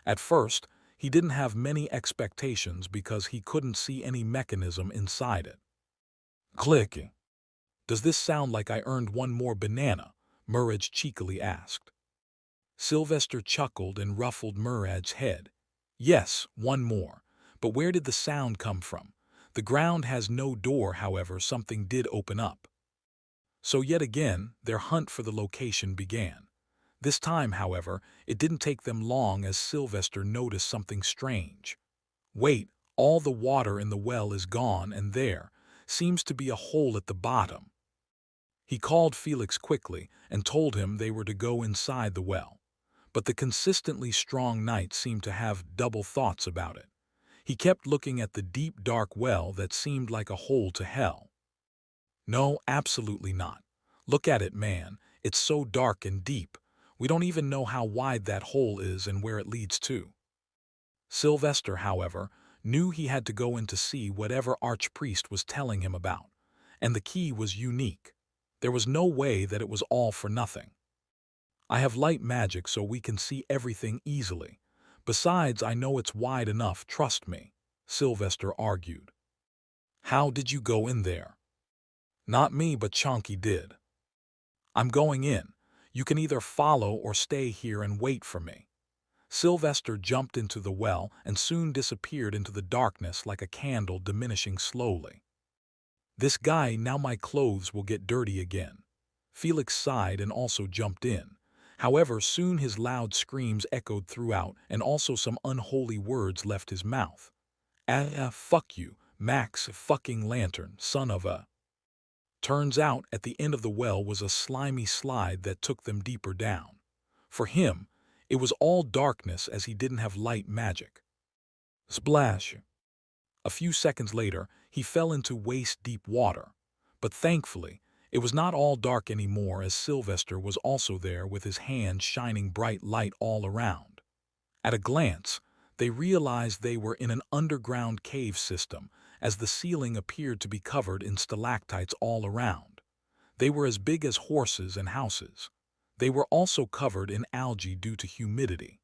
At first, he didn't have many expectations because he couldn't see any mechanism inside it. Clicking. Does this sound like I earned one more banana? Murraj cheekily asked. Sylvester chuckled and ruffled Murraj's head. Yes, one more. But where did the sound come from? The ground has no door, however, something did open up. So yet again, their hunt for the location began. This time, however, it didn't take them long as Sylvester noticed something strange. Wait, all the water in the well is gone and there seems to be a hole at the bottom. He called Felix quickly and told him they were to go inside the well. But the consistently strong knight seemed to have double thoughts about it. He kept looking at the deep dark well that seemed like a hole to hell. No, absolutely not. Look at it, man. It's so dark and deep. We don't even know how wide that hole is and where it leads to. Sylvester, however, knew he had to go in to see whatever archpriest was telling him about, and the key was unique. There was no way that it was all for nothing. I have light magic so we can see everything easily. Besides, I know it's wide enough, trust me, Sylvester argued. How did you go in there? Not me, but Chonky did. I'm going in. You can either follow or stay here and wait for me. Sylvester jumped into the well and soon disappeared into the darkness like a candle diminishing slowly. This guy, now my clothes will get dirty again. Felix sighed and also jumped in. However, soon his loud screams echoed throughout and also some unholy words left his mouth. Fuck you, Max fucking Lantern, son of a... Turns out, at the end of the well was a slimy slide that took them deeper down. For him, it was all darkness as he didn't have light magic. Splash! A few seconds later, he fell into waist-deep water. But thankfully, it was not all dark anymore, as Sylvester was also there with his hand shining bright light all around. At a glance, they realized they were in an underground cave system, as the ceiling appeared to be covered in stalactites all around. They were as big as horses and houses. They were also covered in algae due to humidity.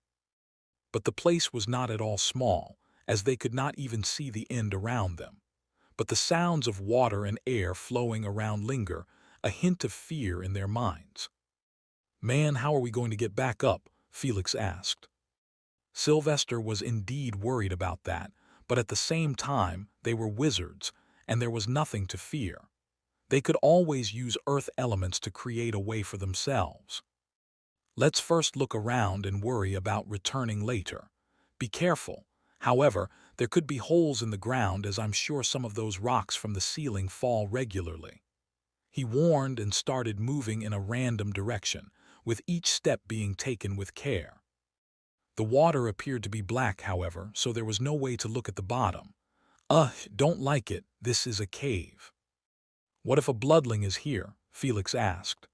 But the place was not at all small, as they could not even see the end around them. But the sounds of water and air flowing around linger, a hint of fear in their minds. "Man, how are we going to get back up?" Felix asked. Sylvester was indeed worried about that, but at the same time, they were wizards, and there was nothing to fear. They could always use earth elements to create a way for themselves. "Let's first look around and worry about returning later. Be careful. However, there could be holes in the ground, as I'm sure some of those rocks from the ceiling fall regularly." He warned and started moving in a random direction, with each step being taken with care. The water appeared to be black, however, so there was no way to look at the bottom. Don't like it. This is a cave." "What if a bloodling is here?" Felix asked.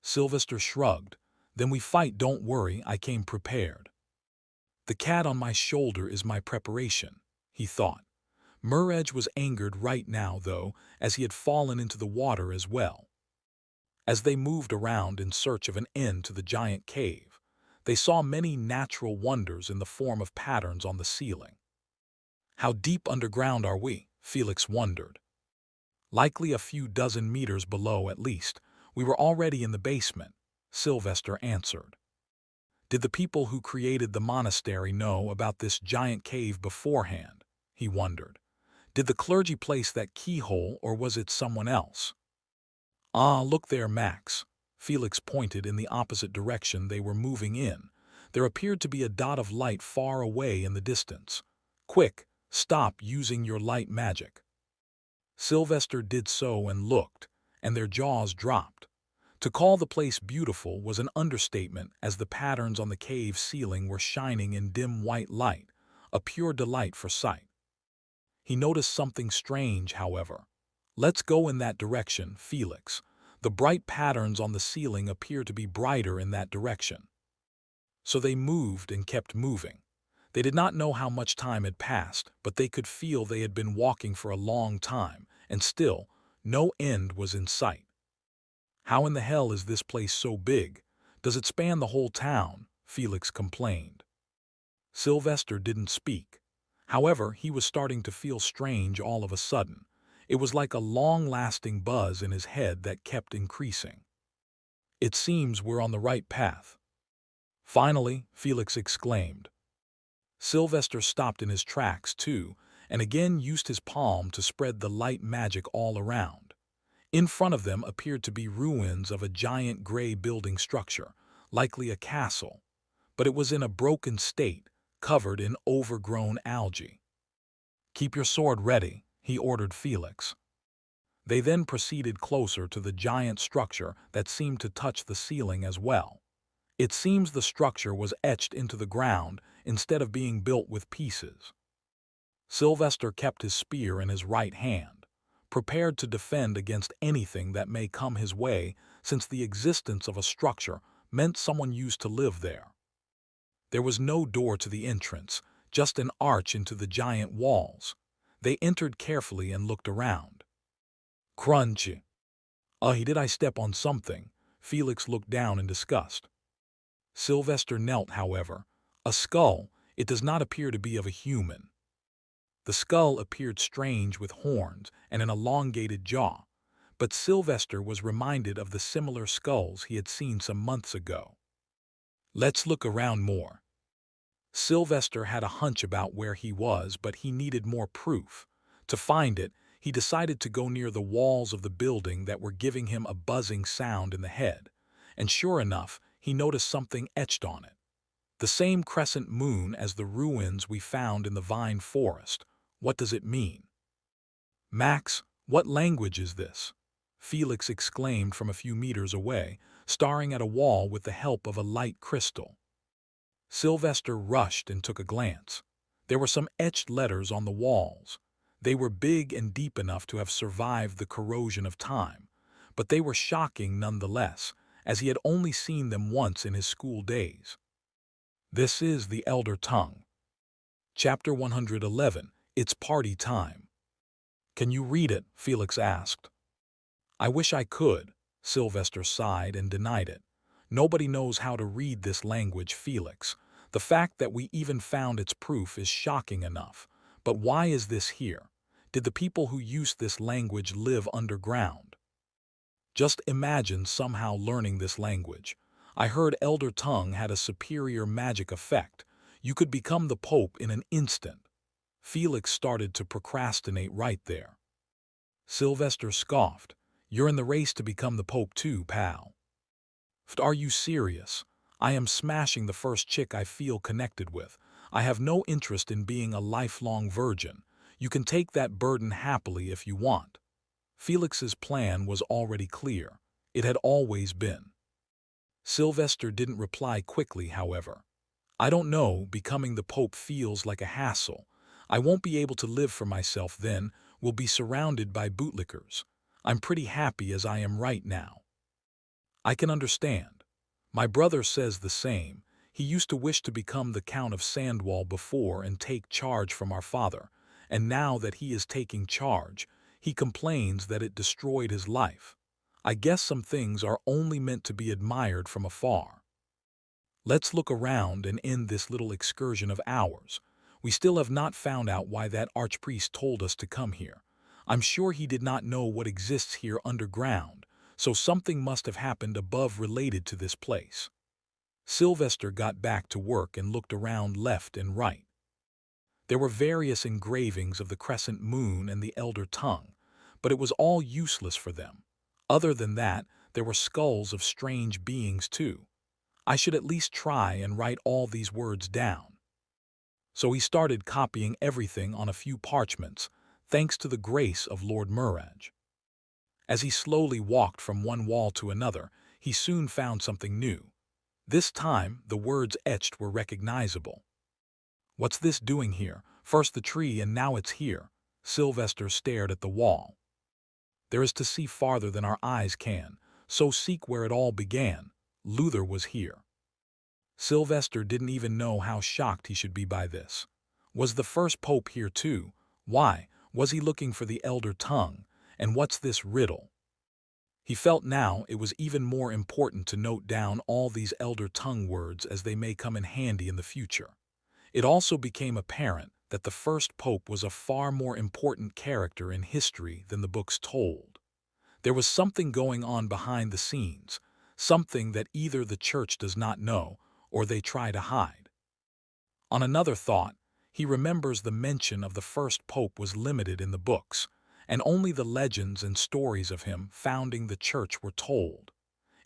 Sylvester shrugged. "Then we fight, don't worry, I came prepared." "The cat on my shoulder is my preparation," he thought. Murrej was angered right now, though, as he had fallen into the water as well. As they moved around in search of an end to the giant cave, they saw many natural wonders in the form of patterns on the ceiling. "How deep underground are we?" Felix wondered. "Likely a few dozen meters below at least. We were already in the basement," Sylvester answered. Did the people who created the monastery know about this giant cave beforehand? He wondered. Did the clergy place that keyhole, or was it someone else? "Ah, look there, Max." Felix pointed in the opposite direction they were moving in. There appeared to be a dot of light far away in the distance. "Quick, stop using your light magic." Sylvester did so and looked, and their jaws dropped. To call the place beautiful was an understatement, as the patterns on the cave ceiling were shining in dim white light, a pure delight for sight. He noticed something strange, however. "Let's go in that direction, Felix. The bright patterns on the ceiling appear to be brighter in that direction." So they moved and kept moving. They did not know how much time had passed, but they could feel they had been walking for a long time, and still, no end was in sight. "How in the hell is this place so big? Does it span the whole town?" Felix complained. Sylvester didn't speak. However, he was starting to feel strange all of a sudden. It was like a long-lasting buzz in his head that kept increasing. "It seems we're on the right path." Finally, Felix exclaimed. Sylvester stopped in his tracks, too, and again used his palm to spread the light magic all around. In front of them appeared to be ruins of a giant gray building structure, likely a castle, but it was in a broken state, covered in overgrown algae. "Keep your sword ready," he ordered Felix. They then proceeded closer to the giant structure that seemed to touch the ceiling as well. It seems the structure was etched into the ground instead of being built with pieces. Sylvester kept his spear in his right hand, prepared to defend against anything that may come his way, since the existence of a structure meant someone used to live there. There was no door to the entrance, just an arch into the giant walls. They entered carefully and looked around. Crunch! Did I step on something? Felix looked down in disgust. Sylvester knelt, however. A skull. It does not appear to be of a human. The skull appeared strange, with horns and an elongated jaw, but Sylvester was reminded of the similar skulls he had seen some months ago. "Let's look around more." Sylvester had a hunch about where he was, but he needed more proof. To find it, he decided to go near the walls of the building that were giving him a buzzing sound in the head, and sure enough, he noticed something etched on it. The same crescent moon as the ruins we found in the vine forest. What does it mean? "Max, what language is this?" Felix exclaimed from a few meters away, staring at a wall with the help of a light crystal. Sylvester rushed and took a glance. There were some etched letters on the walls. They were big and deep enough to have survived the corrosion of time, but they were shocking nonetheless, as he had only seen them once in his school days. This is the Elder Tongue. Chapter 111. It's party time. Can you read it? Felix asked. I wish I could. Sylvester sighed and denied it. Nobody knows how to read this language, Felix. The fact that we even found its proof is shocking enough. But why is this here? Did the people who used this language live underground? Just imagine somehow learning this language. I heard Elder Tongue had a superior magic effect. You could become the Pope in an instant. Felix started to procrastinate right there. Sylvester scoffed. You're in the race to become the Pope too, pal. Are you serious? I am smashing the first chick I feel connected with. I have no interest in being a lifelong virgin. You can take that burden happily if you want. Felix's plan was already clear. It had always been. Sylvester didn't reply quickly, however. I don't know, becoming the Pope feels like a hassle. I won't be able to live for myself then, will be surrounded by bootlickers. I'm pretty happy as I am right now. I can understand. My brother says the same. He used to wish to become the Count of Sandwall before and take charge from our father, and now that he is taking charge, he complains that it destroyed his life. I guess some things are only meant to be admired from afar. Let's look around and end this little excursion of ours. We still have not found out why that archpriest told us to come here. I'm sure he did not know what exists here underground, so something must have happened above related to this place. Sylvester got back to work and looked around left and right. There were various engravings of the crescent moon and the Elder Tongue, but it was all useless for them. Other than that, there were skulls of strange beings too. I should at least try and write all these words down. So he started copying everything on a few parchments, thanks to the grace of Lord Murraj. As he slowly walked from one wall to another, he soon found something new. This time, the words etched were recognizable. What's this doing here? First the tree and now it's here. Sylvester stared at the wall. There is to see farther than our eyes can, so seek where it all began. Luther was here. Sylvester didn't even know how shocked he should be by this. Was the first pope here too? Why? Was he looking for the Elder Tongue? And what's this riddle? He felt now it was even more important to note down all these Elder Tongue words as they may come in handy in the future. It also became apparent that the first pope was a far more important character in history than the books told. There was something going on behind the scenes, something that either the church does not know or they try to hide. On another thought, he remembers the mention of the first pope was limited in the books, and only the legends and stories of him founding the church were told.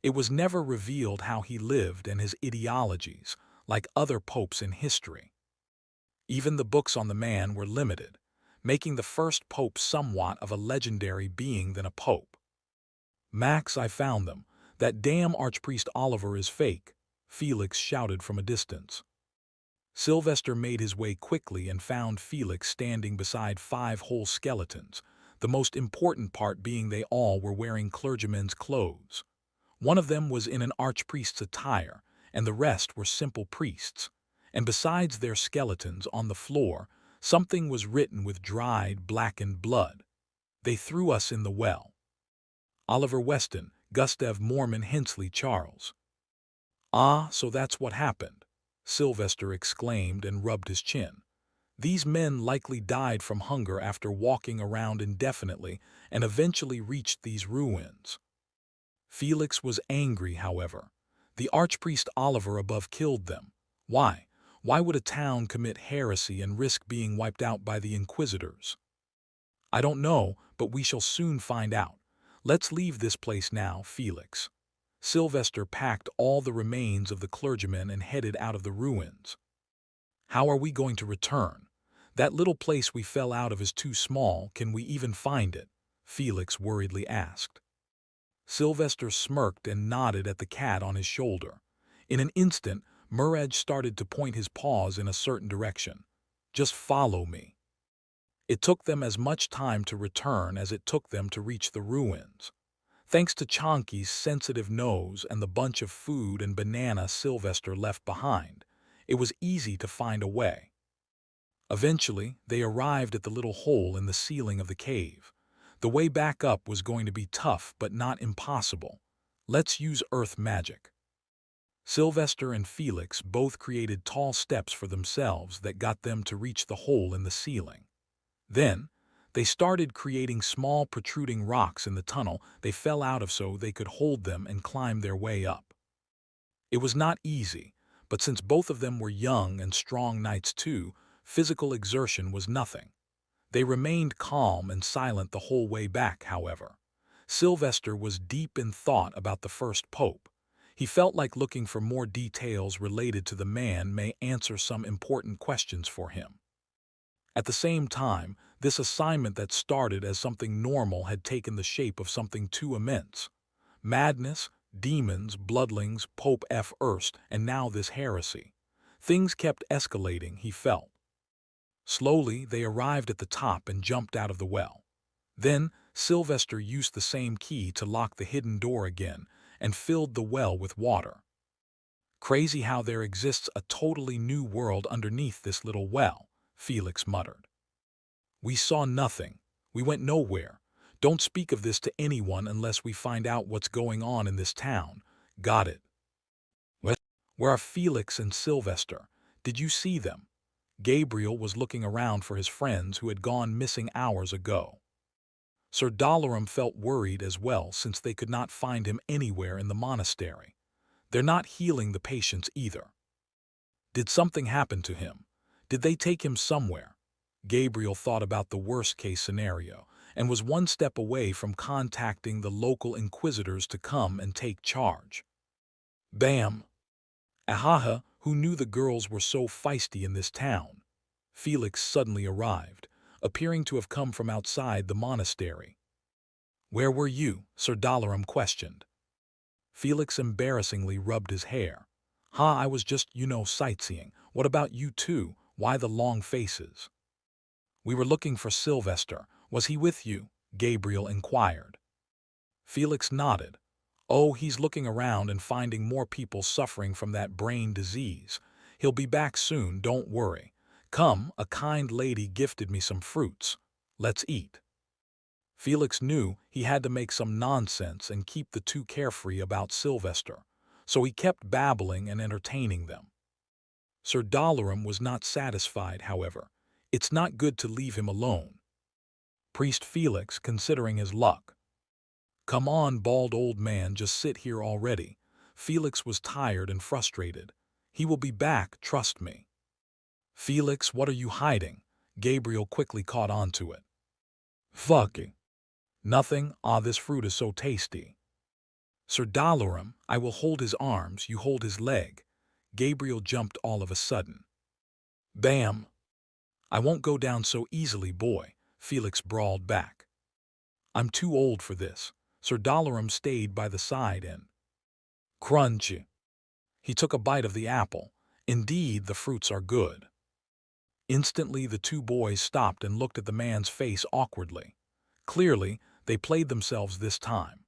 It was never revealed how he lived and his ideologies, like other popes in history. Even the books on the man were limited, making the first pope somewhat of a legendary being than a pope. Max, I found them. That damn Archpriest Oliver is fake, Felix shouted from a distance. Sylvester made his way quickly and found Felix standing beside 5 whole skeletons, the most important part being they all were wearing clergymen's clothes. One of them was in an archpriest's attire, and the rest were simple priests. And besides their skeletons on the floor, something was written with dried, blackened blood. They threw us in the well. Oliver Weston, Gustav Mormon Hensley Charles. Ah, so that's what happened, Sylvester exclaimed and rubbed his chin. These men likely died from hunger after walking around indefinitely and eventually reached these ruins. Felix was angry, however. The archpriest Oliver above killed them. Why? Why would a town commit heresy and risk being wiped out by the inquisitors? I don't know, but we shall soon find out. Let's leave this place now, Felix. Sylvester packed all the remains of the clergymen and headed out of the ruins. How are we going to return? That little place we fell out of is too small. Can we even find it? Felix worriedly asked. Sylvester smirked and nodded at the cat on his shoulder. In an instant, Murraj started to point his paws in a certain direction. Just follow me. It took them as much time to return as it took them to reach the ruins. Thanks to Chonky's sensitive nose and the bunch of food and banana Sylvester left behind, it was easy to find a way. Eventually, they arrived at the little hole in the ceiling of the cave. The way back up was going to be tough but not impossible. Let's use earth magic. Sylvester and Felix both created tall steps for themselves that got them to reach the hole in the ceiling. Then, they started creating small protruding rocks in the tunnel they fell out of so they could hold them and climb their way up. It was not easy, but since both of them were young and strong knights too, physical exertion was nothing. They remained calm and silent the whole way back, however. Sylvester was deep in thought about the first pope. He felt like looking for more details related to the man may answer some important questions for him. At the same time, this assignment that started as something normal had taken the shape of something too immense. Madness, demons, bloodlings, Pope F. Erst, and now this heresy. Things kept escalating, he felt. Slowly, they arrived at the top and jumped out of the well. Then, Sylvester used the same key to lock the hidden door again and filled the well with water. Crazy how there exists a totally new world underneath this little well, Felix muttered. We saw nothing. We went nowhere. Don't speak of this to anyone unless we find out what's going on in this town. Got it? What? Where are Felix and Sylvester? Did you see them? Gabriel was looking around for his friends who had gone missing hours ago. Sir Dalaram felt worried as well since they could not find him anywhere in the monastery. They're not healing the patients either. Did something happen to him? Did they take him somewhere? Gabriel thought about the worst-case scenario and was one step away from contacting the local inquisitors to come and take charge. Bam! Ahaha, who knew the girls were so feisty in this town? Felix suddenly arrived, appearing to have come from outside the monastery. Where were you? Sir Dalaram questioned. Felix embarrassingly rubbed his hair. I was just, sightseeing. What about you two? Why the long faces? We were looking for Sylvester. Was he with you? Gabriel inquired. Felix nodded. Oh, he's looking around and finding more people suffering from that brain disease. He'll be back soon, don't worry. Come, a kind lady gifted me some fruits. Let's eat. Felix knew he had to make some nonsense and keep the two carefree about Sylvester, so he kept babbling and entertaining them. Sir Dalaram was not satisfied, however. It's not good to leave him alone. Priest Felix, considering his luck. Come on, bald old man, just sit here already. Felix was tired and frustrated. He will be back, trust me. Felix, what are you hiding? Gabriel quickly caught on to it. Fucking. Nothing. This fruit is so tasty. Sir Dalaram, I will hold his arms, you hold his leg. Gabriel jumped all of a sudden. Bam! I won't go down so easily, boy, Felix brawled back. I'm too old for this. Sir Dalaram stayed by the side and crunchy. He took a bite of the apple. Indeed, the fruits are good. Instantly, the two boys stopped and looked at the man's face awkwardly. Clearly, they played themselves this time.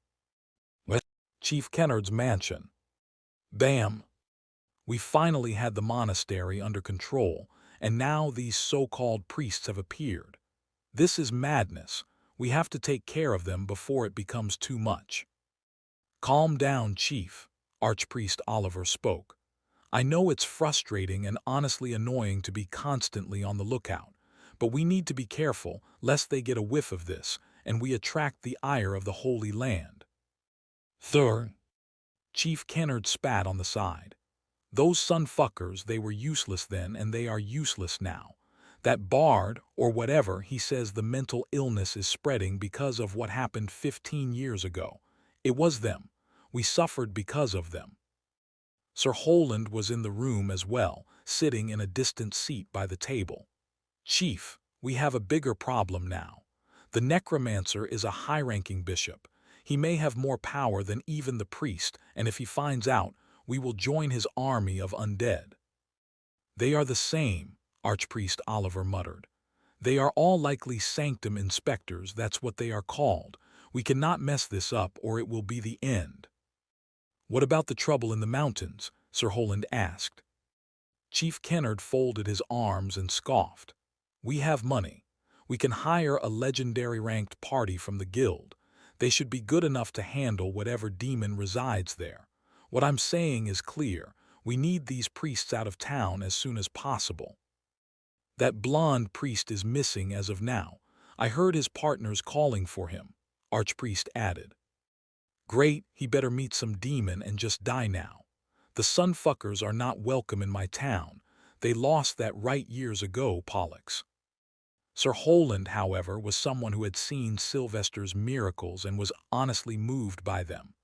What? Chief Kennard's mansion. Bam! We finally had the monastery under control, and now these so-called priests have appeared. This is madness. We have to take care of them before it becomes too much. Calm down, Chief, Archpriest Oliver spoke. I know it's frustrating and honestly annoying to be constantly on the lookout, but we need to be careful lest they get a whiff of this and we attract the ire of the Holy Land. Third, Chief Kennard spat on the side. Those sunfuckers, they were useless then and they are useless now. That Bard, or whatever, he says the mental illness is spreading because of what happened 15 years ago. It was them. We suffered because of them. Sir Holland was in the room as well, sitting in a distant seat by the table. Chief, we have a bigger problem now. The necromancer is a high-ranking bishop. He may have more power than even the priest, and if he finds out, we will join his army of undead. They are the same, Archpriest Oliver muttered. They are all likely sanctum inspectors, that's what they are called. We cannot mess this up or it will be the end. What about the trouble in the mountains? Sir Holand asked. Chief Kennard folded his arms and scoffed. We have money. We can hire a legendary ranked party from the guild. They should be good enough to handle whatever demon resides there. What I'm saying is clear. We need these priests out of town as soon as possible. That blonde priest is missing as of now. I heard his partners calling for him, Archpriest added. Great, he better meet some demon and just die now. The Sunfuckers are not welcome in my town. They lost that right years ago, Pollux. Sir Holand, however, was someone who had seen Sylvester's miracles and was honestly moved by them.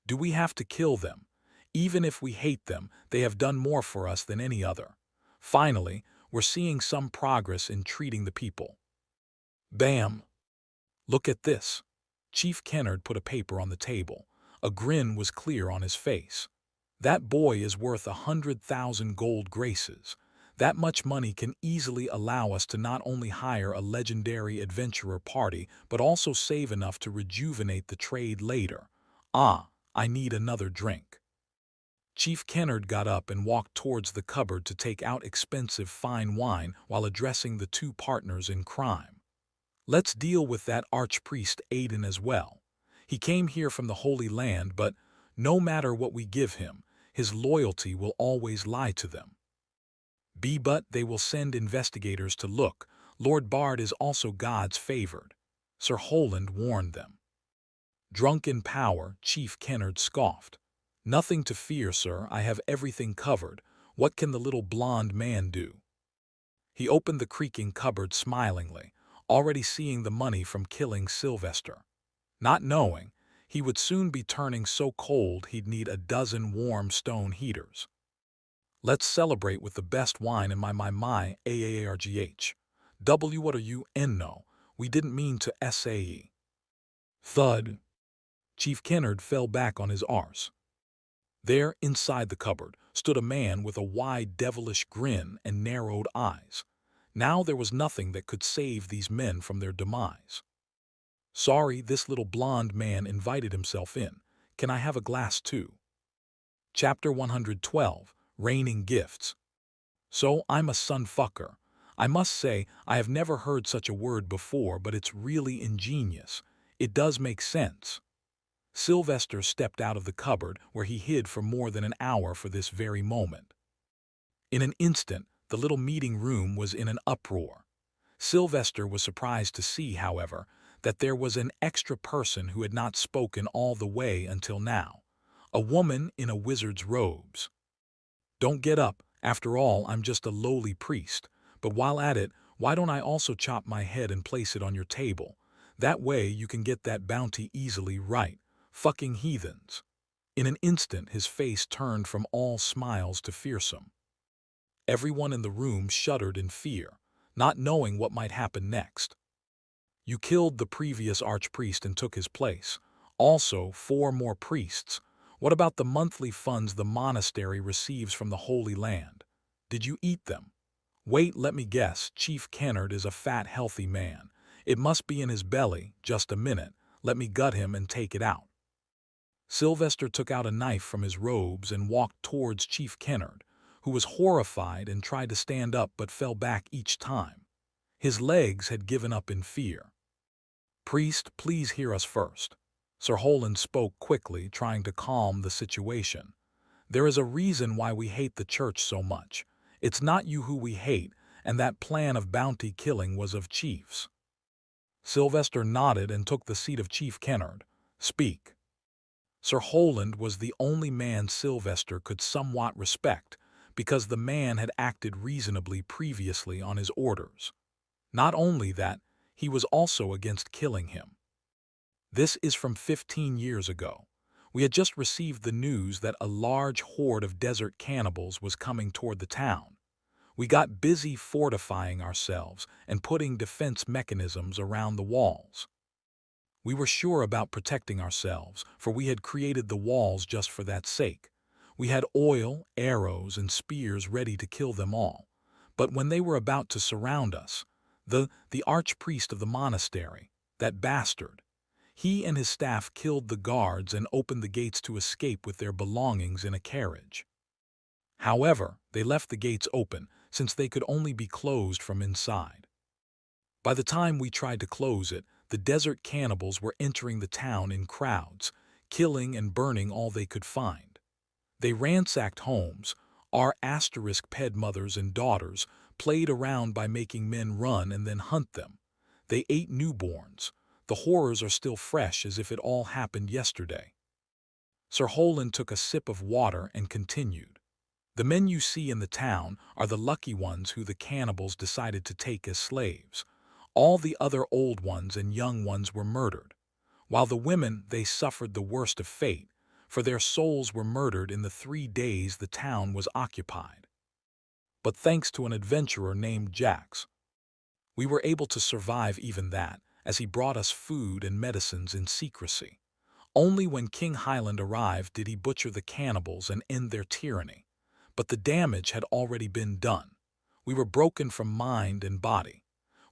Do we have to kill them? Even if we hate them, they have done more for us than any other. Finally, we're seeing some progress in treating the people. Bam! Look at this. Chief Kennard put a paper on the table. A grin was clear on his face. That boy is worth 100,000 gold graces. That much money can easily allow us to not only hire a legendary adventurer party, but also save enough to rejuvenate the trade later. Ah, I need another drink. Chief Kennard got up and walked towards the cupboard to take out expensive fine wine while addressing the two partners in crime. Let's deal with that archpriest Aiden as well. He came here from the Holy Land, but no matter what we give him, his loyalty will always lie to them. But they will send investigators to look. Lord Bard is also God's favored. Sir Holand warned them. Drunk in power, Chief Kennard scoffed. Nothing to fear, sir. I have everything covered. What can the little blonde man do? He opened the creaking cupboard smilingly, already seeing the money from killing Sylvester. Not knowing, he would soon be turning so cold he'd need a dozen warm stone heaters. Let's celebrate with the best wine in my AARGH. W what are you? No, we didn't mean to SAE. Thud. Chief Kennard fell back on his arse. There, inside the cupboard, stood a man with a wide devilish grin and narrowed eyes. Now there was nothing that could save these men from their demise. Sorry, this little blonde man invited himself in. Can I have a glass too? Chapter 112, Raining Gifts. So I'm a sunfucker. I must say, I have never heard such a word before, but it's really ingenious. It does make sense. Sylvester stepped out of the cupboard where he hid for more than an hour for this very moment. In an instant, the little meeting room was in an uproar. Sylvester was surprised to see, however, that there was an extra person who had not spoken all the way until now. A woman in a wizard's robes. Don't get up. After all, I'm just a lowly priest. But while at it, why don't I also chop my head and place it on your table? That way you can get that bounty easily, right? Fucking heathens. In an instant, his face turned from all smiles to fearsome. Everyone in the room shuddered in fear, not knowing what might happen next. You killed the previous archpriest and took his place. Also, 4 more priests. What about the monthly funds the monastery receives from the Holy Land? Did you eat them? Wait, let me guess. Chief Kennard is a fat, healthy man. It must be in his belly. Just a minute. Let me gut him and take it out. Sylvester took out a knife from his robes and walked towards Chief Kennard, who was horrified and tried to stand up but fell back each time. His legs had given up in fear. Priest, please hear us first. Sir Holand spoke quickly, trying to calm the situation. There is a reason why we hate the church so much. It's not you who we hate, and that plan of bounty killing was of chiefs. Sylvester nodded and took the seat of Chief Kennard. Speak. Sir Holand was the only man Sylvester could somewhat respect, because the man had acted reasonably previously on his orders. Not only that, he was also against killing him. This is from 15 years ago. We had just received the news that a large horde of desert cannibals was coming toward the town. We got busy fortifying ourselves and putting defense mechanisms around the walls. We were sure about protecting ourselves, for we had created the walls just for that sake. We had oil, arrows, and spears ready to kill them all. But when they were about to surround us, The archpriest of the monastery, that bastard. He and his staff killed the guards and opened the gates to escape with their belongings in a carriage. However, they left the gates open, since they could only be closed from inside. By the time we tried to close it, the desert cannibals were entering the town in crowds, killing and burning all they could find. They ransacked homes. Our asterisk ped mothers and daughters played around by making men run and then hunt them. They ate newborns. The horrors are still fresh as if it all happened yesterday. Sir Holand took a sip of water and continued. The men you see in the town are the lucky ones who the cannibals decided to take as slaves. All the other old ones and young ones were murdered, while the women, they suffered the worst of fate, for their souls were murdered in the 3 days the town was occupied. But thanks to an adventurer named Jax, we were able to survive even that, as he brought us food and medicines in secrecy. Only when King Highland arrived did he butcher the cannibals and end their tyranny. But the damage had already been done. We were broken from mind and body.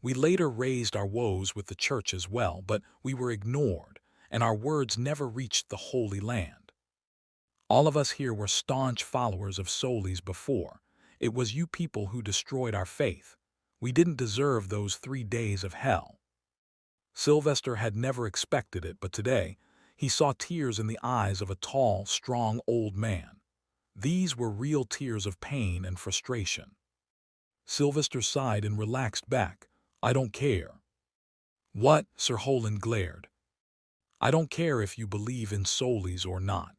We later raised our woes with the church as well, but we were ignored, and our words never reached the Holy Land. All of us here were staunch followers of Solis before. It was you people who destroyed our faith. We didn't deserve those 3 days of hell. Sylvester had never expected it, but today he saw tears in the eyes of a tall, strong old man. These were real tears of pain and frustration. Sylvester sighed and relaxed back. I don't care. What? Sir Holand glared. I don't care if you believe in Solis or not.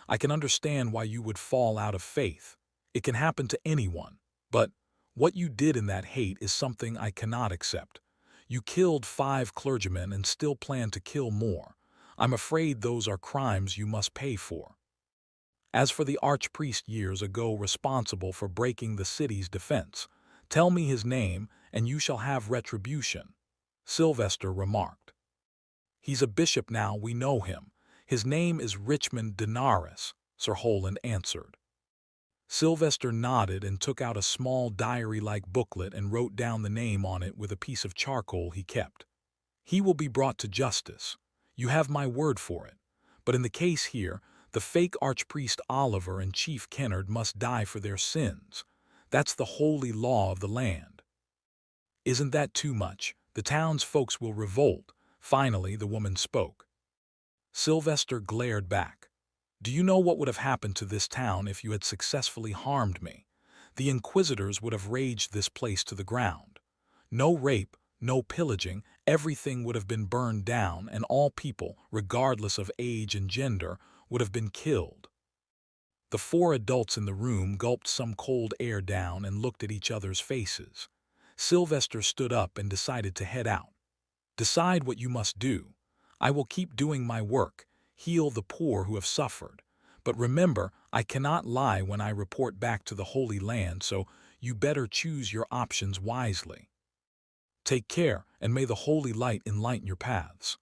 I can understand why you would fall out of faith. It can happen to anyone. But what you did in that hate is something I cannot accept. You killed 5 clergymen and still plan to kill more. I'm afraid those are crimes you must pay for. As for the archpriest years ago responsible for breaking the city's defense, tell me his name and you shall have retribution, Sylvester remarked. He's a bishop now, we know him. His name is Richmond Denaris, Sir Holand answered. Sylvester nodded and took out a small diary-like booklet and wrote down the name on it with a piece of charcoal he kept. He will be brought to justice. You have my word for it. But in the case here, the fake archpriest Oliver and Chief Kennard must die for their sins. That's the holy law of the land. Isn't that too much? The town's folks will revolt. Finally, the woman spoke. Sylvester glared back. Do you know what would have happened to this town if you had successfully harmed me? The inquisitors would have raged this place to the ground. No rape, no pillaging, everything would have been burned down, and all people, regardless of age and gender, would have been killed. The 4 adults in the room gulped some cold air down and looked at each other's faces. Sylvester stood up and decided to head out. Decide what you must do. I will keep doing my work, heal the poor who have suffered. But remember, I cannot lie when I report back to the Holy Land, so you better choose your options wisely. Take care, and may the holy light enlighten your paths.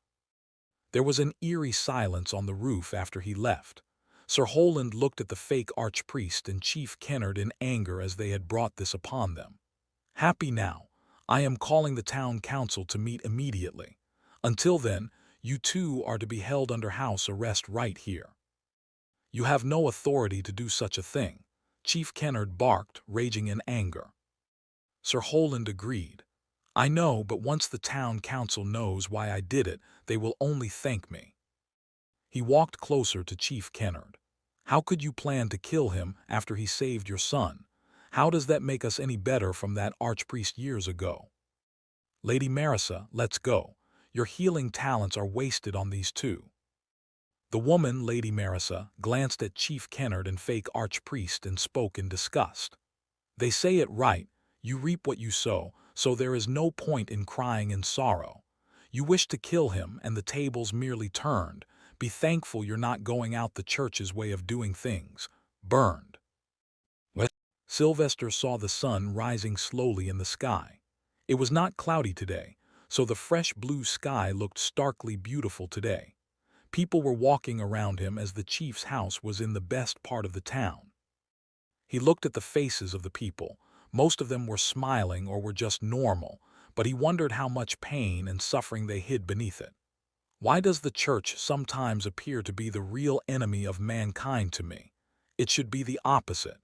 There was an eerie silence on the roof after he left. Sir Holand looked at the fake archpriest and Chief Kennard in anger as they had brought this upon them. Happy now, I am calling the town council to meet immediately. Until then, you two are to be held under house arrest right here. You have no authority to do such a thing, Chief Kennard barked, raging in anger. Sir Holand agreed. I know, but once the town council knows why I did it, they will only thank me. He walked closer to Chief Kennard. How could you plan to kill him after he saved your son? How does that make us any better from that archpriest years ago? Lady Marissa, let's go. Your healing talents are wasted on these two. The woman, Lady Marissa, glanced at Chief Kennard and fake archpriest and spoke in disgust. They say it right, you reap what you sow, so there is no point in crying in sorrow. You wish to kill him and the tables merely turned. Be thankful you're not going out the church's way of doing things. Burned. What? Sylvester saw the sun rising slowly in the sky. It was not cloudy today, so the fresh blue sky looked starkly beautiful today. People were walking around him as the chief's house was in the best part of the town. He looked at the faces of the people. Most of them were smiling or were just normal, but he wondered how much pain and suffering they hid beneath it. Why does the church sometimes appear to be the real enemy of mankind to me? It should be the opposite.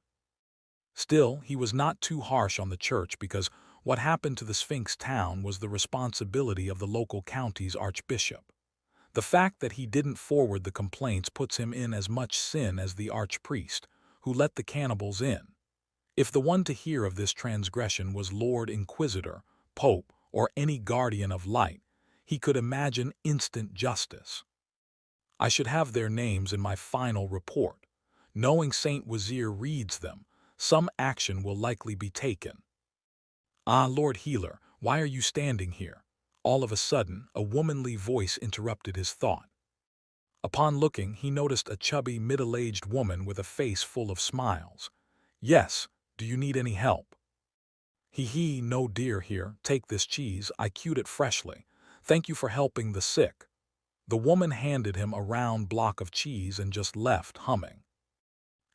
Still, he was not too harsh on the church because what happened to the Sphinx town was the responsibility of the local county's archbishop. The fact that he didn't forward the complaints puts him in as much sin as the archpriest, who let the cannibals in. If the one to hear of this transgression was Lord Inquisitor, Pope, or any guardian of light, he could imagine instant justice. I should have their names in my final report. Knowing Saint Wazir reads them, some action will likely be taken. Ah, Lord Healer, why are you standing here? All of a sudden, a womanly voice interrupted his thought. Upon looking, he noticed a chubby, middle-aged woman with a face full of smiles. Yes, do you need any help? Hee, no dear here, take this cheese, I queued it freshly. Thank you for helping the sick. The woman handed him a round block of cheese and just left, humming.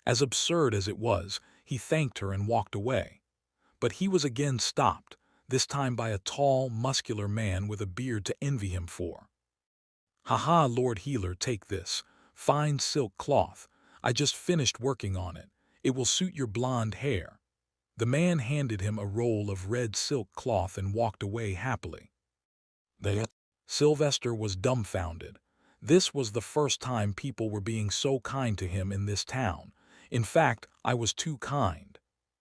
As absurd as it was, he thanked her and walked away. But he was again stopped, this time by a tall, muscular man with a beard to envy him for. Haha, Lord Healer, take this. Fine silk cloth. I just finished working on it. It will suit your blonde hair. The man handed him a roll of red silk cloth and walked away happily. Sylvester was dumbfounded. This was the first time people were being so kind to him in this town. In fact, I was too kind.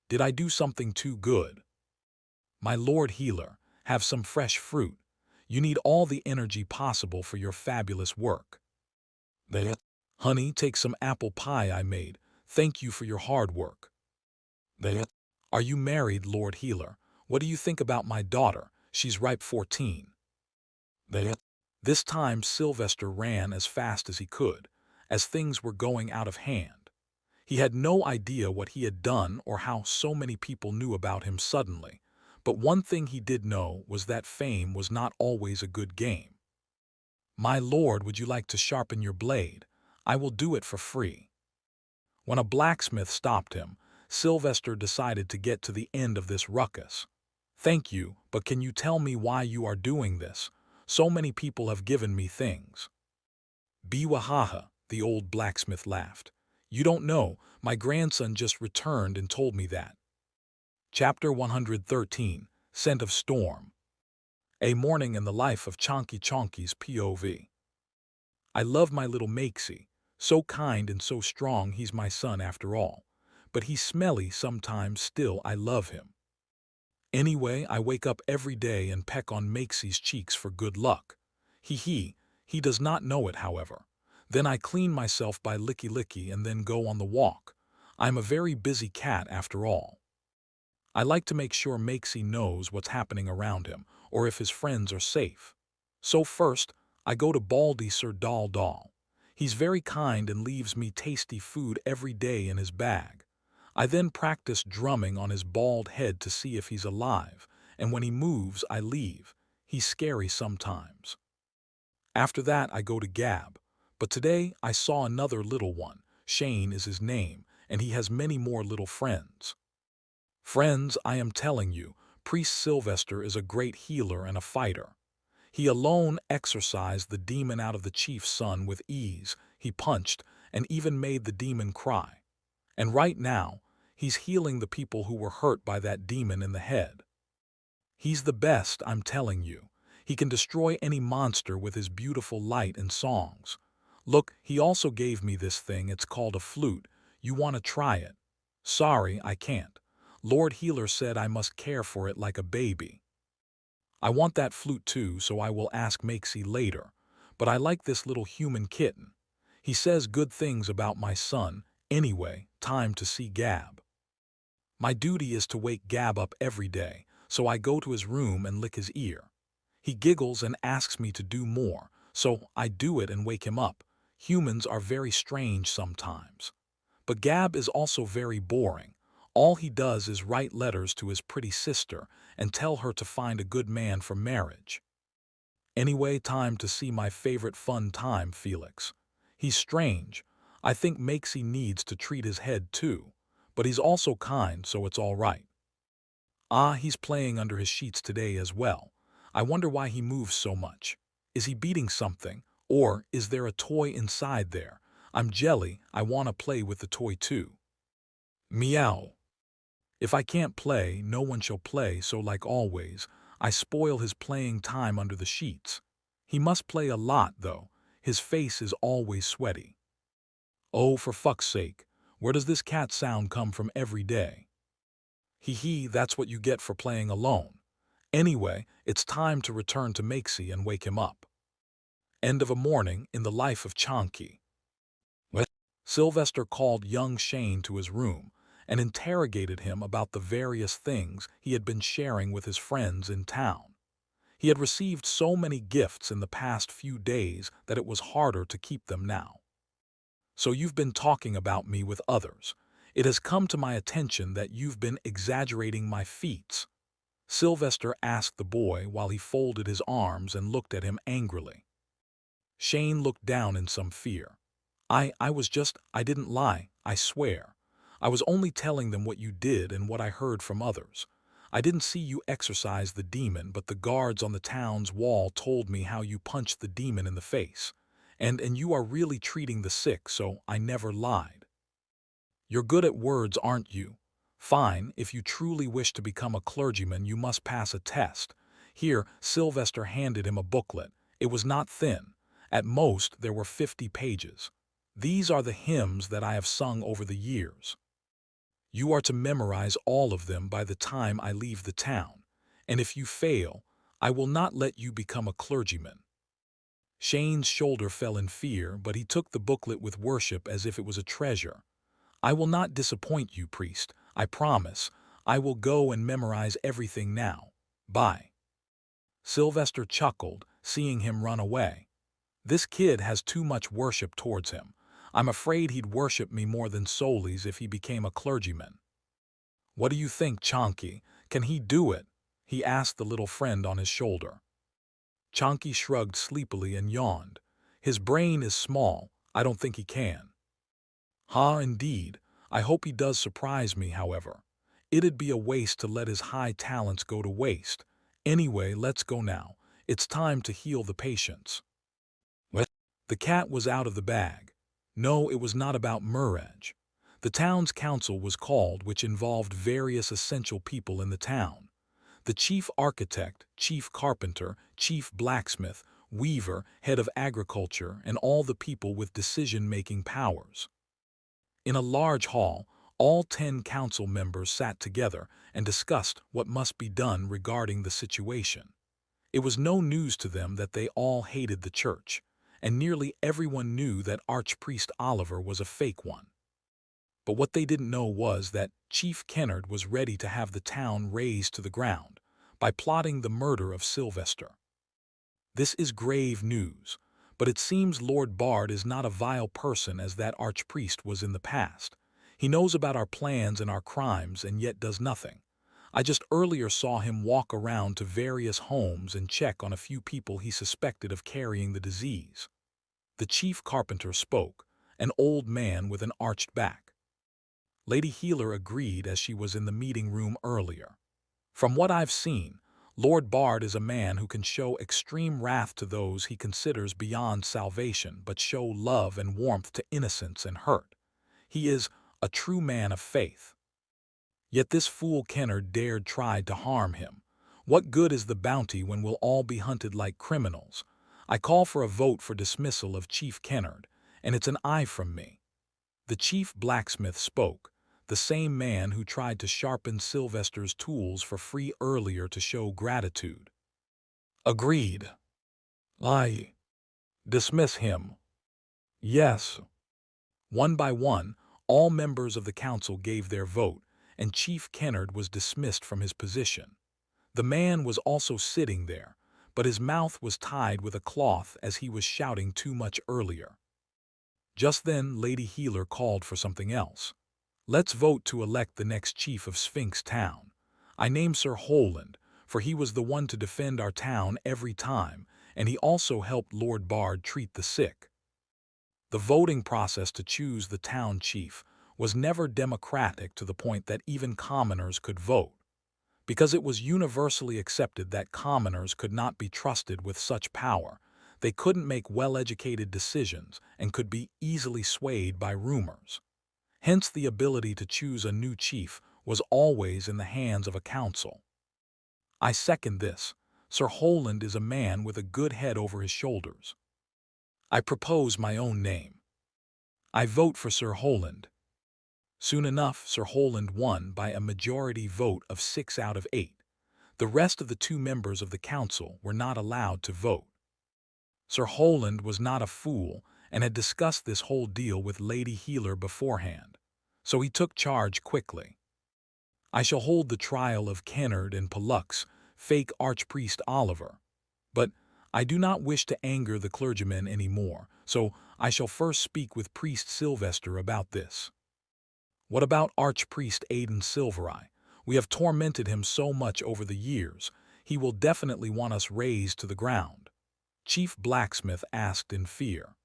Did I do something too good? My Lord Healer, have some fresh fruit. You need all the energy possible for your fabulous work. Honey, take some apple pie I made. Thank you for your hard work. Are you married, Lord Healer? What do you think about my daughter? She's ripe 14. This time Sylvester ran as fast as he could, as things were going out of hand. He had no idea what he had done or how so many people knew about him suddenly, but one thing he did know was that fame was not always a good game. My lord, would you like to sharpen your blade? I will do it for free. When a blacksmith stopped him, Sylvester decided to get to the end of this ruckus. Thank you, but can you tell me why you are doing this? So many people have given me things. Biwahaha, the old blacksmith laughed. You don't know, my grandson just returned and told me that. Chapter 113, Scent of Storm. A Morning in the Life of Chonky Chonky's POV. I love my little Makesy. So kind and so strong, he's my son after all. But he's smelly sometimes, still I love him. Anyway, I wake up every day and peck on Makesy's cheeks for good luck. He does not know it, however. Then I clean myself by licky and then go on the walk. I'm a very busy cat after all. I like to make sure Makesy knows what's happening around him, or if his friends are safe. So first, I go to Baldy Sir Dal Dal. He's very kind and leaves me tasty food every day in his bag. I then practice drumming on his bald head to see if he's alive, and when he moves, I leave. He's scary sometimes. After that, I go to Gab. But today, I saw another little one. Shane is his name, and he has many more little friends. Friends, I am telling you, Priest Sylvester is a great healer and a fighter. He alone exorcised the demon out of the chief's son with ease. He punched and even made the demon cry. And right now, he's healing the people who were hurt by that demon in the head. He's the best, I'm telling you. He can destroy any monster with his beautiful light and songs. Look, he also gave me this thing. It's called a flute. You want to try it? Sorry, I can't. Lord Healer said I must care for it like a baby. I want that flute too, so I will ask Makesy later. But I like this little human kitten. He says good things about my son. Anyway, time to see Gab. My duty is to wake Gab up every day, so I go to his room and lick his ear. He giggles and asks me to do more, so I do it and wake him up. Humans are very strange sometimes. But Gab is also very boring. All he does is write letters to his pretty sister and tell her to find a good man for marriage. Anyway, time to see my favorite fun time, Felix. He's strange. I think Makesy needs to treat his head too. But he's also kind, so it's all right. Ah, he's playing under his sheets today as well. I wonder why he moves so much. Is he beating something? Or is there a toy inside there? I'm jelly, I want to play with the toy too. Meow. If I can't play, no one shall play, so like always, I spoil his playing time under the sheets. He must play a lot, though. His face is always sweaty. Oh, for fuck's sake, where does this cat sound come from every day? Hee hee, that's what you get for playing alone. Anyway, it's time to return to Makesy and wake him up. End of a morning in the life of Chonky. Sylvester called young Shane to his room and interrogated him about the various things he had been sharing with his friends in town. He had received so many gifts in the past few days that it was harder to keep them now. So you've been talking about me with others. It has come to my attention that you've been exaggerating my feats. Sylvester asked the boy while he folded his arms and looked at him angrily. Shane looked down in some fear. I didn't lie, I swear. I was only telling them what you did and what I heard from others. I didn't see you exorcise the demon, but the guards on the town's wall told me how you punched the demon in the face. And you are really treating the sick, so I never lied. You're good at words, aren't you? Fine, if you truly wish to become a clergyman, you must pass a test. Here, Sylvester handed him a booklet. It was not thin. At most, there were 50 pages. These are the hymns that I have sung over the years. You are to memorize all of them by the time I leave the town, and if you fail, I will not let you become a clergyman. Shane's shoulder fell in fear, but he took the booklet with worship as if it was a treasure. I will not disappoint you, priest. I promise. I will go and memorize everything now. Bye. Sylvester chuckled, seeing him run away. This kid has too much worship towards him. I'm afraid he'd worship me more than Solis if he became a clergyman. What do you think, Chonky? Can he do it? He asked the little friend on his shoulder. Chonky shrugged sleepily and yawned. His brain is small. I don't think he can. Ha, indeed. I hope he does surprise me, however. It'd be a waste to let his high talents go to waste. Anyway, let's go now. It's time to heal the patients. What? The cat was out of the bag. No, it was not about Murrej. The town's council was called, which involved various essential people in the town. The chief architect, chief carpenter, chief blacksmith, weaver, head of agriculture, and all the people with decision-making powers. In a large hall, all 10 council members sat together and discussed what must be done regarding the situation. It was no news to them that they all hated the church, and nearly everyone knew that Archpriest Oliver was a fake one. But what they didn't know was that Chief Kennard was ready to have the town razed to the ground by plotting the murder of Sylvester. This is grave news, but it seems Lord Bard is not a vile person as that archpriest was in the past. He knows about our plans and our crimes and yet does nothing. I just earlier saw him walk around to various homes and check on a few people he suspected of carrying the disease. The chief carpenter spoke, an old man with an arched back. Lady Healer agreed as she was in the meeting room earlier. From what I've seen, Lord Bard is a man who can show extreme wrath to those he considers beyond salvation but show love and warmth to innocents and hurt. He is a true man of faith. Yet this fool Kennard dared try to harm him. What good is the bounty when we'll all be hunted like criminals? I call for a vote for dismissal of Chief Kennard, and it's an aye from me. The chief blacksmith spoke, the same man who tried to sharpen Sylvester's tools for free earlier to show gratitude. Agreed. Aye. Dismiss him. Yes. One by one, all members of the council gave their vote, and Chief Kennard was dismissed from his position. The man was also sitting there, but his mouth was tied with a cloth as he was shouting too much earlier. Just then Lady Healer called for something else. Let's vote to elect the next chief of Sphinx Town. I name Sir Holand, for he was the one to defend our town every time, and he also helped Lord Bard treat the sick. The voting process to choose the town chief was never democratic to the point that even commoners could vote. Because it was universally accepted that commoners could not be trusted with such power, they couldn't make well-educated decisions and could be easily swayed by rumors. Hence the ability to choose a new chief was always in the hands of a council. I second this. Sir Holand is a man with a good head over his shoulders. I propose my own name. I vote for Sir Holand. Soon enough, Sir Holand won by a majority vote of 6 out of 8. The rest of the 2 members of the council were not allowed to vote. Sir Holand was not a fool and had discussed this whole deal with Lady Healer beforehand, so he took charge quickly. I shall hold the trial of Kennard and Pollux, fake Archpriest Oliver. But I do not wish to anger the clergyman any more, so I shall first speak with Priest Sylvester about this. What about Archpriest Aidan Silvereye? We have tormented him so much over the years, he will definitely want us razed to the ground. Chief Blacksmith asked in fear.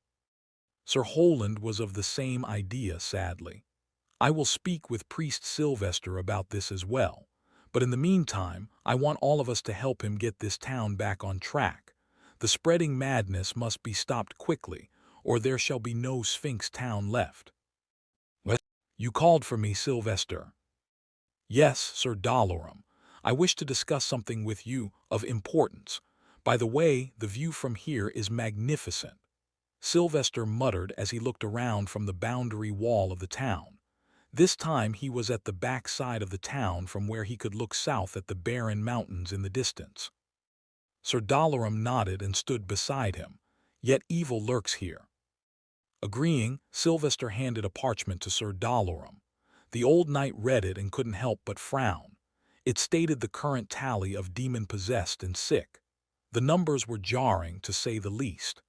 Sir Holand was of the same idea, sadly. I will speak with Priest Sylvester about this as well, but in the meantime, I want all of us to help him get this town back on track. The spreading madness must be stopped quickly, or there shall be no Sphinx Town left. What? You called for me, Sylvester. Yes, Sir Dalaran. I wish to discuss something with you of importance. By the way, the view from here is magnificent. Sylvester muttered as he looked around from the boundary wall of the town. This time he was at the back side of the town from where he could look south at the barren mountains in the distance. Sir Dalaran nodded and stood beside him. Yet evil lurks here. Agreeing, Sylvester handed a parchment to Sir Dalaran. The old knight read it and couldn't help but frown. It stated the current tally of demon-possessed and sick. The numbers were jarring, to say the least.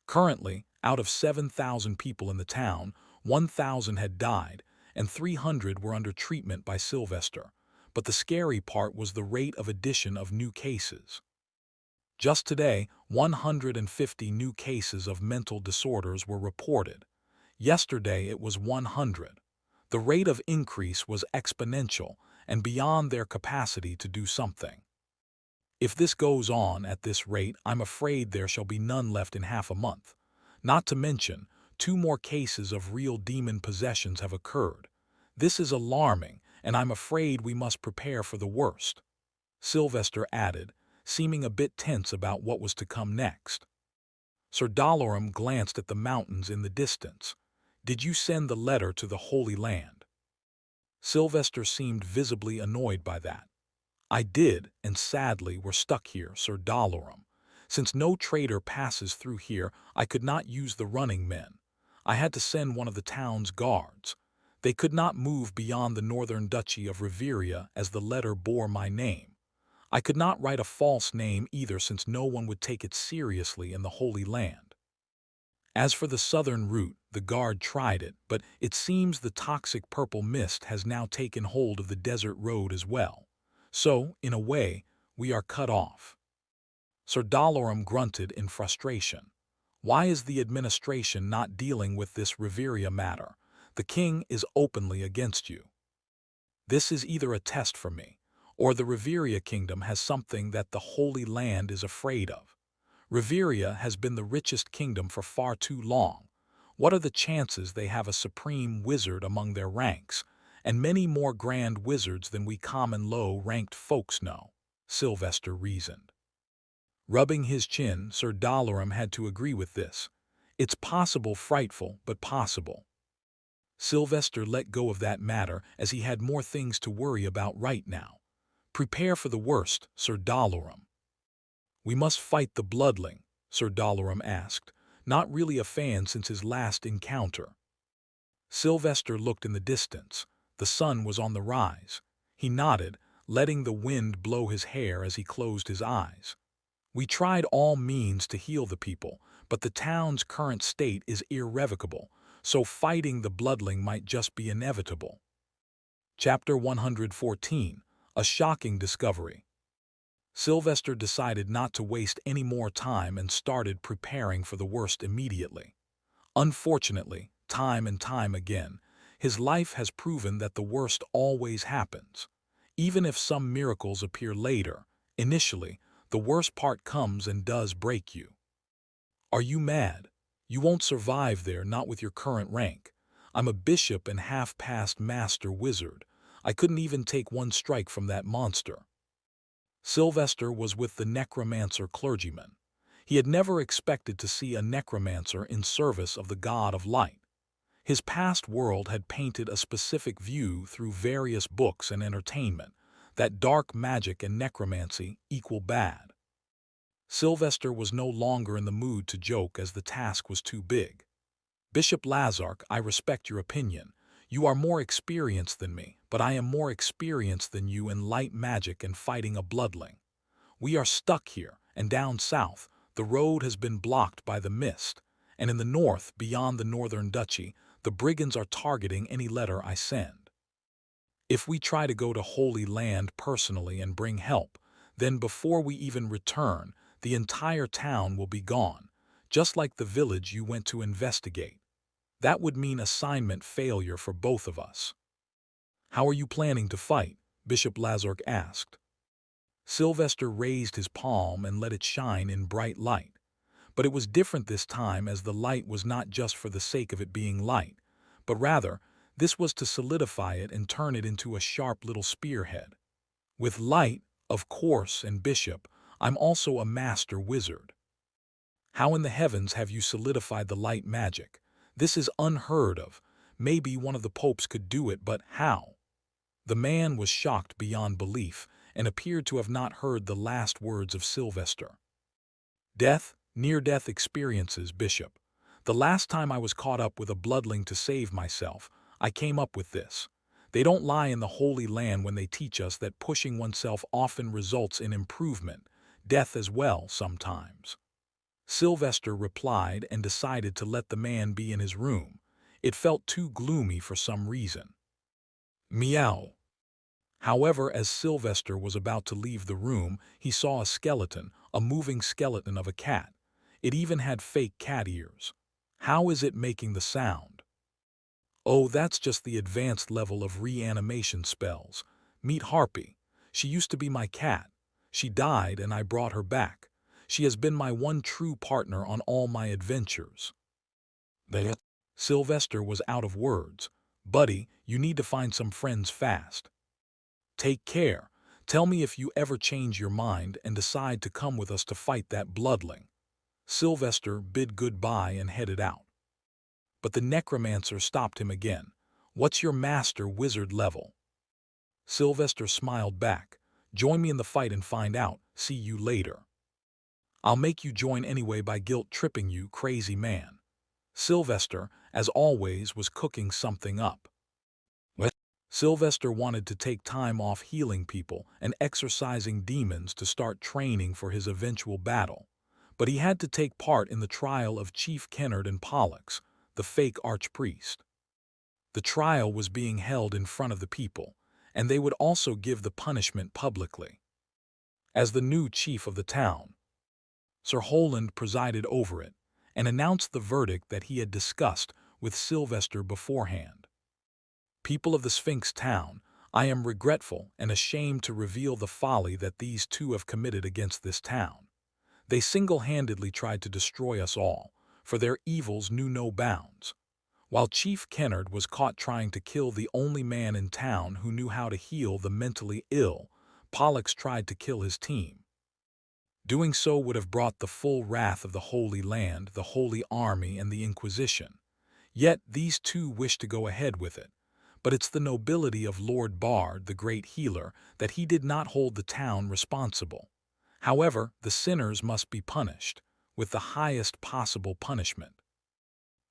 Currently, out of 7,000 people in the town, 1,000 had died, and 300 were under treatment by Sylvester. But the scary part was the rate of addition of new cases. Just today, 150 new cases of mental disorders were reported. Yesterday it was 100. The rate of increase was exponential and beyond their capacity to do something. If this goes on at this rate, I'm afraid there shall be none left in half a month. Not to mention, 2 more cases of real demon possessions have occurred. This is alarming, and I'm afraid we must prepare for the worst. Sylvester added, seeming a bit tense about what was to come next. Sir Dalaran glanced at the mountains in the distance. Did you send the letter to the Holy Land? Sylvester seemed visibly annoyed by that. I did, and sadly we're stuck here, Sir Dalaran. Since no trader passes through here, I could not use the running men. I had to send one of the town's guards. They could not move beyond the northern duchy of Riveria as the letter bore my name. I could not write a false name either, since no one would take it seriously in the Holy Land. As for the southern route, the guard tried it, but it seems the toxic purple mist has now taken hold of the desert road as well. So, in a way, we are cut off. Sir Dalaran grunted in frustration. Why is the administration not dealing with this Riveria matter? The king is openly against you. This is either a test for me, or the Riveria kingdom has something that the Holy Land is afraid of. Riveria has been the richest kingdom for far too long. What are the chances they have a supreme wizard among their ranks, and many more grand wizards than we common low-ranked folks know? Sylvester reasoned. Rubbing his chin, Sir Dalaran had to agree with this. It's possible, frightful, but possible. Sylvester let go of that matter as he had more things to worry about right now. Prepare for the worst, Sir Dalaran. We must fight the bloodling, Sir Dalaran asked, not really a fan since his last encounter. Sylvester looked in the distance. The sun was on the rise. He nodded, letting the wind blow his hair as he closed his eyes. We tried all means to heal the people, but the town's current state is irrevocable, so fighting the bloodling might just be inevitable. Chapter 114. A shocking discovery. Sylvester decided not to waste any more time and started preparing for the worst immediately. Unfortunately, time and time again, his life has proven that the worst always happens. Even if some miracles appear later, initially, the worst part comes and does break you. Are you mad? You won't survive there, not with your current rank. I'm a bishop and half-past master wizard. I couldn't even take one strike from that monster. Sylvester was with the necromancer clergyman. He had never expected to see a necromancer in service of the god of light. His past world had painted a specific view through various books and entertainment, that dark magic and necromancy equal bad. Sylvester was no longer in the mood to joke as the task was too big. Bishop Lazark, I respect your opinion. You are more experienced than me, but I am more experienced than you in light magic and fighting a bloodling. We are stuck here, and down south, the road has been blocked by the mist, and in the north, beyond the northern duchy, the brigands are targeting any letter I send. If we try to go to Holy Land personally and bring help, then before we even return, the entire town will be gone, just like the village you went to investigate. That would mean assignment failure for both of us. How are you planning to fight? Bishop Lazark asked. Sylvester raised his palm and let it shine in bright light. But it was different this time, as the light was not just for the sake of it being light, but rather, this was to solidify it and turn it into a sharp little spearhead. With light, of course, and bishop, I'm also a master wizard. How in the heavens have you solidified the light magic? This is unheard of. Maybe one of the popes could do it, but how? The man was shocked beyond belief and appeared to have not heard the last words of Sylvester. Death, near-death experiences, Bishop. The last time I was caught up with a bloodling to save myself, I came up with this. They don't lie in the Holy Land when they teach us that pushing oneself often results in improvement, death as well sometimes. Sylvester replied and decided to let the man be in his room. It felt too gloomy for some reason. Meow. However, as Sylvester was about to leave the room, he saw a skeleton, a moving skeleton of a cat. It even had fake cat ears. How is it making the sound? Oh, that's just the advanced level of reanimation spells. Meet Harpy. She used to be my cat. She died and I brought her back. She has been my one true partner on all my adventures. Sylvester was out of words. Buddy, you need to find some friends fast. Take care. Tell me if you ever change your mind and decide to come with us to fight that bloodling. Sylvester bid goodbye and headed out. But the necromancer stopped him again. What's your master wizard level? Sylvester smiled back. Join me in the fight and find out. See you later. I'll make you join anyway by guilt-tripping you, crazy man. Sylvester, as always, was cooking something up. What? Sylvester wanted to take time off healing people and exorcising demons to start training for his eventual battle. But he had to take part in the trial of Chief Kennard and Pollux, the fake archpriest. The trial was being held in front of the people, and they would also give the punishment publicly. As the new chief of the town, Sir Holland presided over it and announced the verdict that he had discussed with Sylvester beforehand. People of the Sphinx town, I am regretful and ashamed to reveal the folly that these two have committed against this town. They single-handedly tried to destroy us all, for their evils knew no bounds. While Chief Kennard was caught trying to kill the only man in town who knew how to heal the mentally ill, Pollux tried to kill his team. Doing so would have brought the full wrath of the Holy Land, the Holy Army, and the Inquisition. Yet these two wish to go ahead with it. But it's the nobility of Lord Bard, the great healer, that he did not hold the town responsible. However, the sinners must be punished, with the highest possible punishment.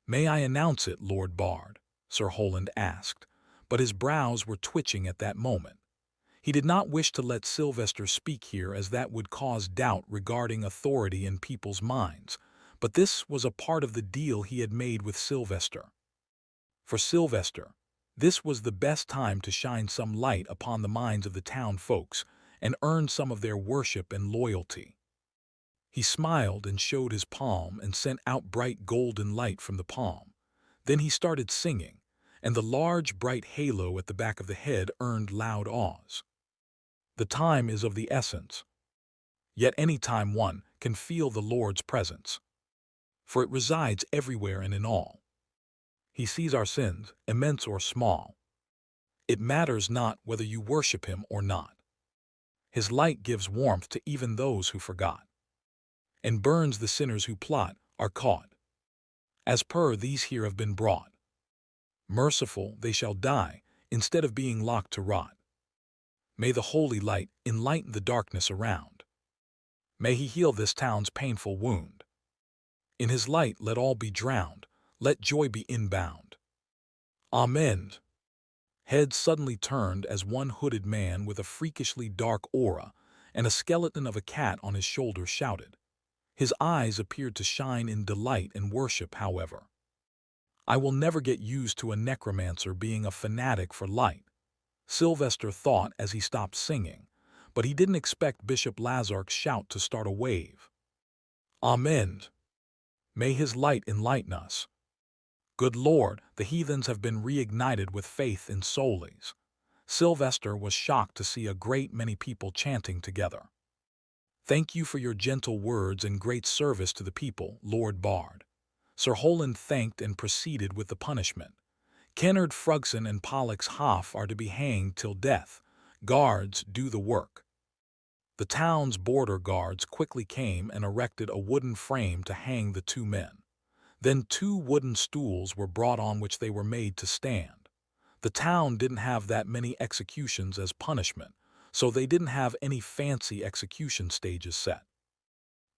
May I announce it, Lord Bard? Sir Holland asked, but his brows were twitching at that moment. He did not wish to let Sylvester speak here, as that would cause doubt regarding authority in people's minds, but this was a part of the deal he had made with Sylvester. For Sylvester, this was the best time to shine some light upon the minds of the town folks and earn some of their worship and loyalty. He smiled and showed his palm and sent out bright golden light from the palm. Then he started singing, and the large bright halo at the back of the head earned loud awes. The time is of the essence, yet any time one can feel the Lord's presence, for it resides everywhere and in all. He sees our sins, immense or small. It matters not whether you worship him or not. His light gives warmth to even those who forgot, and burns the sinners who plot, are caught. As per these here have been brought. Merciful they shall die, instead of being locked to rot. May the holy light enlighten the darkness around. May he heal this town's painful wound. In his light let all be drowned, let joy be inbound. Amen. Heads suddenly turned as one hooded man with a freakishly dark aura and a skeleton of a cat on his shoulder shouted. His eyes appeared to shine in delight and worship, however. I will never get used to a necromancer being a fanatic for light, Sylvester thought as he stopped singing, but he didn't expect Bishop Lazark's shout to start a wave. Amen. May his light enlighten us. Good Lord, the heathens have been reignited with faith in Solis. Sylvester was shocked to see a great many people chanting together. Thank you for your gentle words and great service to the people, Lord Bard. Sir Holand thanked and proceeded with the punishment. Kennard Frugson and Pollux Hoff are to be hanged till death. Guards do the work. The town's border guards quickly came and erected a wooden frame to hang the two men. Then 2 wooden stools were brought on which they were made to stand. The town didn't have that many executions as punishment, so they didn't have any fancy execution stages set.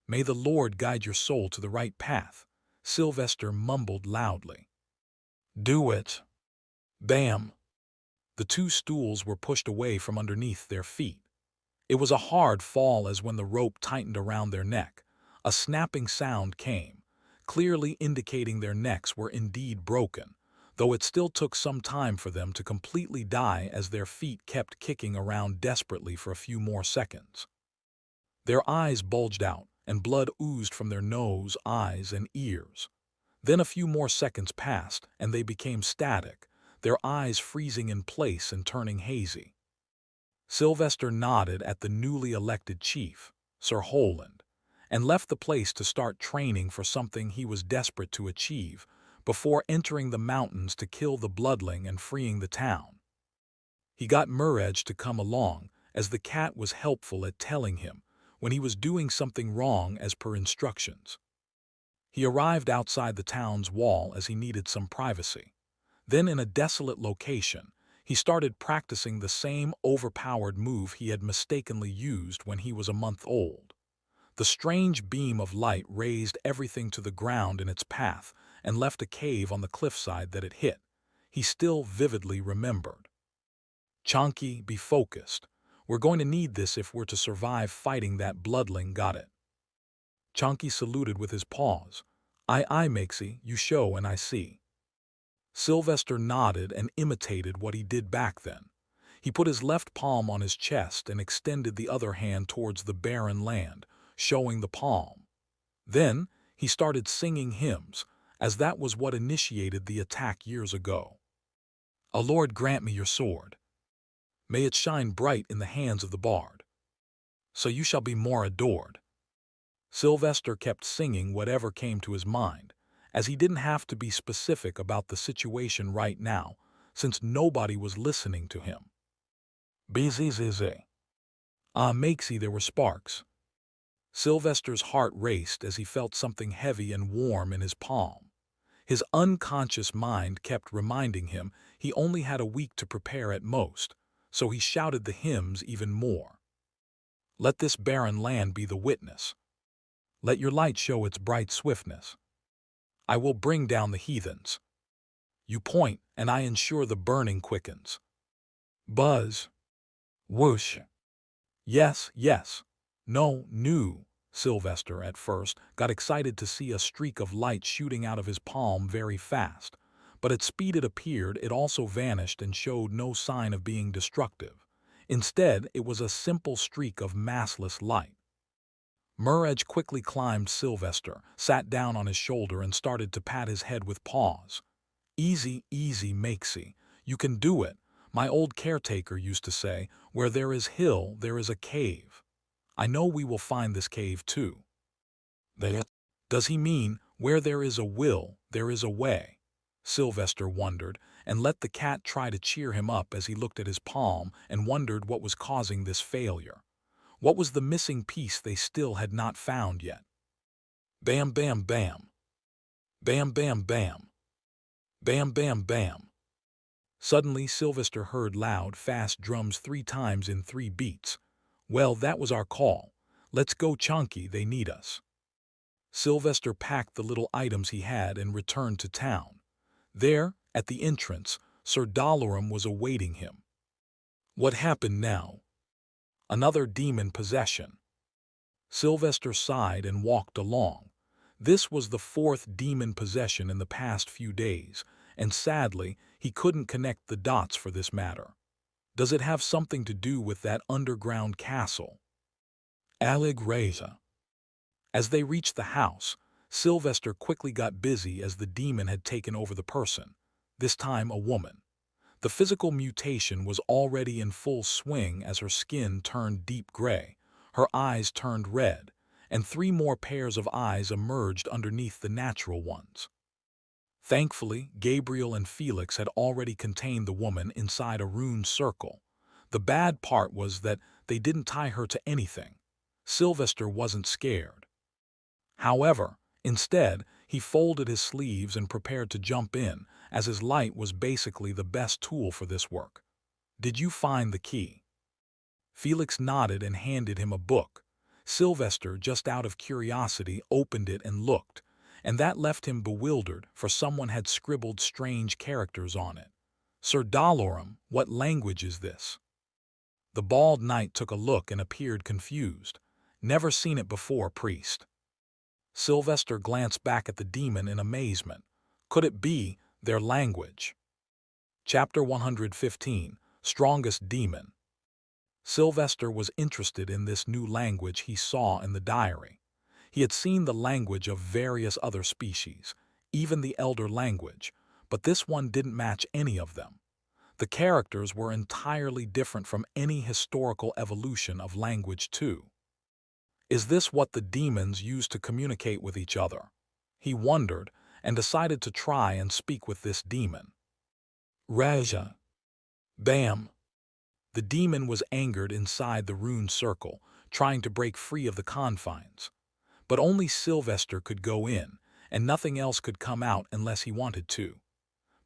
May the Lord guide your soul to the right path, Sylvester mumbled loudly. Do it. Bam! The 2 stools were pushed away from underneath their feet. It was a hard fall as when the rope tightened around their neck, a snapping sound came, clearly indicating their necks were indeed broken, though it still took some time for them to completely die as their feet kept kicking around desperately for a few more seconds. Their eyes bulged out, and blood oozed from their nose, eyes, and ears. Then a few more seconds passed, and they became static, their eyes freezing in place and turning hazy. Sylvester nodded at the newly elected chief, Sir Holand, and left the place to start training for something he was desperate to achieve before entering the mountains to kill the bloodling and freeing the town. He got Murrej to come along, as the cat was helpful at telling him when he was doing something wrong as per instructions. He arrived outside the town's wall as he needed some privacy. Then in a desolate location, he started practicing the same overpowered move he had mistakenly used when he was a month old. The strange beam of light raised everything to the ground in its path and left a cave on the cliffside that it hit. He still vividly remembered. Chonky, be focused. We're going to need this if we're to survive fighting that bloodling, got it? Chonky saluted with his paws. Aye, Makesy, you show and I see. Sylvester nodded and imitated what he did back then. He put his left palm on his chest and extended the other hand towards the barren land, showing the palm. Then he started singing hymns, as that was what initiated the attack years ago. O Lord, grant me your sword. May it shine bright in the hands of the bard. So you shall be more adored. Sylvester kept singing whatever came to his mind, as he didn't have to be specific about the situation right now, since nobody was listening to him. Bzzz. Makesy, there were sparks. Sylvester's heart raced as he felt something heavy and warm in his palm. His unconscious mind kept reminding him he only had a week to prepare at most, so he shouted the hymns even more. Let this barren land be the witness. Let your light show its bright swiftness. I will bring down the heathens. You point, and I ensure the burning quickens. Buzz. Whoosh. Yes, yes. No, new. Sylvester, at first, got excited to see a streak of light shooting out of his palm very fast, but at speed it appeared, it also vanished and showed no sign of being destructive. Instead, it was a simple streak of massless light. Murrej quickly climbed Sylvester, sat down on his shoulder and started to pat his head with paws. Easy, easy, Makesy. You can do it. My old caretaker used to say, where there is hill, there is a cave. I know we will find this cave too. Does he mean, where there is a will, there is a way? Sylvester wondered, and let the cat try to cheer him up as he looked at his palm and wondered what was causing this failure. What was the missing piece they still had not found yet? Bam, bam, bam. Bam, bam, bam. Bam, bam, bam. Suddenly, Sylvester heard loud, fast drums 3 times in 3 beats. Well, that was our call. Let's go, Chunky, they need us. Sylvester packed the little items he had and returned to town. There, at the entrance, Sir Dalaran was awaiting him. What happened now? Another demon possession. Sylvester sighed and walked along. This was the 4th demon possession in the past few days, and sadly, he couldn't connect the dots for this matter. Does it have something to do with that underground castle? Allegreza. As they reached the house, Sylvester quickly got busy as the demon had taken over the person, this time a woman. The physical mutation was already in full swing as her skin turned deep gray, her eyes turned red, and 3 more pairs of eyes emerged underneath the natural ones. Thankfully, Gabriel and Felix had already contained the woman inside a rune circle. The bad part was that they didn't tie her to anything. Sylvester wasn't scared. However, instead, he folded his sleeves and prepared to jump in, as his light was basically the best tool for this work. Did you find the key? Felix nodded and handed him a book. Sylvester, just out of curiosity, opened it and looked, and that left him bewildered, for someone had scribbled strange characters on it. Sir Dalaran, what language is this? The bald knight took a look and appeared confused. Never seen it before, priest. Sylvester glanced back at the demon in amazement. Could it be their language? Chapter 115, Strongest Demon. Sylvester was interested in this new language he saw in the diary. He had seen the language of various other species, even the Elder language, but this one didn't match any of them. The characters were entirely different from any historical evolution of language too. Is this what the demons use to communicate with each other? He wondered, and decided to try and speak with this demon. Raja. Bam. The demon was angered inside the rune circle, trying to break free of the confines. But only Sylvester could go in, and nothing else could come out unless he wanted to.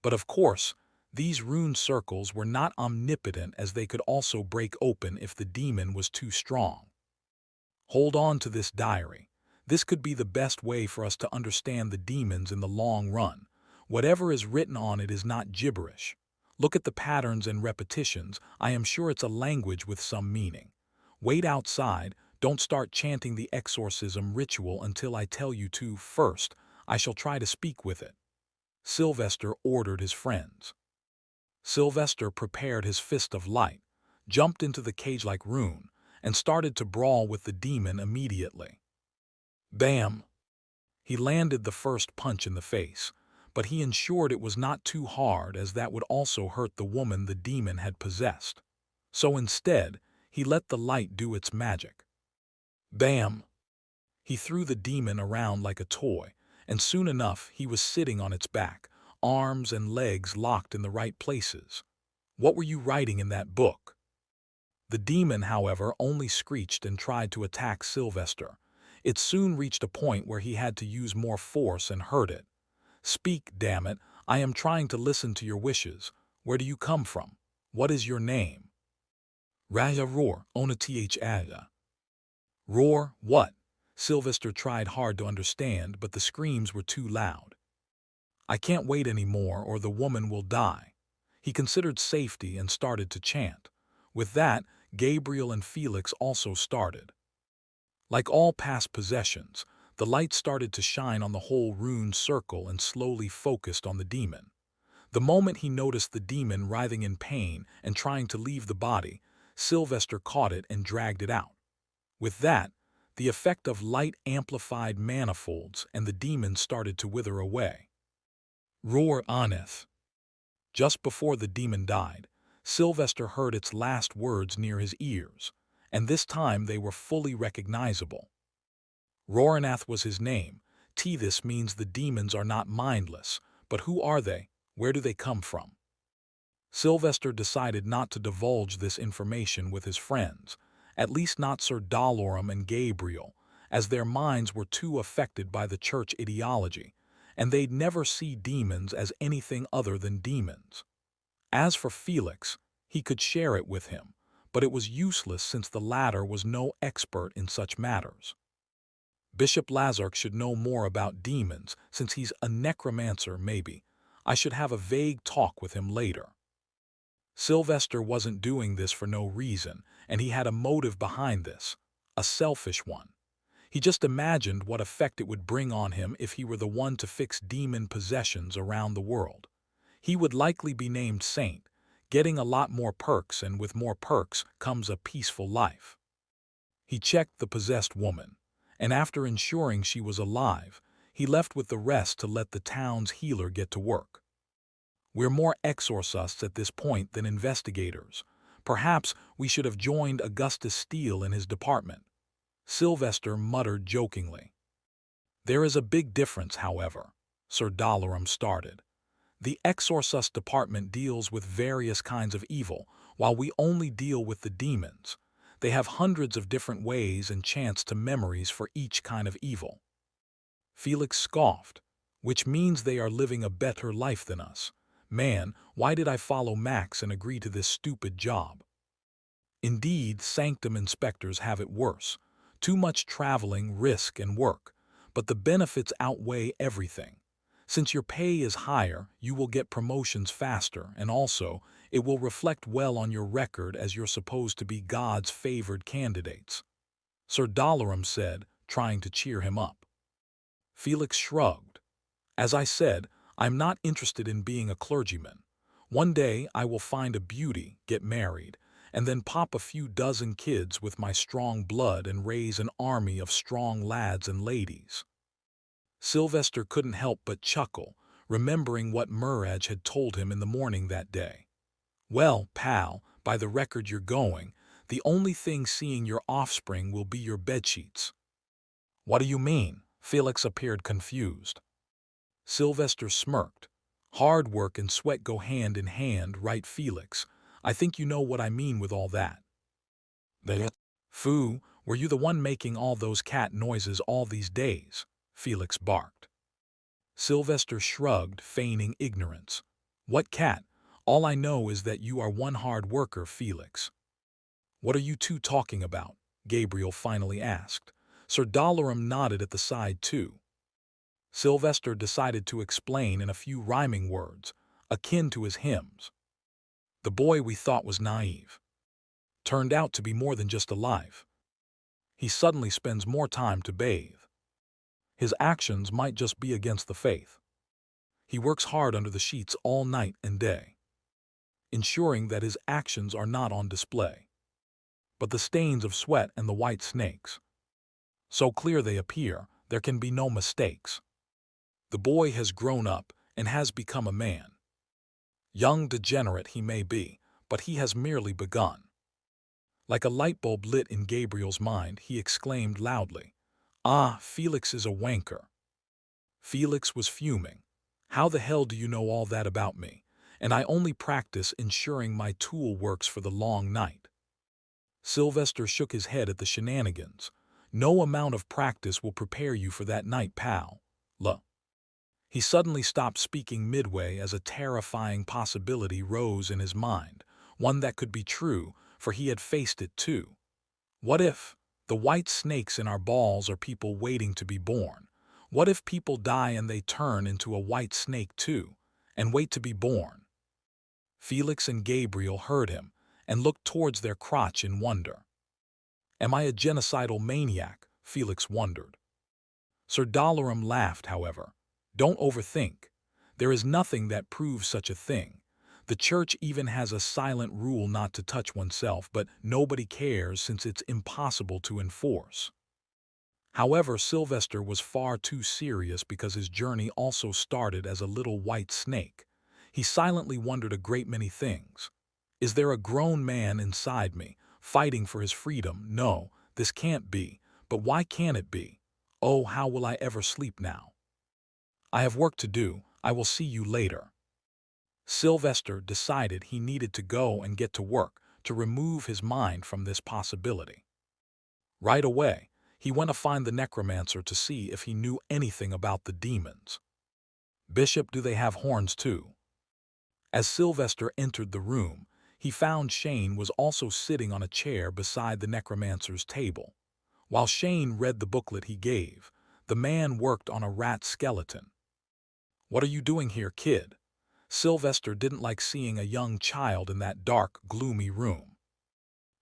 But of course, these rune circles were not omnipotent, as they could also break open if the demon was too strong. Hold on to this diary. This could be the best way for us to understand the demons in the long run. Whatever is written on it is not gibberish. Look at the patterns and repetitions. I am sure it's a language with some meaning. Wait outside. Don't start chanting the exorcism ritual until I tell you to first. I shall try to speak with it. Sylvester ordered his friends. Sylvester prepared his fist of light, jumped into the cage-like rune, and started to brawl with the demon immediately. Bam! He landed the first punch in the face, but he ensured it was not too hard, as that would also hurt the woman the demon had possessed. So instead, he let the light do its magic. Bam! He threw the demon around like a toy, and soon enough he was sitting on its back, arms and legs locked in the right places. What were you writing in that book? The demon, however, only screeched and tried to attack Sylvester. It soon reached a point where he had to use more force and hurt it. Speak, damn it, I am trying to listen to your wishes. Where do you come from? What is your name? Raja Roar, Onath Aga. Roar, what? Sylvester tried hard to understand, but the screams were too loud. I can't wait anymore, or the woman will die. He considered safety and started to chant. With that, Gabriel and Felix also started. Like all past possessions, the light started to shine on the whole rune circle and slowly focused on the demon. The moment he noticed the demon writhing in pain and trying to leave the body, Sylvester caught it and dragged it out. With that, the effect of light amplified manifolds and the demon started to wither away. Roar Aneth. Just before the demon died, Sylvester heard its last words near his ears, and this time they were fully recognizable. Roranath was his name. This means the demons are not mindless, but who are they? Where do they come from? Sylvester decided not to divulge this information with his friends, at least not Sir Dalorum and Gabriel, as their minds were too affected by the church ideology, and they'd never see demons as anything other than demons. As for Felix, he could share it with him, but it was useless since the latter was no expert in such matters. Bishop Lazark should know more about demons, since he's a necromancer maybe. I should have a vague talk with him later. Sylvester wasn't doing this for no reason, and he had a motive behind this, a selfish one. He just imagined what effect it would bring on him if he were the one to fix demon possessions around the world. He would likely be named Saint, getting a lot more perks, and with more perks comes a peaceful life. He checked the possessed woman, and after ensuring she was alive, he left with the rest to let the town's healer get to work. We're more exorcists at this point than investigators. Perhaps we should have joined Augustus Steele in his department. Sylvester muttered jokingly. There is a big difference, however, Sir Dalorum started. The exorcist department deals with various kinds of evil, while we only deal with the demons. They have hundreds of different ways and chants to memories for each kind of evil. Felix scoffed, which means they are living a better life than us. Man, why did I follow Max and agree to this stupid job? Indeed, Sanctum inspectors have it worse. Too much traveling, risk, and work. But the benefits outweigh everything. Since your pay is higher, you will get promotions faster, and also, it will reflect well on your record as you're supposed to be God's favored candidates. Sir Dalorum said, trying to cheer him up. Felix shrugged. As I said, I'm not interested in being a clergyman. One day I will find a beauty, get married, and then pop a few dozen kids with my strong blood and raise an army of strong lads and ladies. Sylvester couldn't help but chuckle, remembering what Muraj had told him in the morning that day. Well, pal, by the record you're going, the only thing seeing your offspring will be your bedsheets. What do you mean? Felix appeared confused. Sylvester smirked. Hard work and sweat go hand in hand, right, Felix? I think you know what I mean with all that. Foo, were you the one making all those cat noises all these days? Felix barked. Sylvester shrugged, feigning ignorance. What cat? All I know is that you are one hard worker, Felix. What are you two talking about? Gabriel finally asked. Sir Dalorum nodded at the side too. Sylvester decided to explain in a few rhyming words, akin to his hymns. The boy we thought was naive turned out to be more than just alive. He suddenly spends more time to bathe. His actions might just be against the faith. He works hard under the sheets all night and day, ensuring that his actions are not on display. But the stains of sweat and the white snakes, so clear they appear, there can be no mistakes. The boy has grown up and has become a man. Young degenerate he may be, but he has merely begun. Like a light bulb lit in Gabriel's mind, he exclaimed loudly, "Ah, Felix is a wanker." Felix was fuming. How the hell do you know all that about me? And I only practice ensuring my tool works for the long night. Sylvester shook his head at the shenanigans. No amount of practice will prepare you for that night, pal. He suddenly stopped speaking midway as a terrifying possibility rose in his mind, one that could be true, for he had faced it too. What if the white snakes in our balls are people waiting to be born? What if people die and they turn into a white snake too, and wait to be born? Felix and Gabriel heard him and looked towards their crotch in wonder. Am I a genocidal maniac? Felix wondered. Sir Dalorum laughed, however. Don't overthink. There is nothing that proves such a thing. The church even has a silent rule not to touch oneself, but nobody cares since it's impossible to enforce. However, Sylvester was far too serious because his journey also started as a little white snake. He silently wondered a great many things. Is there a grown man inside me, fighting for his freedom? No, this can't be. But why can't it be? Oh, how will I ever sleep now? I have work to do. I will see you later. Sylvester decided he needed to go and get to work to remove his mind from this possibility. Right away, he went to find the necromancer to see if he knew anything about the demons. Bishop, do they have horns too? As Sylvester entered the room, he found Shane was also sitting on a chair beside the necromancer's table. While Shane read the booklet he gave, the man worked on a rat skeleton. What are you doing here, kid? Sylvester didn't like seeing a young child in that dark, gloomy room.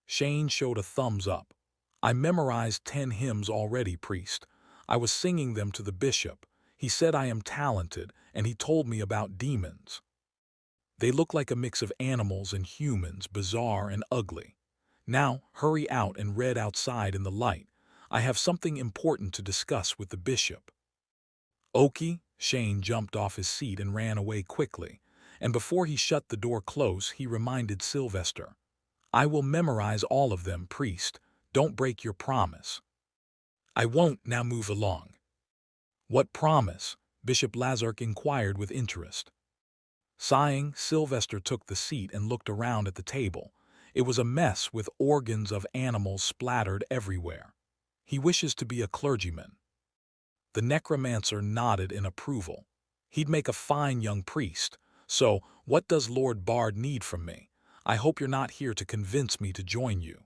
Shane showed a thumbs up. I memorized 10 hymns already, priest. I was singing them to the bishop. He said I am talented, and he told me about demons. They look like a mix of animals and humans, bizarre and ugly. Now, hurry out and read outside in the light. I have something important to discuss with the bishop. Okie, Shane jumped off his seat and ran away quickly, and before he shut the door close, he reminded Sylvester, I will memorize all of them, priest. Don't break your promise. I won't. Now move along. What promise? Bishop Lazark inquired with interest. Sighing, Sylvester took the seat and looked around at the table. It was a mess with organs of animals splattered everywhere. He wishes to be a clergyman. The necromancer nodded in approval. He'd make a fine young priest. So, what does Lord Bard need from me? I hope you're not here to convince me to join you.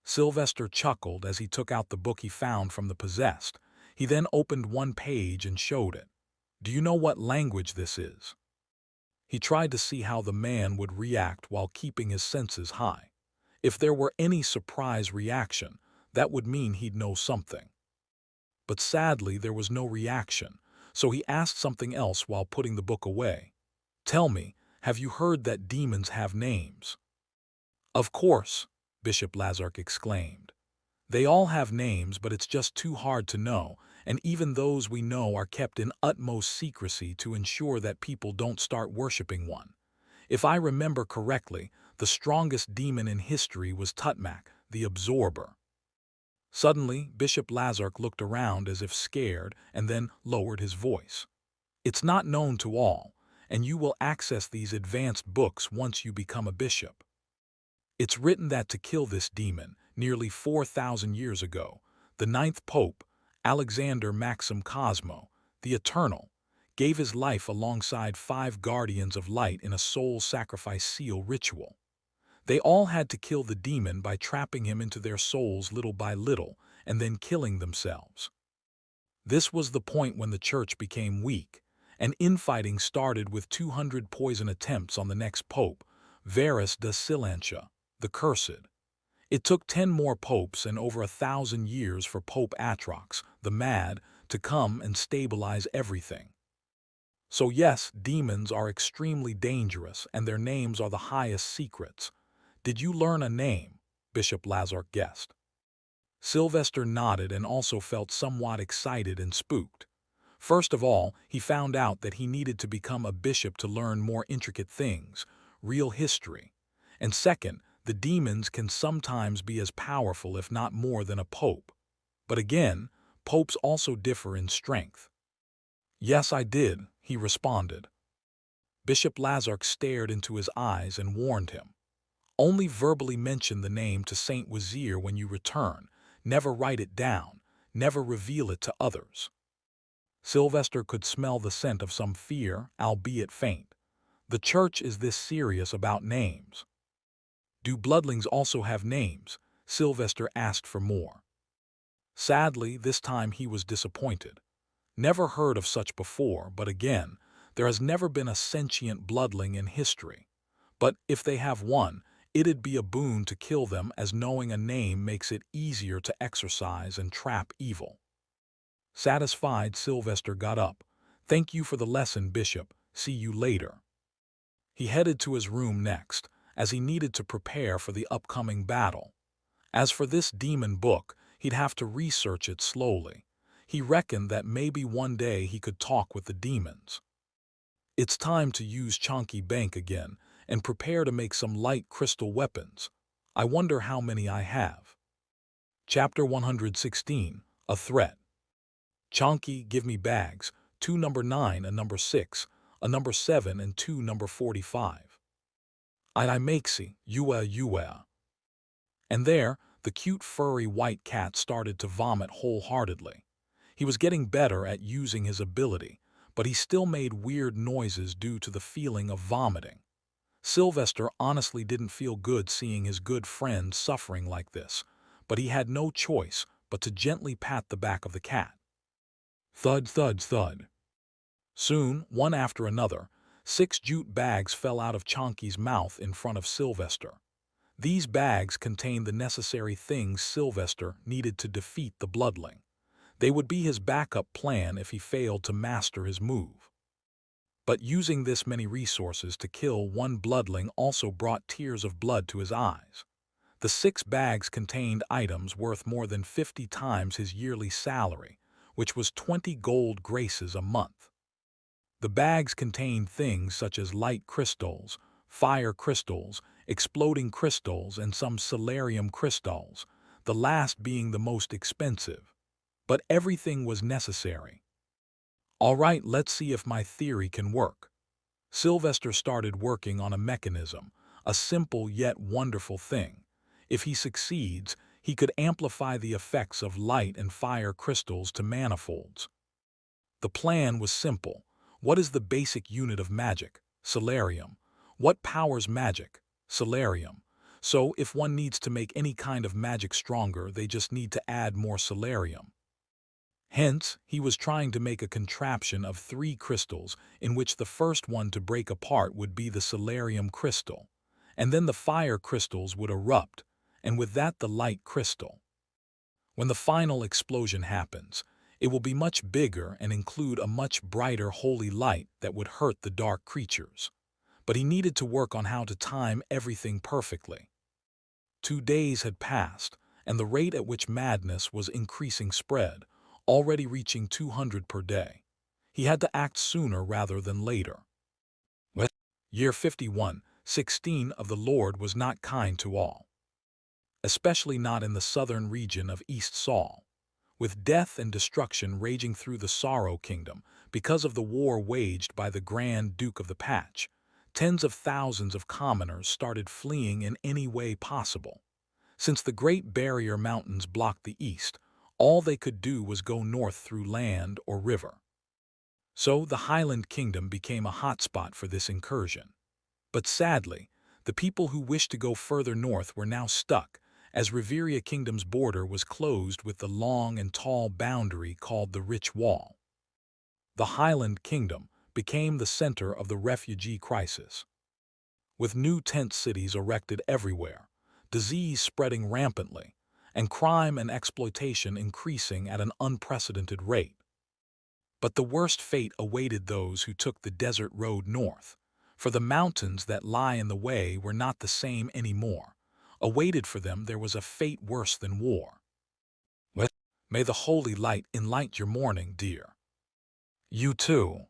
Sylvester chuckled as he took out the book he found from the possessed. He then opened one page and showed it. Do you know what language this is? He tried to see how the man would react while keeping his senses high. If there were any surprise reaction, that would mean he'd know something. But sadly, there was no reaction, so he asked something else while putting the book away. Tell me, have you heard that demons have names? Of course, Bishop Lazark exclaimed. They all have names, but it's just too hard to know, and even those we know are kept in utmost secrecy to ensure that people don't start worshipping one. If I remember correctly, the strongest demon in history was Tutmak, the Absorber. Suddenly, Bishop Lazark looked around as if scared and then lowered his voice. It's not known to all, and you will access these advanced books once you become a bishop. It's written that to kill this demon, nearly 4,000 years ago, the 9th Pope, Alexander Maxim Cosmo, the Eternal, gave his life alongside 5 guardians of light in a soul sacrifice seal ritual. They all had to kill the demon by trapping him into their souls little by little and then killing themselves. This was the point when the church became weak, and infighting started with 200 poison attempts on the next pope, Varus de Silentia, the Cursed. It took 10 more popes and over 1,000 years for Pope Atrox, the Mad, to come and stabilize everything. So yes, demons are extremely dangerous and their names are the highest secrets. Did you learn a name? Bishop Lazark guessed. Sylvester nodded and also felt somewhat excited and spooked. First of all, he found out that he needed to become a bishop to learn more intricate things, real history. And second, the demons can sometimes be as powerful if not more than a pope. But again, popes also differ in strength. Yes, I did, he responded. Bishop Lazark stared into his eyes and warned him. Only verbally mention the name to Saint Wazir when you return. Never write it down. Never reveal it to others. Sylvester could smell the scent of some fear, albeit faint. The church is this serious about names. Do bloodlings also have names? Sylvester asked for more. Sadly, this time he was disappointed. Never heard of such before, but again, there has never been a sentient bloodling in history. But if they have one, it'd be a boon to kill them, as knowing a name makes it easier to exorcise and trap evil. Satisfied, Sylvester got up. Thank you for the lesson, Bishop. See you later. He headed to his room next, as he needed to prepare for the upcoming battle. As for this demon book, he'd have to research it slowly. He reckoned that maybe one day he could talk with the demons. It's time to use Chonky Bank again, and prepare to make some light crystal weapons. I wonder how many I have. Chapter 116. A Threat. Chonky, give me bags, 2 number 9 and number 6, a number 7 and 2 number 45. I makesy, yua. And there, the cute furry white cat started to vomit wholeheartedly. He was getting better at using his ability, but he still made weird noises due to the feeling of vomiting. Sylvester honestly didn't feel good seeing his good friend suffering like this, but he had no choice but to gently pat the back of the cat. Thud, thud, thud. Soon, one after another, 6 jute bags fell out of Chonky's mouth in front of Sylvester. These bags contained the necessary things Sylvester needed to defeat the bloodling. They would be his backup plan if he failed to master his move. But using this many resources to kill one bloodling also brought tears of blood to his eyes. The 6 bags contained items worth more than 50 times his yearly salary, which was 20 gold graces a month. The bags contained things such as light crystals, fire crystals, exploding crystals, and some solarium crystals, the last being the most expensive. But everything was necessary. All right, let's see if my theory can work. Sylvester started working on a mechanism, a simple yet wonderful thing. If he succeeds, he could amplify the effects of light and fire crystals to manifolds. The plan was simple. What is the basic unit of magic? Solarium. What powers magic? Solarium. So if one needs to make any kind of magic stronger, they just need to add more solarium. Hence, he was trying to make a contraption of 3 crystals, in which the first one to break apart would be the solarium crystal, and then the fire crystals would erupt, and with that the light crystal. When the final explosion happens, it will be much bigger and include a much brighter holy light that would hurt the dark creatures. But he needed to work on how to time everything perfectly. 2 days had passed, and the rate at which madness was increasing spread, already reaching 200 per day. He had to act sooner rather than later. Year 51:16 of the Lord was not kind to all, especially not in the southern region of East Saul. With death and destruction raging through the Sorrow Kingdom because of the war waged by the Grand Duke of the Patch, tens of thousands of commoners started fleeing in any way possible. Since the Great Barrier Mountains blocked the east, all they could do was go north through land or river. So the Highland Kingdom became a hotspot for this incursion. But sadly, the people who wished to go further north were now stuck, as Riveria Kingdom's border was closed with the long and tall boundary called the Rich Wall. The Highland Kingdom became the center of the refugee crisis. With new tent cities erected everywhere, disease spreading rampantly, and crime and exploitation increasing at an unprecedented rate. But the worst fate awaited those who took the desert road north, for the mountains that lie in the way were not the same anymore. Awaited for them there was a fate worse than war. May the holy light enlight your morning, dear. You too.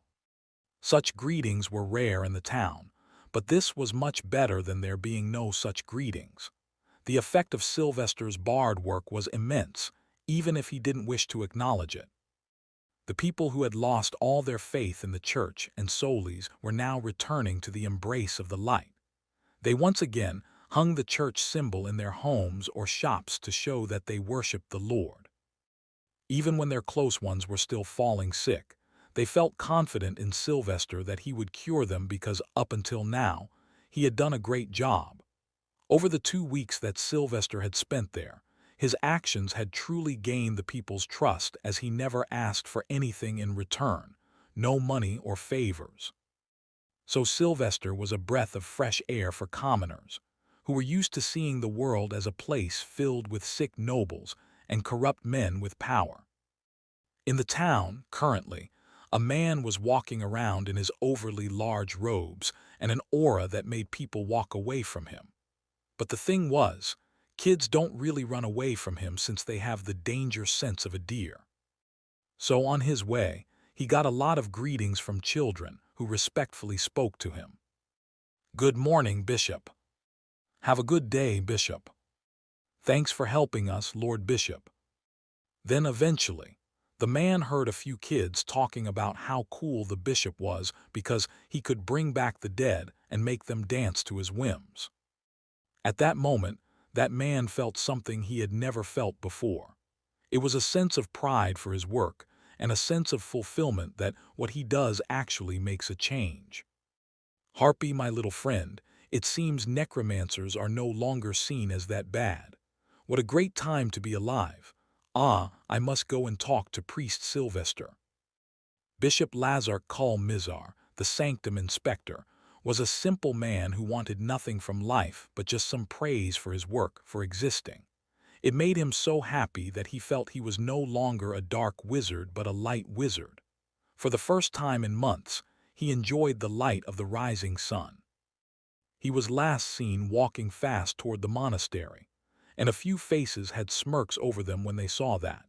Such greetings were rare in the town, but this was much better than there being no such greetings. The effect of Sylvester's bard work was immense, even if he didn't wish to acknowledge it. The people who had lost all their faith in the church and Solis were now returning to the embrace of the light. They once again hung the church symbol in their homes or shops to show that they worshiped the Lord. Even when their close ones were still falling sick, they felt confident in Sylvester that he would cure them because up until now, he had done a great job. Over the 2 weeks that Sylvester had spent there, his actions had truly gained the people's trust as he never asked for anything in return, no money or favors. So Sylvester was a breath of fresh air for commoners, who were used to seeing the world as a place filled with sick nobles and corrupt men with power. In the town, currently, a man was walking around in his overly large robes and an aura that made people walk away from him. But the thing was, kids don't really run away from him since they have the danger sense of a deer. So on his way, he got a lot of greetings from children who respectfully spoke to him. Good morning, Bishop. Have a good day, Bishop. Thanks for helping us, Lord Bishop. Then eventually, the man heard a few kids talking about how cool the bishop was because he could bring back the dead and make them dance to his whims. At that moment, that man felt something he had never felt before. It was a sense of pride for his work and a sense of fulfillment that what he does actually makes a change. Harpy, my little friend, it seems necromancers are no longer seen as that bad. What a great time to be alive. Ah, I must go and talk to Priest Sylvester. Bishop Lazar Kul Mizar, the sanctum inspector, was a simple man who wanted nothing from life but just some praise for his work, for existing. It made him so happy that he felt he was no longer a dark wizard but a light wizard. For the first time in months, he enjoyed the light of the rising sun. He was last seen walking fast toward the monastery, and a few faces had smirks over them when they saw that.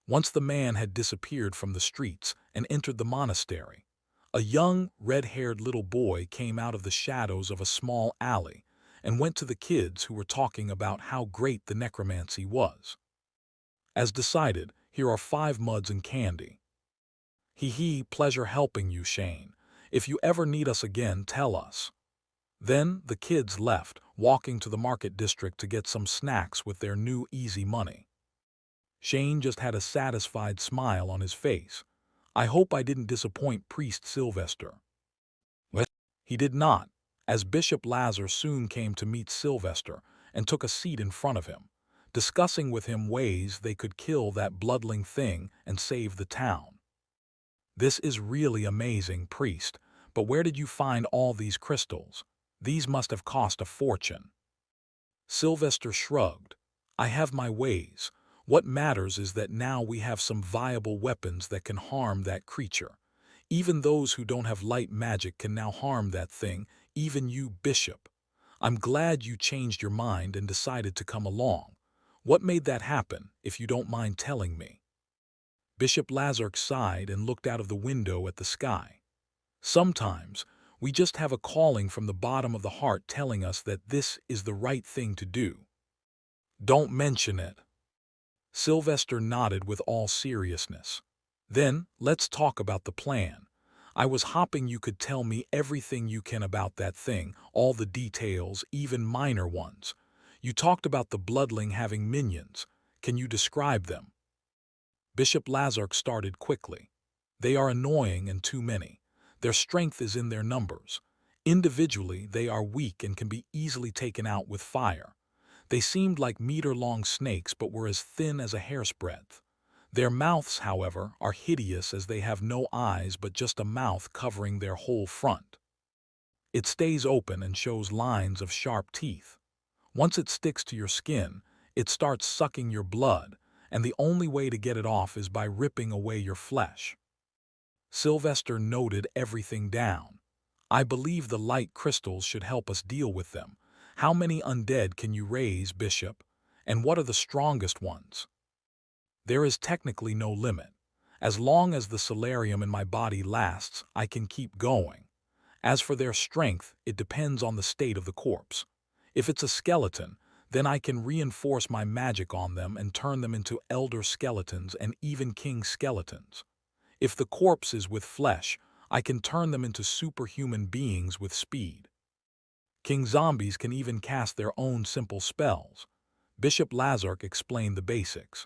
Once the man had disappeared from the streets and entered the monastery, a young, red-haired little boy came out of the shadows of a small alley and went to the kids who were talking about how great the necromancy was. As decided, here are 5 muds and candy. Hee, pleasure helping you, Shane. If you ever need us again, tell us. Then the kids left, walking to the market district to get some snacks with their new easy money. Shane just had a satisfied smile on his face. I hope I didn't disappoint Priest Sylvester. What? He did not, as Bishop Lazar soon came to meet Sylvester and took a seat in front of him, discussing with him ways they could kill that bloodling thing and save the town. This is really amazing, Priest, but where did you find all these crystals? These must have cost a fortune. Sylvester shrugged. I have my ways. What matters is that now we have some viable weapons that can harm that creature. Even those who don't have light magic can now harm that thing, even you, Bishop. I'm glad you changed your mind and decided to come along. What made that happen, if you don't mind telling me? Bishop Lazark sighed and looked out of the window at the sky. Sometimes, we just have a calling from the bottom of the heart telling us that this is the right thing to do. Don't mention it. Sylvester nodded with all seriousness. Then, let's talk about the plan. I was hoping you could tell me everything you can about that thing, all the details, even minor ones. You talked about the bloodling having minions. Can you describe them? Bishop Lazark started quickly. They are annoying and too many. Their strength is in their numbers. Individually, they are weak and can be easily taken out with fire. They seemed like meter-long snakes but were as thin as a hair's breadth. Their mouths, however, are hideous as they have no eyes but just a mouth covering their whole front. It stays open and shows lines of sharp teeth. Once it sticks to your skin, it starts sucking your blood, and the only way to get it off is by ripping away your flesh. Sylvester noted everything down. I believe the light crystals should help us deal with them. How many undead can you raise, Bishop? And what are the strongest ones? There is technically no limit. As long as the solarium in my body lasts, I can keep going. As for their strength, it depends on the state of the corpse. If it's a skeleton, then I can reinforce my magic on them and turn them into elder skeletons and even king skeletons. If the corpse is with flesh, I can turn them into superhuman beings with speed. King zombies can even cast their own simple spells. Bishop Lazark explained the basics.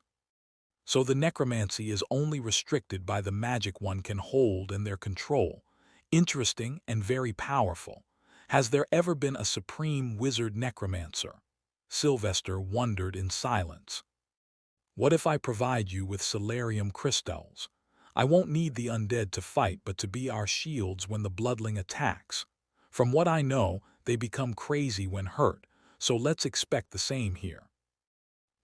So the necromancy is only restricted by the magic one can hold in their control. Interesting and very powerful. Has there ever been a supreme wizard necromancer? Sylvester wondered in silence. What if I provide you with solarium crystals? I won't need the undead to fight but to be our shields when the bloodling attacks. From what I know, they become crazy when hurt, so let's expect the same here.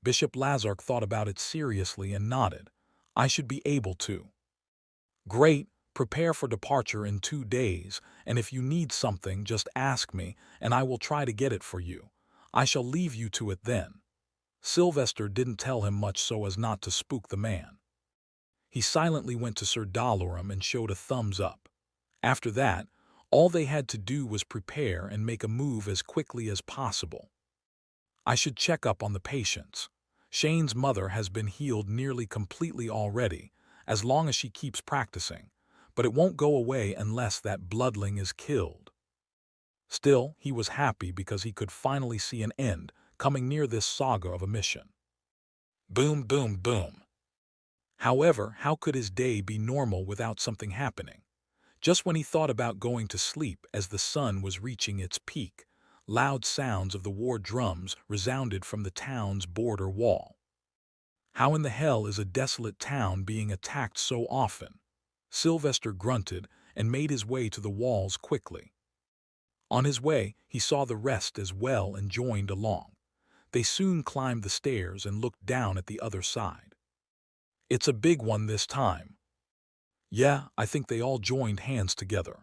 Bishop Lazark thought about it seriously and nodded. I should be able to. Great, prepare for departure in 2 days, and if you need something, just ask me, and I will try to get it for you. I shall leave you to it then. Sylvester didn't tell him much so as not to spook the man. He silently went to Sir Dalarum and showed a thumbs up. After that, All they had to do was prepare and make a move as quickly as possible. I should check up on the patients. Shane's mother has been healed nearly completely already, as long as she keeps practicing, but it won't go away unless that bloodling is killed. Still, he was happy because he could finally see an end coming near this saga of a mission. Boom, boom, boom. However, how could his day be normal without something happening? Just when he thought about going to sleep as the sun was reaching its peak, loud sounds of the war drums resounded from the town's border wall. How in the hell is a desolate town being attacked so often? Sylvester grunted and made his way to the walls quickly. On his way, he saw the rest as well and joined along. They soon climbed the stairs and looked down at the other side. It's a big one this time. Yeah, I think they all joined hands together.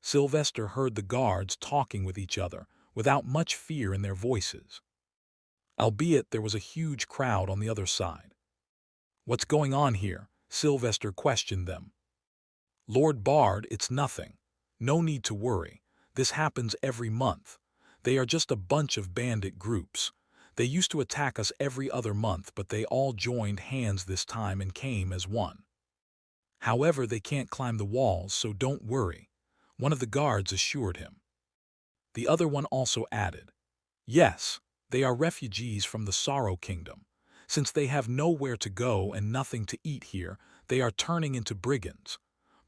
Sylvester heard the guards talking with each other without much fear in their voices. Albeit there was a huge crowd on the other side. What's going on here? Sylvester questioned them. Lord Bard, it's nothing. No need to worry. This happens every month. They are just a bunch of bandit groups. They used to attack us every other month, but they all joined hands this time and came as one. However, they can't climb the walls, so don't worry, one of the guards assured him. The other one also added, yes, they are refugees from the Sorrow Kingdom. Since they have nowhere to go and nothing to eat here, they are turning into brigands.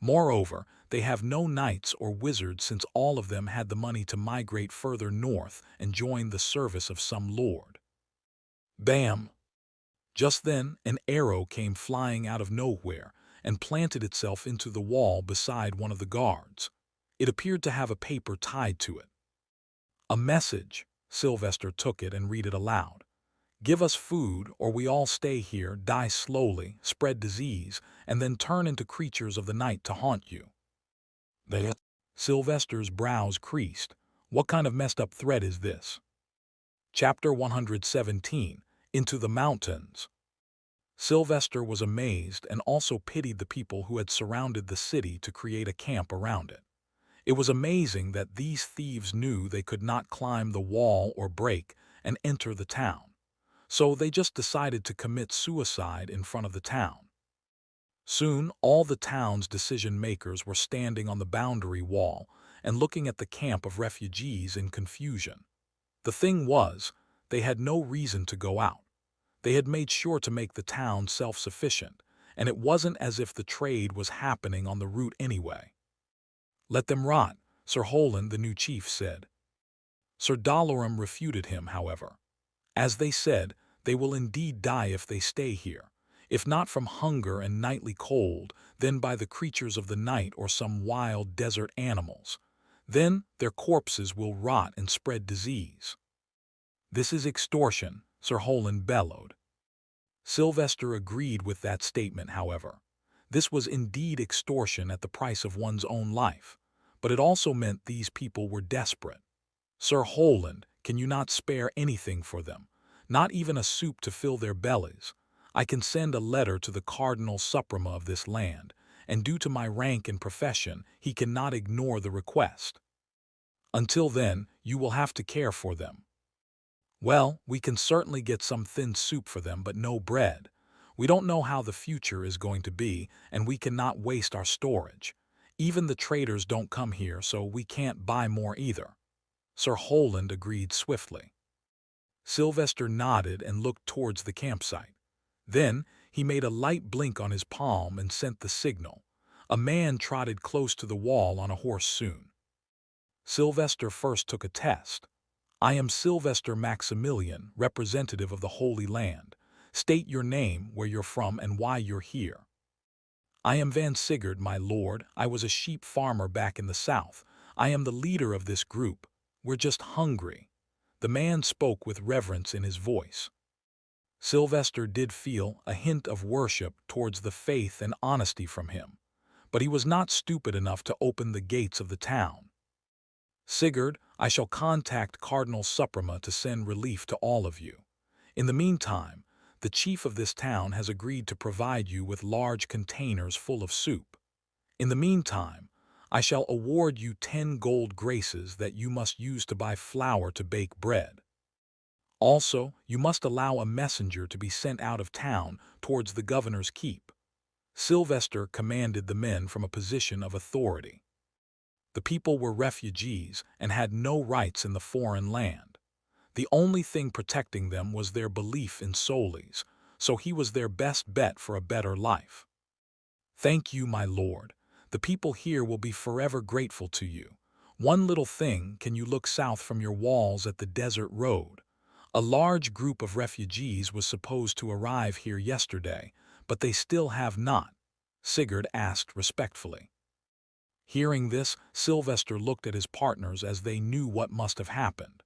Moreover, they have no knights or wizards since all of them had the money to migrate further north and join the service of some lord. Bam! Just then, an arrow came flying out of nowhere and planted itself into the wall beside one of the guards. It appeared to have a paper tied to it. A message. Sylvester took it and read it aloud. Give us food, or we all stay here, die slowly, spread disease, and then turn into creatures of the night to haunt you. Sylvester's brows creased. What kind of messed up threat is this? Chapter 117. Into the Mountains. Sylvester was amazed and also pitied the people who had surrounded the city to create a camp around it. It was amazing that these thieves knew they could not climb the wall or break and enter the town. So they just decided to commit suicide in front of the town. Soon, all the town's decision-makers were standing on the boundary wall and looking at the camp of refugees in confusion. The thing was, they had no reason to go out. They had made sure to make the town self-sufficient, and it wasn't as if the trade was happening on the route anyway. Let them rot, Sir Holand, the new chief, said. Sir Dalaram refuted him, however. As they said, they will indeed die if they stay here, if not from hunger and nightly cold, then by the creatures of the night or some wild desert animals. Then their corpses will rot and spread disease. This is extortion, Sir Holand bellowed. Sylvester agreed with that statement, however. This was indeed extortion at the price of one's own life, but it also meant these people were desperate. Sir Holand, can you not spare anything for them? Not even a soup to fill their bellies. I can send a letter to the Cardinal Suprema of this land, and due to my rank and profession, he cannot ignore the request. Until then, you will have to care for them. Well, we can certainly get some thin soup for them, but no bread. We don't know how the future is going to be, and we cannot waste our storage. Even the traders don't come here, so we can't buy more either. Sir Holand agreed swiftly. Sylvester nodded and looked towards the campsite. Then, he made a light blink on his palm and sent the signal. A man trotted close to the wall on a horse soon. Sylvester first took a test. I am Sylvester Maximilian, representative of the Holy Land. State your name, where you're from, and why you're here. I am Van Sigurd, my lord. I was a sheep farmer back in the south. I am the leader of this group. We're just hungry. The man spoke with reverence in his voice. Sylvester did feel a hint of worship towards the faith and honesty from him, but he was not stupid enough to open the gates of the town. Sigurd, I shall contact Cardinal Suprema to send relief to all of you. In the meantime, the chief of this town has agreed to provide you with large containers full of soup. In the meantime, I shall award you 10 gold graces that you must use to buy flour to bake bread. Also, you must allow a messenger to be sent out of town towards the governor's keep. Sylvester commanded the men from a position of authority. The people were refugees and had no rights in the foreign land. The only thing protecting them was their belief in Solis, so he was their best bet for a better life. Thank you, my lord. The people here will be forever grateful to you. One little thing, can you look south from your walls at the desert road? A large group of refugees was supposed to arrive here yesterday, but they still have not, Sigurd asked respectfully. Hearing this, Sylvester looked at his partners as they knew what must have happened.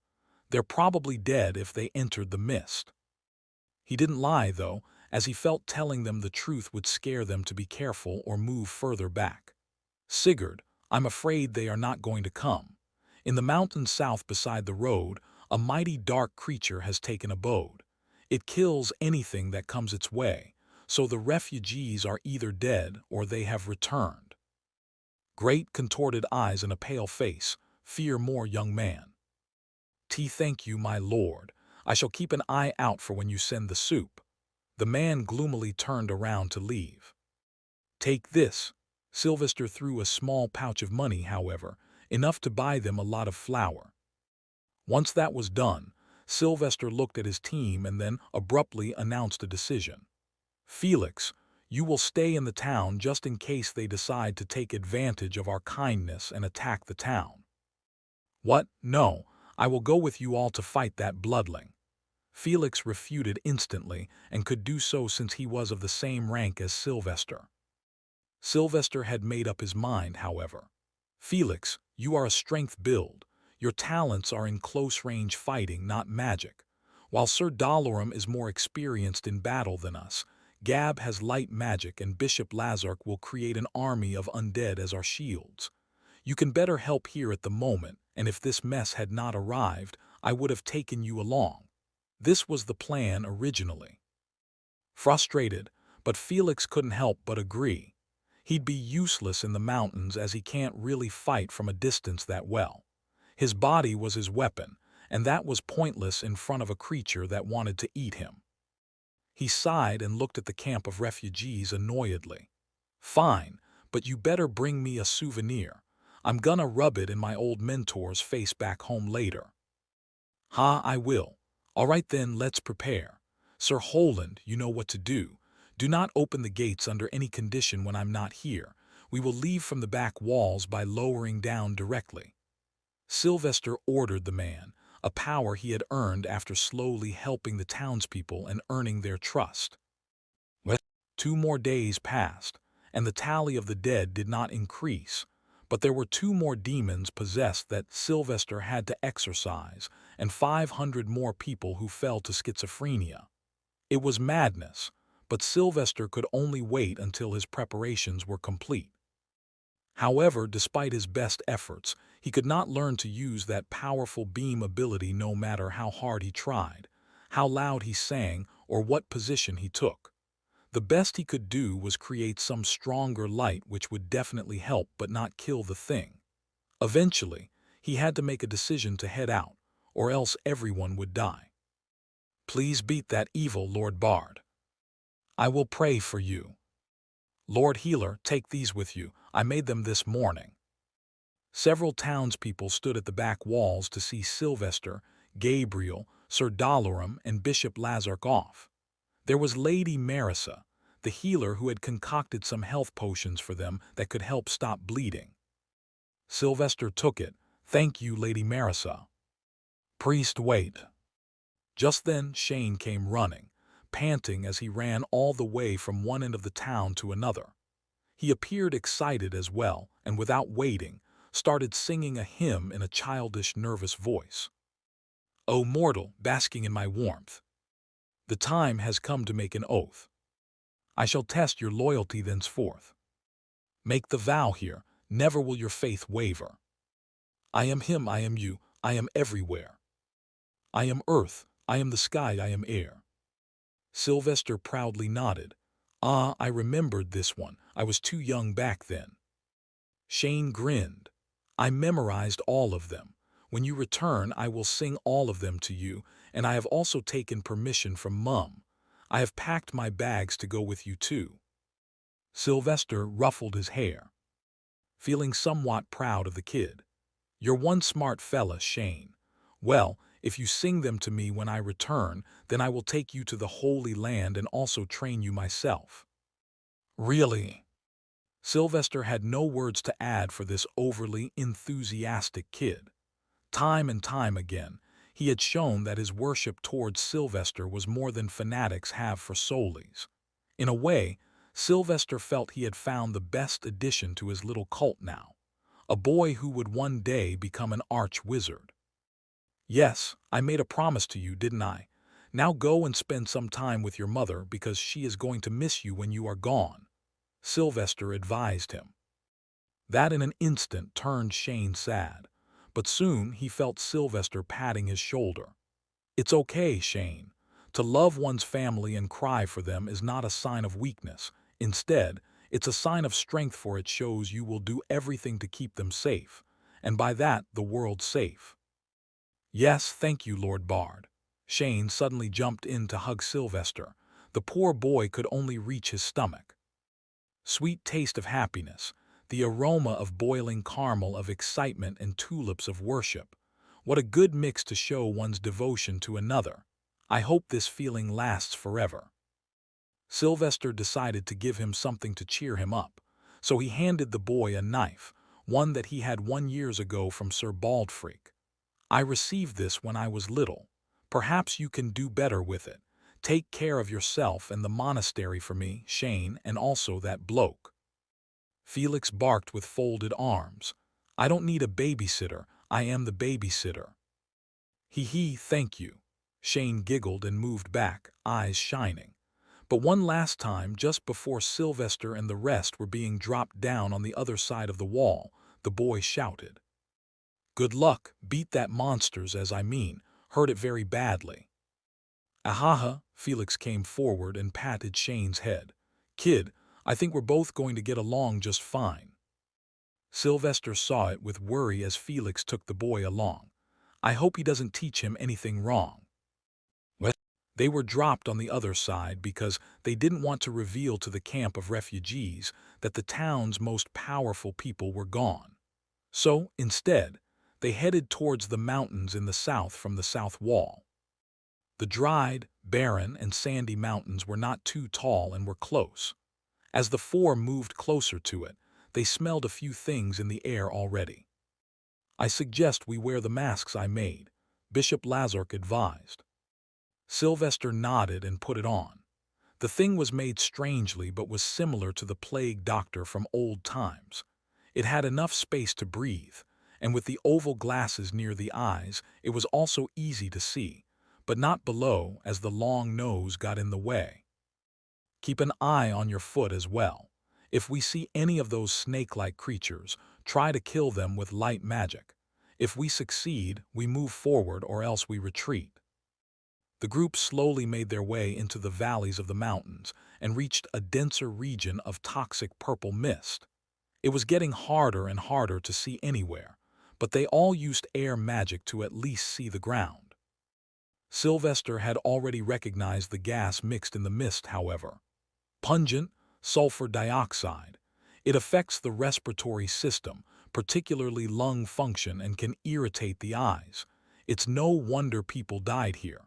They're probably dead if they entered the mist. He didn't lie, though, as he felt telling them the truth would scare them to be careful or move further back. Sigurd, I'm afraid they are not going to come. In the mountains south beside the road, a mighty dark creature has taken abode. It kills anything that comes its way, so the refugees are either dead or they have returned. Great contorted eyes and a pale face, fear more, young man. Thank you, my lord. I shall keep an eye out for when you send the soup. The man gloomily turned around to leave. Take this. Sylvester threw a small pouch of money, however, enough to buy them a lot of flour. Once that was done, Sylvester looked at his team and then abruptly announced a decision. Felix, you will stay in the town just in case they decide to take advantage of our kindness and attack the town. What? No, I will go with you all to fight that bloodling. Felix refuted instantly and could do so since he was of the same rank as Sylvester. Sylvester had made up his mind, however. Felix, you are a strength build. Your talents are in close-range fighting, not magic. While Sir Dalarum is more experienced in battle than us, Gab has light magic and Bishop Lazark will create an army of undead as our shields. You can better help here at the moment, and if this mess had not arrived, I would have taken you along. This was the plan originally. Frustrated, but Felix couldn't help but agree. He'd be useless in the mountains as he can't really fight from a distance that well. His body was his weapon, and that was pointless in front of a creature that wanted to eat him. He sighed and looked at the camp of refugees annoyedly. Fine, but you better bring me a souvenir. I'm gonna rub it in my old mentor's face back home later. Ha, I will. All right then, let's prepare. Sir Holland, you know what to do. Do not open the gates under any condition when I'm not here. We will leave from the back walls by lowering down directly. Sylvester ordered the man, a power he had earned after slowly helping the townspeople and earning their trust. Well, 2 more days passed, and the tally of the dead did not increase, but there were 2 more demons possessed that Sylvester had to exorcise, and 500 more people who fell to schizophrenia. It was madness, but Sylvester could only wait until his preparations were complete. However, despite his best efforts, he could not learn to use that powerful beam ability no matter how hard he tried, how loud he sang, or what position he took. The best he could do was create some stronger light which would definitely help but not kill the thing. Eventually, he had to make a decision to head out, or else everyone would die. Please beat that evil, Lord Bard. I will pray for you. Lord Healer, take these with you. I made them this morning. Several townspeople stood at the back walls to see Sylvester, Gabriel, Sir Dalarum, and Bishop Lazark off. There was Lady Marissa, the healer who had concocted some health potions for them that could help stop bleeding. Sylvester took it. Thank you, Lady Marissa. Priest, wait. Just then Shane came running, panting as he ran all the way from one end of the town to another. He appeared excited as well, and without waiting, started singing a hymn in a childish, nervous voice. O mortal, basking in my warmth, the time has come to make an oath. I shall test your loyalty thenceforth. Make the vow here, never will your faith waver. I am him, I am you, I am everywhere. I am earth, I am the sky, I am air. Sylvester proudly nodded. Ah, I remembered this one. I was too young back then. Shane grinned. I memorized all of them. When you return, I will sing all of them to you, and I have also taken permission from Mum. I have packed my bags to go with you too. Sylvester ruffled his hair, feeling somewhat proud of the kid. You're one smart fella, Shane. Well, if you sing them to me when I return, then I will take you to the Holy Land and also train you myself. Really? Sylvester had no words to add for this overly enthusiastic kid. Time and time again, he had shown that his worship towards Sylvester was more than fanatics have for soulies. In a way, Sylvester felt he had found the best addition to his little cult now, a boy who would one day become an arch-wizard. Yes, I made a promise to you, didn't I? Now go and spend some time with your mother because she is going to miss you when you are gone, Sylvester advised him. That in an instant turned Shane sad, but soon he felt Sylvester patting his shoulder. It's okay, Shane. To love one's family and cry for them is not a sign of weakness. Instead, it's a sign of strength, for it shows you will do everything to keep them safe, and by that the world safe. Yes, thank you, Lord Bard. Shane suddenly jumped in to hug Sylvester. The poor boy could only reach his stomach. Sweet taste of happiness, the aroma of boiling caramel of excitement and tulips of worship. What a good mix to show one's devotion to another. I hope this feeling lasts forever. Sylvester decided to give him something to cheer him up, so he handed the boy a knife, one that he had 1 year ago from Sir Baldfreak. I received this when I was little. Perhaps you can do better with it. Take care of yourself and the monastery for me, Shane, and also that bloke. Felix barked with folded arms. I don't need a babysitter, I am the babysitter. Hee, thank you. Shane giggled and moved back, eyes shining. But one last time, just before Sylvester and the rest were being dropped down on the other side of the wall, the boy shouted. Good luck, beat that monsters, as I mean, hurt it very badly. Ahaha, Felix came forward and patted Shane's head. Kid, I think we're both going to get along just fine. Sylvester saw it with worry as Felix took the boy along. I hope he doesn't teach him anything wrong. What? They were dropped on the other side because they didn't want to reveal to the camp of refugees that the town's most powerful people were gone. So, instead, they headed towards the mountains in the south from the south wall. The dried, barren, and sandy mountains were not too tall and were close. As the four moved closer to it, they smelled a few things in the air already. I suggest we wear the masks I made, Bishop Lazark advised. Sylvester nodded and put it on. The thing was made strangely but was similar to the plague doctor from old times. It had enough space to breathe, and with the oval glasses near the eyes, it was also easy to see, but not below as the long nose got in the way. Keep an eye on your foot as well. If we see any of those snake-like creatures, try to kill them with light magic. If we succeed, we move forward or else we retreat. The group slowly made their way into the valleys of the mountains and reached a denser region of toxic purple mist. It was getting harder and harder to see anywhere, but they all used air magic to at least see the ground. Sylvester had already recognized the gas mixed in the mist, however. Pungent sulfur dioxide. It affects the respiratory system, particularly lung function, and can irritate the eyes. It's no wonder people died here.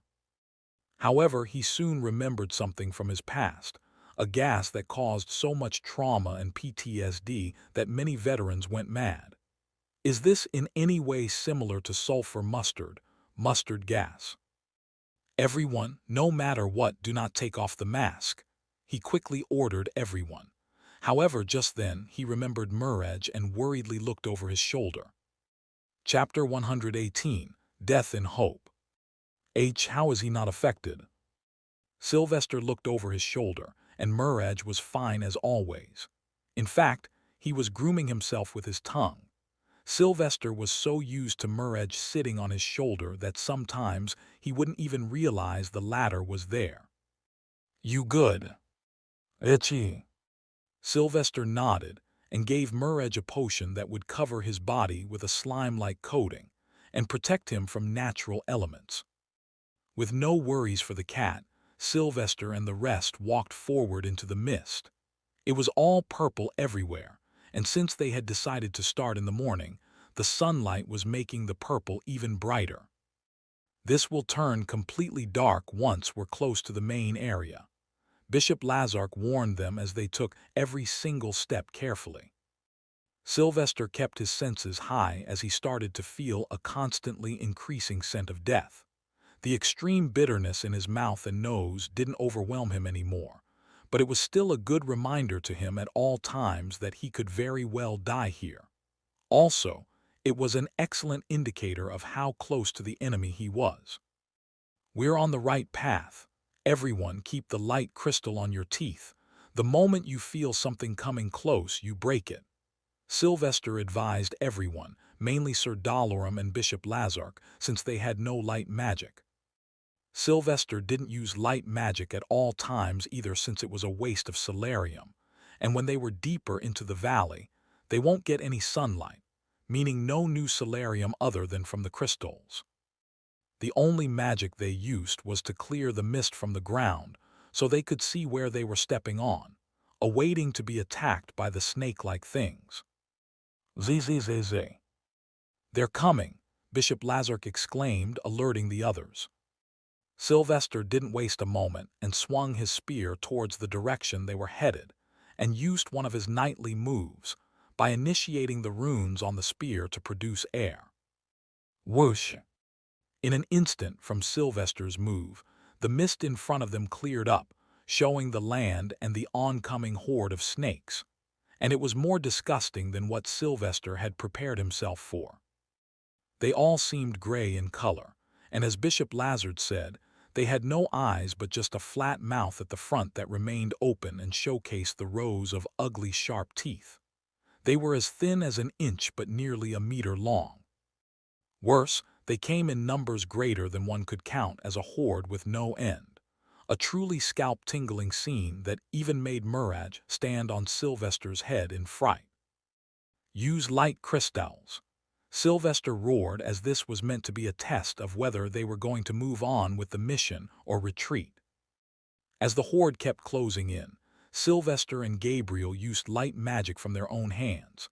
However, he soon remembered something from his past, a gas that caused so much trauma and PTSD that many veterans went mad. Is this in any way similar to sulfur mustard gas? Everyone, no matter what, do not take off the mask. He quickly ordered everyone. However, just then, he remembered Muraj and worriedly looked over his shoulder. Chapter 118, Death in Hope. How is he not affected? Sylvester looked over his shoulder, and Muraj was fine as always. In fact, he was grooming himself with his tongue. Sylvester was so used to Muraj sitting on his shoulder that sometimes he wouldn't even realize the latter was there. You good? Itchy. Sylvester nodded, and gave Murrej a potion that would cover his body with a slime-like coating and protect him from natural elements. With no worries for the cat, Sylvester and the rest walked forward into the mist. It was all purple everywhere, and since they had decided to start in the morning, the sunlight was making the purple even brighter. This will turn completely dark once we're close to the main area. Bishop Lazark warned them as they took every single step carefully. Sylvester kept his senses high as he started to feel a constantly increasing scent of death. The extreme bitterness in his mouth and nose didn't overwhelm him anymore, but it was still a good reminder to him at all times that he could very well die here. Also, it was an excellent indicator of how close to the enemy he was. "We're on the right path. Everyone keep the light crystal on your teeth. The moment you feel something coming close, you break it," Sylvester advised everyone, mainly Sir Dalaran and Bishop Lazark, since they had no light magic. Sylvester didn't use light magic at all times either, since it was a waste of solarium, and when they were deeper into the valley, they won't get any sunlight, meaning no new solarium other than from the crystals. The only magic they used was to clear the mist from the ground so they could see where they were stepping on, awaiting to be attacked by the snake-like things. "Zzz. They're coming," Bishop Lazark exclaimed, alerting the others. Sylvester didn't waste a moment and swung his spear towards the direction they were headed and used one of his knightly moves by initiating the runes on the spear to produce air. Whoosh! In an instant from Sylvester's move, the mist in front of them cleared up, showing the land and the oncoming horde of snakes, and it was more disgusting than what Sylvester had prepared himself for. They all seemed gray in color, and as Bishop Lazard said, they had no eyes but just a flat mouth at the front that remained open and showcased the rows of ugly sharp teeth. They were as thin as an inch but nearly a meter long. Worse, they came in numbers greater than one could count, as a horde with no end. A truly scalp-tingling scene that even made Murrej stand on Sylvester's head in fright. "Use light crystals," Sylvester roared, as this was meant to be a test of whether they were going to move on with the mission or retreat. As the horde kept closing in, Sylvester and Gabriel used light magic from their own hands.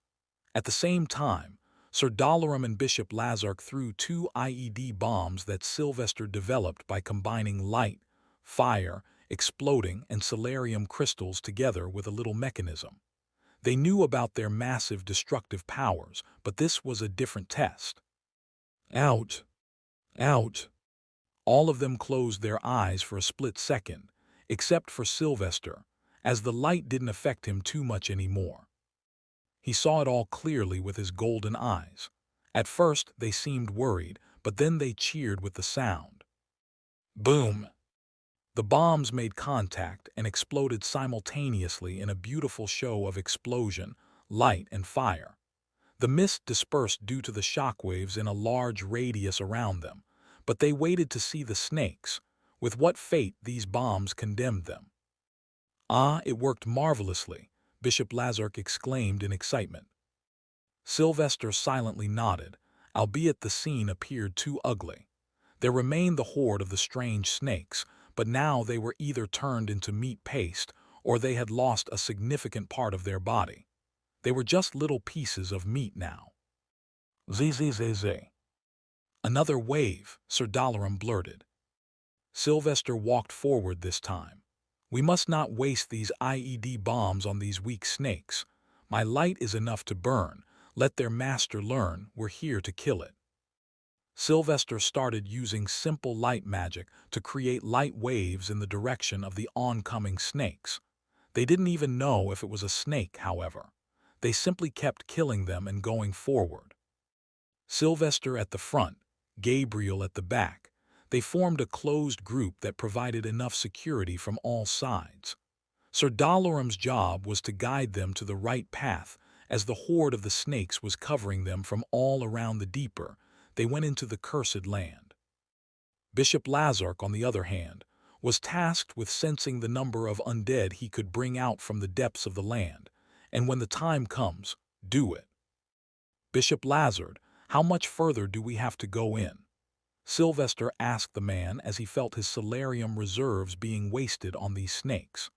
At the same time, Sir Dalaran and Bishop Lazark threw 2 IED bombs that Sylvester developed by combining light, fire, exploding, and solarium crystals together with a little mechanism. They knew about their massive destructive powers, but this was a different test. Out! Out! All of them closed their eyes for a split second, except for Sylvester, as the light didn't affect him too much anymore. He saw it all clearly with his golden eyes. At first they seemed worried, but then they cheered with the sound. Boom! The bombs made contact and exploded simultaneously in a beautiful show of explosion, light, and fire. The mist dispersed due to the shockwaves in a large radius around them, but they waited to see the snakes. With what fate these bombs condemned them. "Ah, it worked marvelously," Bishop Lazark exclaimed in excitement. Sylvester silently nodded, albeit the scene appeared too ugly. There remained the horde of the strange snakes, but now they were either turned into meat paste or they had lost a significant part of their body. They were just little pieces of meat now. "Zzz. Another wave," Sir Dalaran blurted. Sylvester walked forward this time. "We must not waste these IED bombs on these weak snakes. My light is enough to burn. Let their master learn we're here to kill it." Sylvester started using simple light magic to create light waves in the direction of the oncoming snakes. They didn't even know if it was a snake, however. They simply kept killing them and going forward. Sylvester at the front, Gabriel at the back. They formed a closed group that provided enough security from all sides. Sir Dalaran's job was to guide them to the right path, as the horde of the snakes was covering them from all around the deeper. They went into the cursed land. Bishop Lazark, on the other hand, was tasked with sensing the number of undead he could bring out from the depths of the land, And when the time comes, do it. Bishop Lazard, how much further do we have to go in? Sylvester asked the man as he felt his solarium reserves being wasted on these snakes.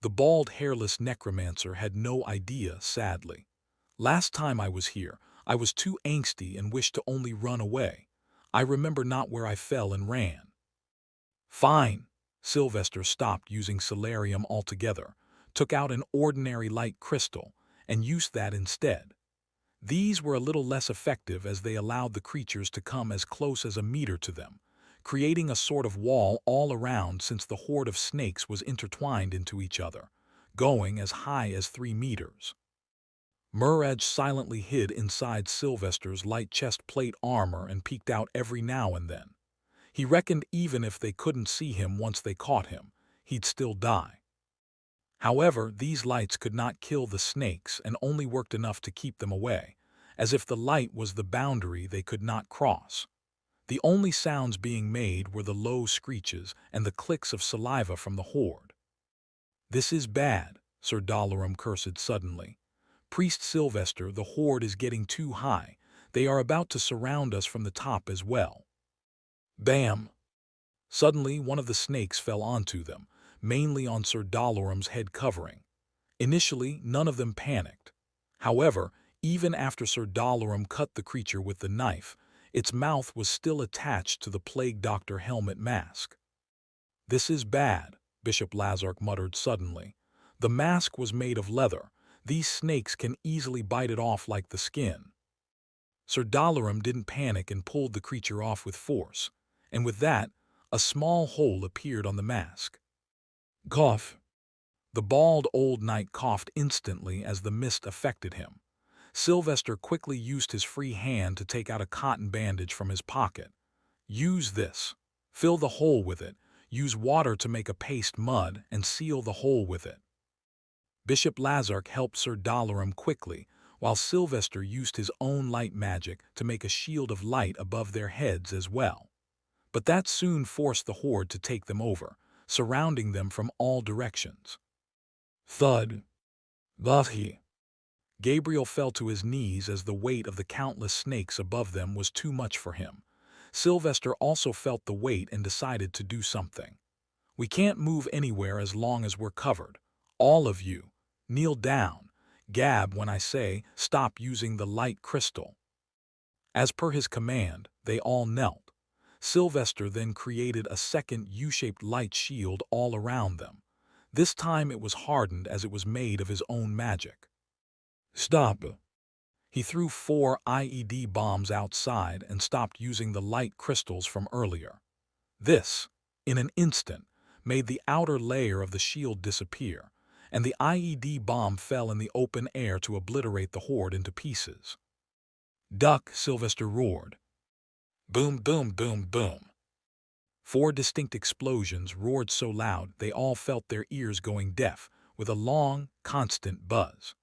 The bald, hairless necromancer had no idea, sadly. Last time I was here, I was too angsty and wished to only run away. I remember not where I fell and ran. Fine. Sylvester stopped using solarium altogether, took out an ordinary light crystal, and used that instead. These were a little less effective as they allowed the creatures to come as close as a meter to them, creating a sort of wall all around since the horde of snakes was intertwined into each other, going as high as 3 meters. Muraj silently hid inside Sylvester's light chest plate armor and peeked out every now and then. He reckoned even if they couldn't see him once they caught him, he'd still die. However, these lights could not kill the snakes and only worked enough to keep them away, as if the light was the boundary they could not cross. The only sounds being made were the low screeches and the clicks of saliva from the horde. "This is bad," Sir Dalaran cursed suddenly. "Priest Sylvester, the horde is getting too high. They are about to surround us from the top as well." Bam! Suddenly, one of the snakes fell onto them, mainly on Sir Dalaran's head covering. Initially, none of them panicked. However, even after Sir Dalaran cut the creature with the knife, its mouth was still attached to the Plague Doctor helmet mask. "This is bad," Bishop Lazark muttered suddenly. "The mask was made of leather. These snakes can easily bite it off like the skin." Sir Dalaran didn't panic and pulled the creature off with force, and with that, a small hole appeared on the mask. Cough. The bald old knight coughed instantly as the mist affected him. Sylvester quickly used his free hand to take out a cotton bandage from his pocket. "Use this. Fill the hole with it. Use water to make a paste mud and seal the hole with it." Bishop Lazark helped Sir Dalaran quickly, while Sylvester used his own light magic to make a shield of light above their heads as well. But that soon forced the horde to take them over, surrounding them from all directions. Thud. Bahi. Gabriel fell to his knees as the weight of the countless snakes above them was too much for him. Sylvester also felt the weight and decided to do something. "We can't move anywhere as long as we're covered. All of you, kneel down. Gab when I say stop using the light crystal." As per his command, they all knelt. Sylvester then created a second U-shaped light shield all around them. This time it was hardened as it was made of his own magic. "Stop." He threw 4 IED bombs outside and stopped using the light crystals from earlier. This, in an instant, made the outer layer of the shield disappear, and the IED bomb fell in the open air to obliterate the horde into pieces. "Duck," Sylvester roared. Boom, boom, boom, boom. 4 distinct explosions roared so loud they all felt their ears going deaf, with a long, constant buzz.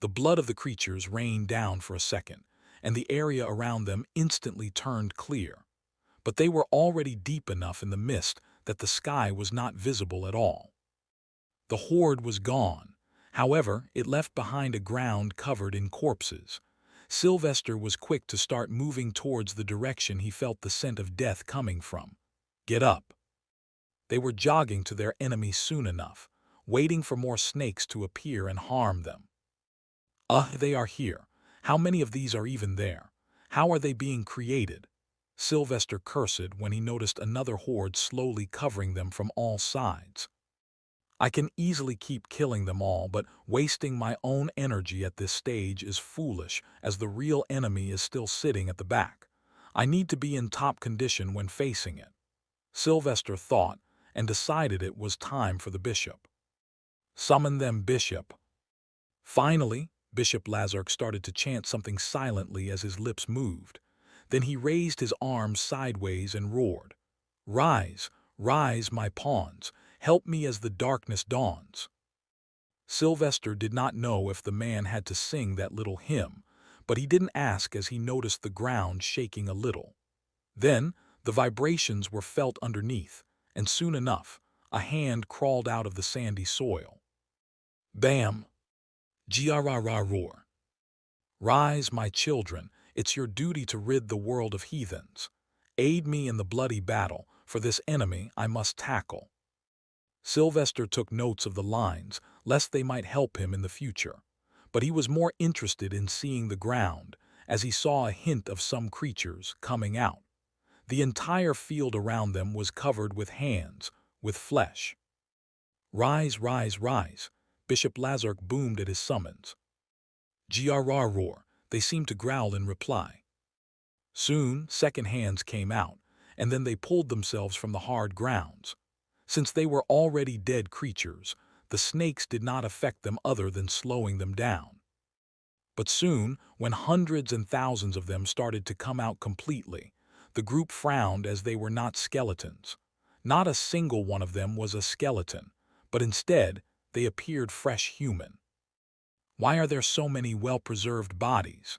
The blood of the creatures rained down for a second, and the area around them instantly turned clear. But they were already deep enough in the mist that the sky was not visible at all. The horde was gone. However, it left behind a ground covered in corpses. Sylvester was quick to start moving towards the direction he felt the scent of death coming from. "Get up." They were jogging to their enemy soon enough, waiting for more snakes to appear and harm them. They are here. How many of these are even there? How are they being created?" Sylvester cursed when he noticed another horde slowly covering them from all sides. "I can easily keep killing them all, but wasting my own energy at this stage is foolish, as the real enemy is still sitting at the back. I need to be in top condition when facing it." Sylvester thought, and decided it was time for the bishop. "Summon them, bishop." Finally, Bishop Lazark started to chant something silently as his lips moved. Then he raised his arms sideways and roared, "Rise, rise, my pawns, help me as the darkness dawns." Sylvester did not know if the man had to sing that little hymn, but he didn't ask as he noticed the ground shaking a little. Then, the vibrations were felt underneath, and soon enough, a hand crawled out of the sandy soil. Bam! Grrrr. Rise, my children, it's your duty to rid the world of heathens. Aid me in the bloody battle, for this enemy I must tackle. Sylvester took notes of the lines, lest they might help him in the future. But he was more interested in seeing the ground, as he saw a hint of some creatures coming out. The entire field around them was covered with hands, with flesh. Rise, rise, rise, Bishop Lazark boomed at his summons. Grrrr, they seemed to growl in reply. Soon, second hands came out, and then they pulled themselves from the hard grounds. Since they were already dead creatures, the snakes did not affect them other than slowing them down. But soon, when hundreds and thousands of them started to come out completely, the group frowned as they were not skeletons. Not a single one of them was a skeleton, but instead they appeared fresh human. Why are there so many well-preserved bodies?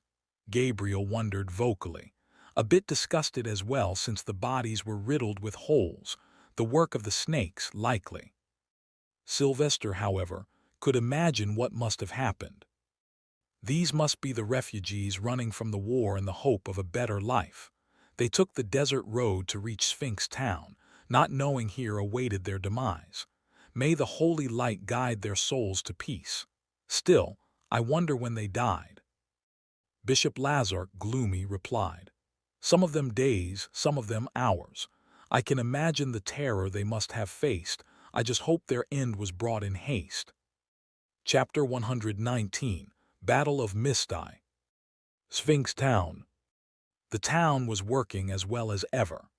Gabriel wondered vocally, a bit disgusted as well since the bodies were riddled with holes, the work of the snakes, likely. Sylvester, however, could imagine what must have happened. These must be the refugees running from the war in the hope of a better life. They took the desert road to reach Sphinx Town, not knowing here awaited their demise. May the holy light guide their souls to peace. Still, I wonder when they died. Bishop Lazark, gloomy, replied. Some of them days, some of them hours. I can imagine the terror they must have faced. I just hope their end was brought in haste. Chapter 119, Battle of Mistai. Sphinx Town. The town was working as well as ever.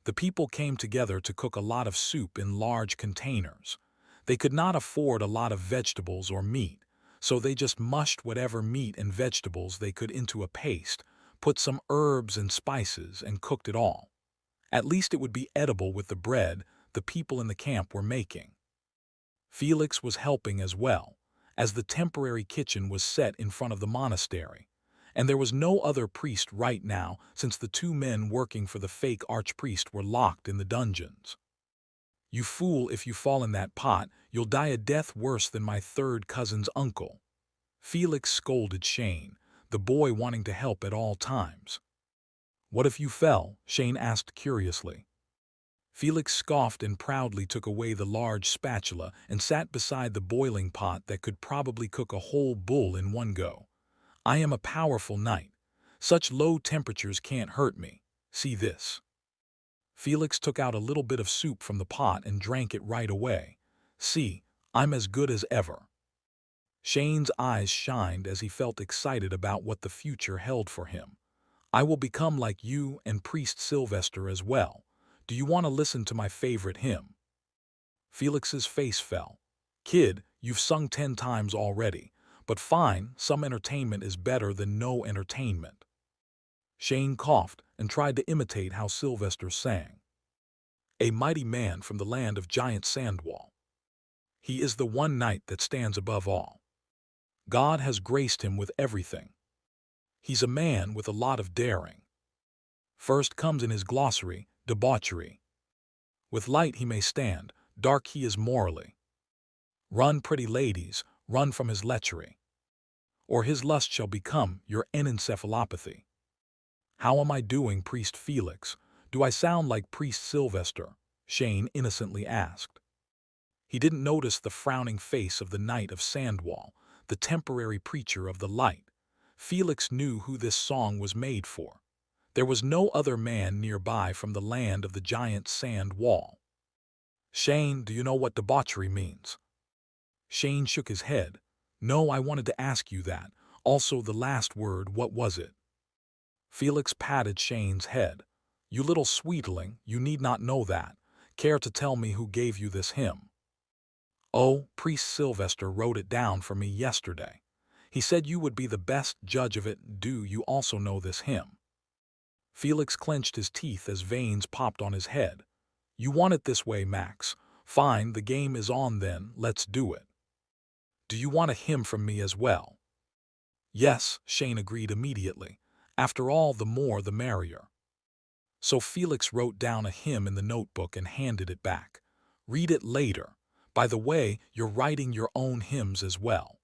The people came together to cook a lot of soup in large containers. They could not afford a lot of vegetables or meat, so they just mushed whatever meat and vegetables they could into a paste, put some herbs and spices, and cooked it all. At least it would be edible with the bread the people in the camp were making. Felix was helping as well, as the temporary kitchen was set in front of the monastery, and there was no other priest right now since the two men working for the fake archpriest were locked in the dungeons. You fool, if you fall in that pot, you'll die a death worse than my third cousin's uncle. Felix scolded Shane, the boy wanting to help at all times. What if you fell? Shane asked curiously. Felix scoffed and proudly took away the large spatula and sat beside the boiling pot that could probably cook a whole bull in one go. I am a powerful knight. Such low temperatures can't hurt me. See this. Felix took out a little bit of soup from the pot and drank it right away. See, I'm as good as ever. Shane's eyes shined as he felt excited about what the future held for him. I will become like you and Priest Sylvester as well. Do you want to listen to my favorite hymn? Felix's face fell. Kid, you've sung 10 times already, but fine, some entertainment is better than no entertainment. Shane coughed and tried to imitate how Sylvester sang. A mighty man from the land of giant Sandwall. He is the one knight that stands above all. God has graced him with everything. He's a man with a lot of daring. First comes in his glossary, debauchery. With light he may stand, dark he is morally. Run, pretty ladies, run from his lechery. Or his lust shall become your encephalopathy. How am I doing, Priest Felix? Do I sound like Priest Sylvester? Shane innocently asked. He didn't notice the frowning face of the Knight of Sandwall, the temporary preacher of the light. Felix knew who this song was made for. There was no other man nearby from the land of the giant sand wall. Shane, do you know what debauchery means? Shane shook his head. No, I wanted to ask you that. Also the last word, what was it? Felix patted Shane's head. You little sweetling, you need not know that. Care to tell me who gave you this hymn? Oh, Priest Sylvester wrote it down for me yesterday. He said you would be the best judge of it. Do you also know this hymn? Felix clenched his teeth as veins popped on his head. You want it this way, Max. Fine, the game is on then, let's do it. Do you want a hymn from me as well? Yes, Shane agreed immediately. After all, the more the merrier. So Felix wrote down a hymn in the notebook and handed it back. Read it later. By the way, you're writing your own hymns as well.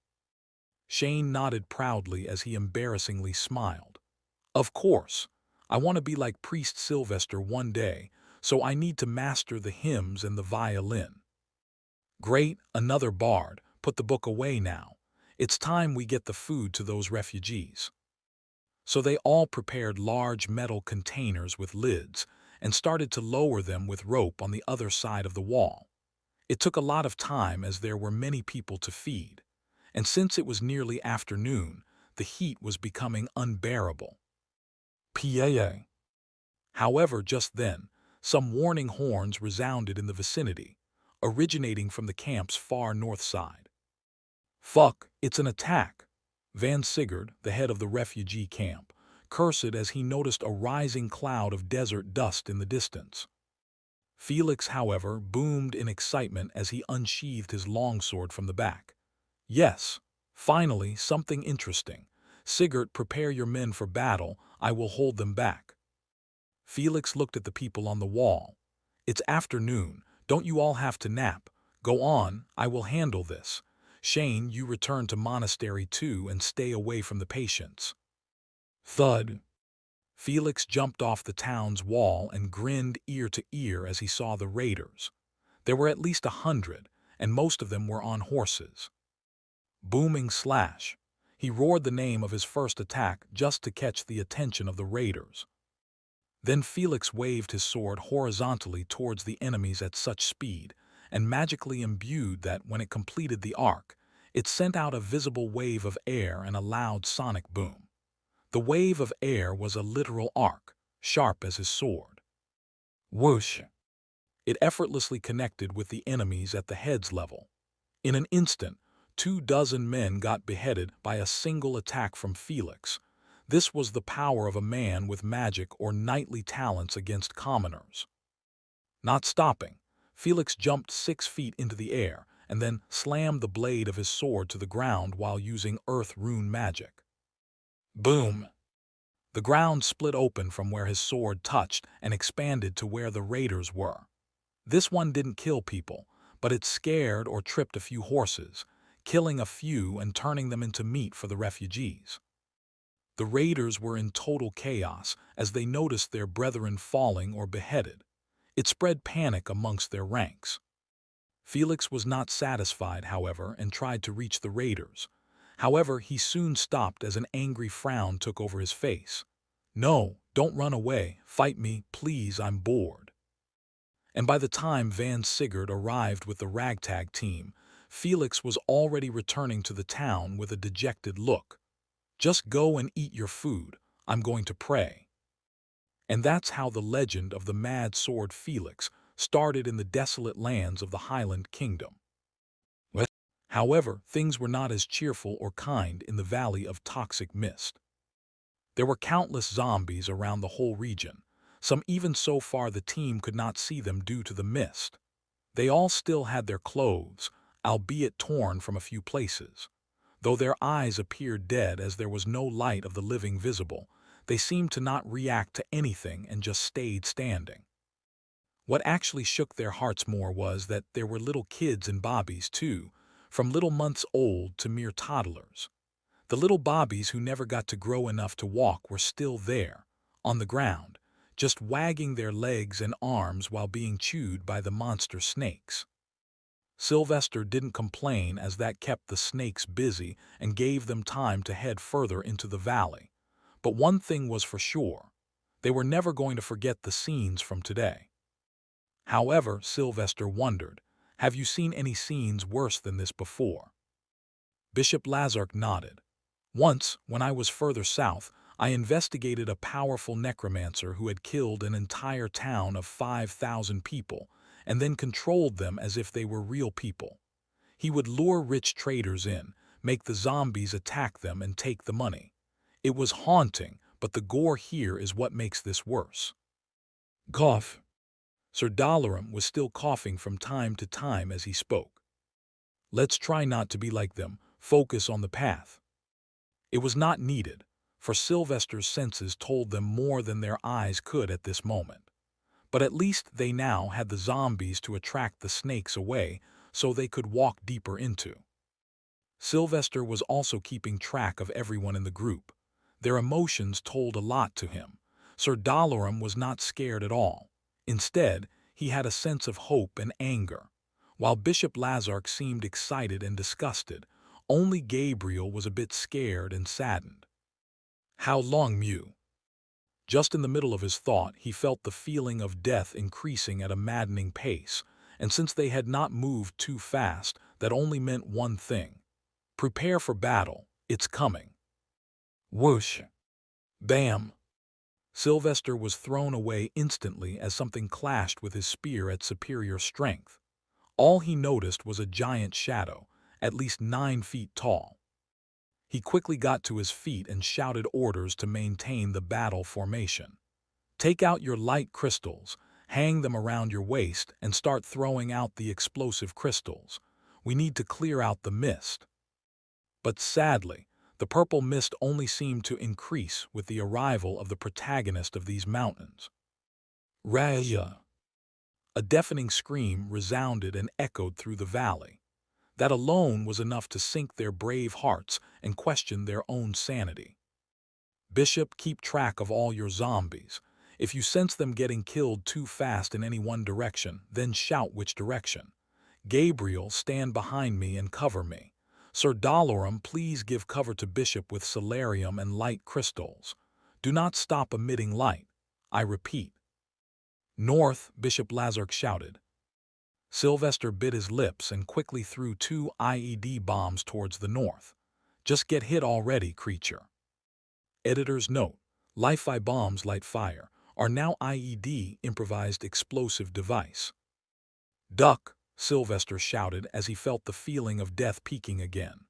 Shane nodded proudly as he embarrassingly smiled. Of course, I want to be like Priest Sylvester one day, so I need to master the hymns and the violin. Great, another bard, put the book away now. It's time we get the food to those refugees. So they all prepared large metal containers with lids and started to lower them with rope on the other side of the wall. It took a lot of time as there were many people to feed, and since it was nearly afternoon, the heat was becoming unbearable. PAA. However, just then, some warning horns resounded in the vicinity, originating from the camp's far north side. Fuck, it's an attack! Van Sigurd, the head of the refugee camp, cursed as he noticed a rising cloud of desert dust in the distance. Felix, however, boomed in excitement as he unsheathed his longsword from the back. Yes, finally, something interesting. Sigurd, prepare your men for battle, I will hold them back. Felix looked at the people on the wall. It's afternoon, don't you all have to nap? Go on, I will handle this. Shane, you return to monastery too and stay away from the patients. Thud. Felix jumped off the town's wall and grinned ear to ear as he saw the raiders. There were at least 100, and most of them were on horses. Booming slash. He roared the name of his first attack just to catch the attention of the raiders. Then Felix waved his sword horizontally towards the enemies at such speed, and magically imbued that when it completed the arc, it sent out a visible wave of air and a loud sonic boom. The wave of air was a literal arc, sharp as his sword. Whoosh! It effortlessly connected with the enemies at the head's level. In an instant, 24 men got beheaded by a single attack from Felix. This was the power of a man with magic or knightly talents against commoners. Not stopping, Felix jumped 6 feet into the air and then slammed the blade of his sword to the ground while using earth rune magic. Boom! The ground split open from where his sword touched and expanded to where the raiders were. This one didn't kill people, but it scared or tripped a few horses, killing a few and turning them into meat for the refugees. The raiders were in total chaos as they noticed their brethren falling or beheaded. It spread panic amongst their ranks. Felix was not satisfied, however, and tried to reach the raiders. However, he soon stopped as an angry frown took over his face. No, don't run away, fight me, please, I'm bored. And by the time Van Sigurd arrived with the ragtag team, Felix was already returning to the town with a dejected look. Just go and eat your food, I'm going to pray. And that's how the legend of the mad sword Felix started in the desolate lands of the Highland Kingdom. However, things were not as cheerful or kind in the Valley of Toxic Mist. There were countless zombies around the whole region, some even so far the team could not see them due to the mist. They all still had their clothes, albeit torn from a few places. Though their eyes appeared dead as there was no light of the living visible, they seemed to not react to anything and just stayed standing. What actually shook their hearts more was that there were little kids and bobbies too, from little months old to mere toddlers. The little bobbies who never got to grow enough to walk were still there, on the ground, just wagging their legs and arms while being chewed by the monster snakes. Sylvester didn't complain as that kept the snakes busy and gave them time to head further into the valley. But one thing was for sure, they were never going to forget the scenes from today. However, Sylvester wondered, have you seen any scenes worse than this before? Bishop Lazark nodded. Once, when I was further south, I investigated a powerful necromancer who had killed an entire town of 5,000 people and then controlled them as if they were real people. He would lure rich traders in, make the zombies attack them and take the money. It was haunting, but the gore here is what makes this worse. Cough. Sir Dalaram was still coughing from time to time as he spoke. Let's try not to be like them, focus on the path. It was not needed, for Sylvester's senses told them more than their eyes could at this moment. But at least they now had the zombies to attract the snakes away so they could walk deeper into. Sylvester was also keeping track of everyone in the group. Their emotions told a lot to him. Sir Dalaran was not scared at all. Instead, he had a sense of hope and anger. While Bishop Lazark seemed excited and disgusted, only Gabriel was a bit scared and saddened. How long, Mew? Just in the middle of his thought, he felt the feeling of death increasing at a maddening pace, and since they had not moved too fast, that only meant one thing. Prepare for battle, it's coming. Whoosh! Bam! Sylvester was thrown away instantly as something clashed with his spear at superior strength. All he noticed was a giant shadow, at least 9 feet tall. He quickly got to his feet and shouted orders to maintain the battle formation. Take out your light crystals, hang them around your waist, and start throwing out the explosive crystals. We need to clear out the mist. But sadly, the purple mist only seemed to increase with the arrival of the protagonist of these mountains. Raja! A deafening scream resounded and echoed through the valley. That alone was enough to sink their brave hearts and question their own sanity. Bishop, keep track of all your zombies. If you sense them getting killed too fast in any one direction, then shout which direction. Gabriel, stand behind me and cover me. Sir Dalaran, please give cover to Bishop with solarium and light crystals. Do not stop emitting light. I repeat. North, Bishop Lazark shouted. Sylvester bit his lips and quickly threw 2 IED bombs towards the north. Just get hit already, creature. Editor's note: Li-Fi bombs light fire are now IED, improvised explosive device. Duck, Sylvester shouted as he felt the feeling of death peaking again.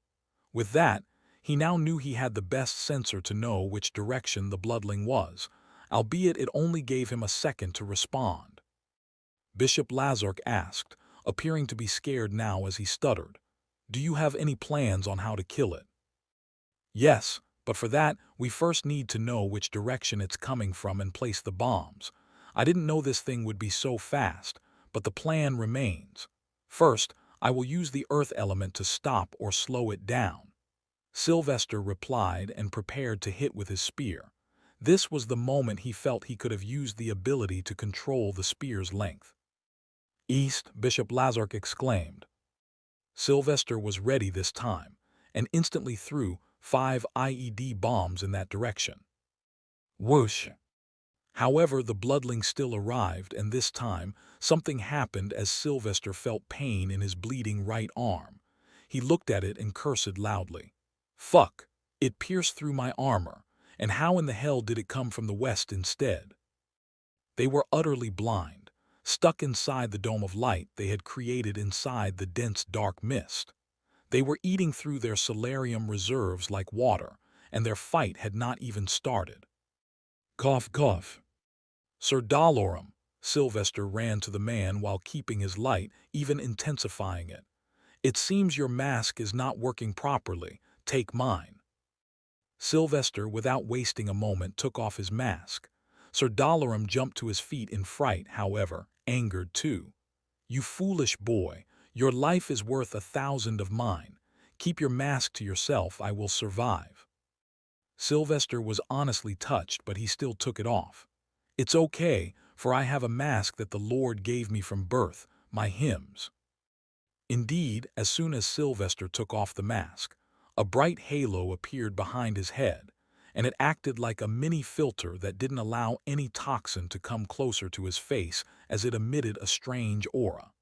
With that, he now knew he had the best sensor to know which direction the bloodling was, albeit it only gave him a second to respond. Bishop Lazark asked, appearing to be scared now as he stuttered. Do you have any plans on how to kill it? Yes, but for that, we first need to know which direction it's coming from and place the bombs. I didn't know this thing would be so fast, but the plan remains. First, I will use the earth element to stop or slow it down. Sylvester replied and prepared to hit with his spear. This was the moment he felt he could have used the ability to control the spear's length. East, Bishop Lazark exclaimed. Sylvester was ready this time, and instantly threw 5 IED bombs in that direction. Whoosh! However, the bloodling still arrived, and this time, something happened as Sylvester felt pain in his bleeding right arm. He looked at it and cursed loudly. Fuck! It pierced through my armor, and how in the hell did it come from the west instead? They were utterly blind, stuck inside the dome of light they had created inside the dense dark mist. They were eating through their solarium reserves like water, and their fight had not even started. Cough, cough. Sir Dalaran, Sylvester ran to the man while keeping his light, even intensifying it. It seems your mask is not working properly. Take mine. Sylvester, without wasting a moment, took off his mask. Sir Dalaran jumped to his feet in fright, however, angered too. You foolish boy, your life is worth 1,000 of mine. Keep your mask to yourself, I will survive. Sylvester was honestly touched, but he still took it off. It's okay, for I have a mask that the Lord gave me from birth, my hymns. Indeed, as soon as Sylvester took off the mask, a bright halo appeared behind his head, and it acted like a mini filter that didn't allow any toxin to come closer to his face as it emitted a strange aura.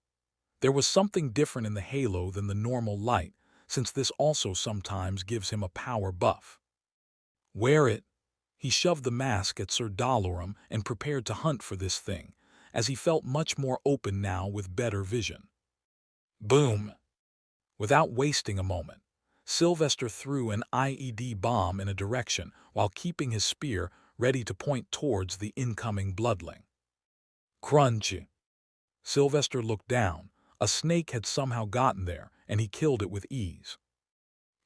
There was something different in the halo than the normal light, since this also sometimes gives him a power buff. Wear it. He shoved the mask at Sir Dalaran and prepared to hunt for this thing, as he felt much more open now with better vision. Boom! Without wasting a moment, Sylvester threw an IED bomb in a direction while keeping his spear ready to point towards the incoming bloodling. Crunch! Sylvester looked down. A snake had somehow gotten there, and he killed it with ease.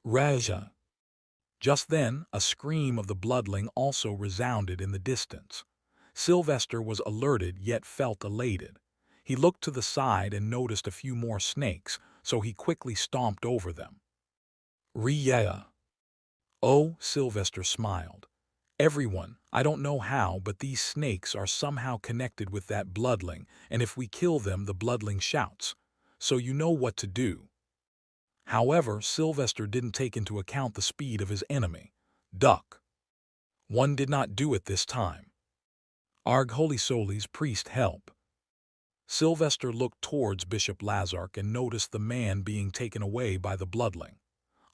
Raja! Just then, a scream of the bloodling also resounded in the distance. Sylvester was alerted yet felt elated. He looked to the side and noticed a few more snakes, so he quickly stomped over them. Ria. Oh, Sylvester smiled. Everyone, I don't know how, but these snakes are somehow connected with that bloodling, and if we kill them, the bloodling shouts. So you know what to do. However, Sylvester didn't take into account the speed of his enemy. Duck. One did not do it this time. Arg Holy Solis, priest, help. Sylvester looked towards Bishop Lazark and noticed the man being taken away by the bloodling.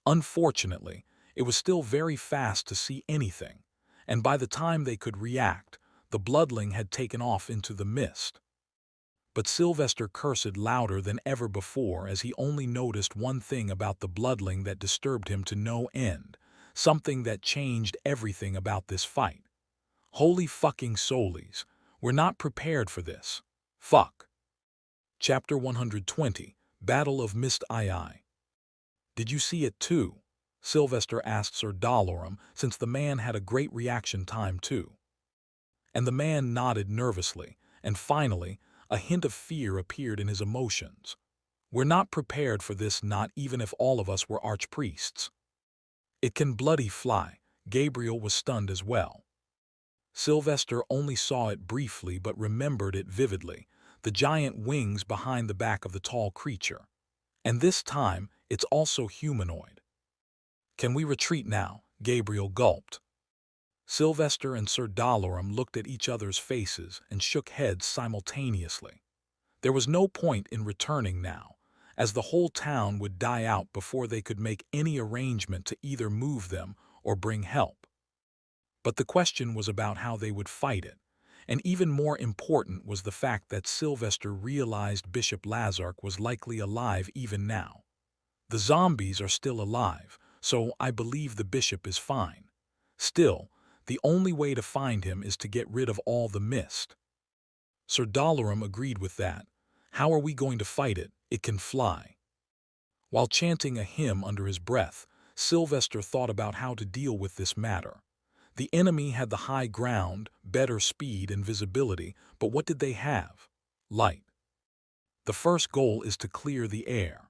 Unfortunately, it was still very fast to see anything, and by the time they could react, the bloodling had taken off into the mist. But Sylvester cursed louder than ever before as he only noticed one thing about the bloodling that disturbed him to no end, something that changed everything about this fight. Holy fucking Solis, we're not prepared for this. Fuck. Chapter 120, Battle of Mist II. Did you see it too? Sylvester asked Sir Dalorum, since the man had a great reaction time too. And the man nodded nervously, and finally, a hint of fear appeared in his emotions. We're not prepared for this, not even if all of us were archpriests. It can bloody fly. Gabriel was stunned as well. Sylvester only saw it briefly but remembered it vividly, the giant wings behind the back of the tall creature. And this time, it's also humanoid. Can we retreat now? Gabriel gulped. Sylvester and Sir Dalorum looked at each other's faces and shook heads simultaneously. There was no point in returning now, as the whole town would die out before they could make any arrangement to either move them or bring help. But the question was about how they would fight it, and even more important was the fact that Sylvester realized Bishop Lazark was likely alive even now. The zombies are still alive, so I believe the bishop is fine. Still, the only way to find him is to get rid of all the mist. Sir Dalorum agreed with that. How are we going to fight it? It can fly. While chanting a hymn under his breath, Sylvester thought about how to deal with this matter. The enemy had the high ground, better speed and visibility, but what did they have? Light. The first goal is to clear the air.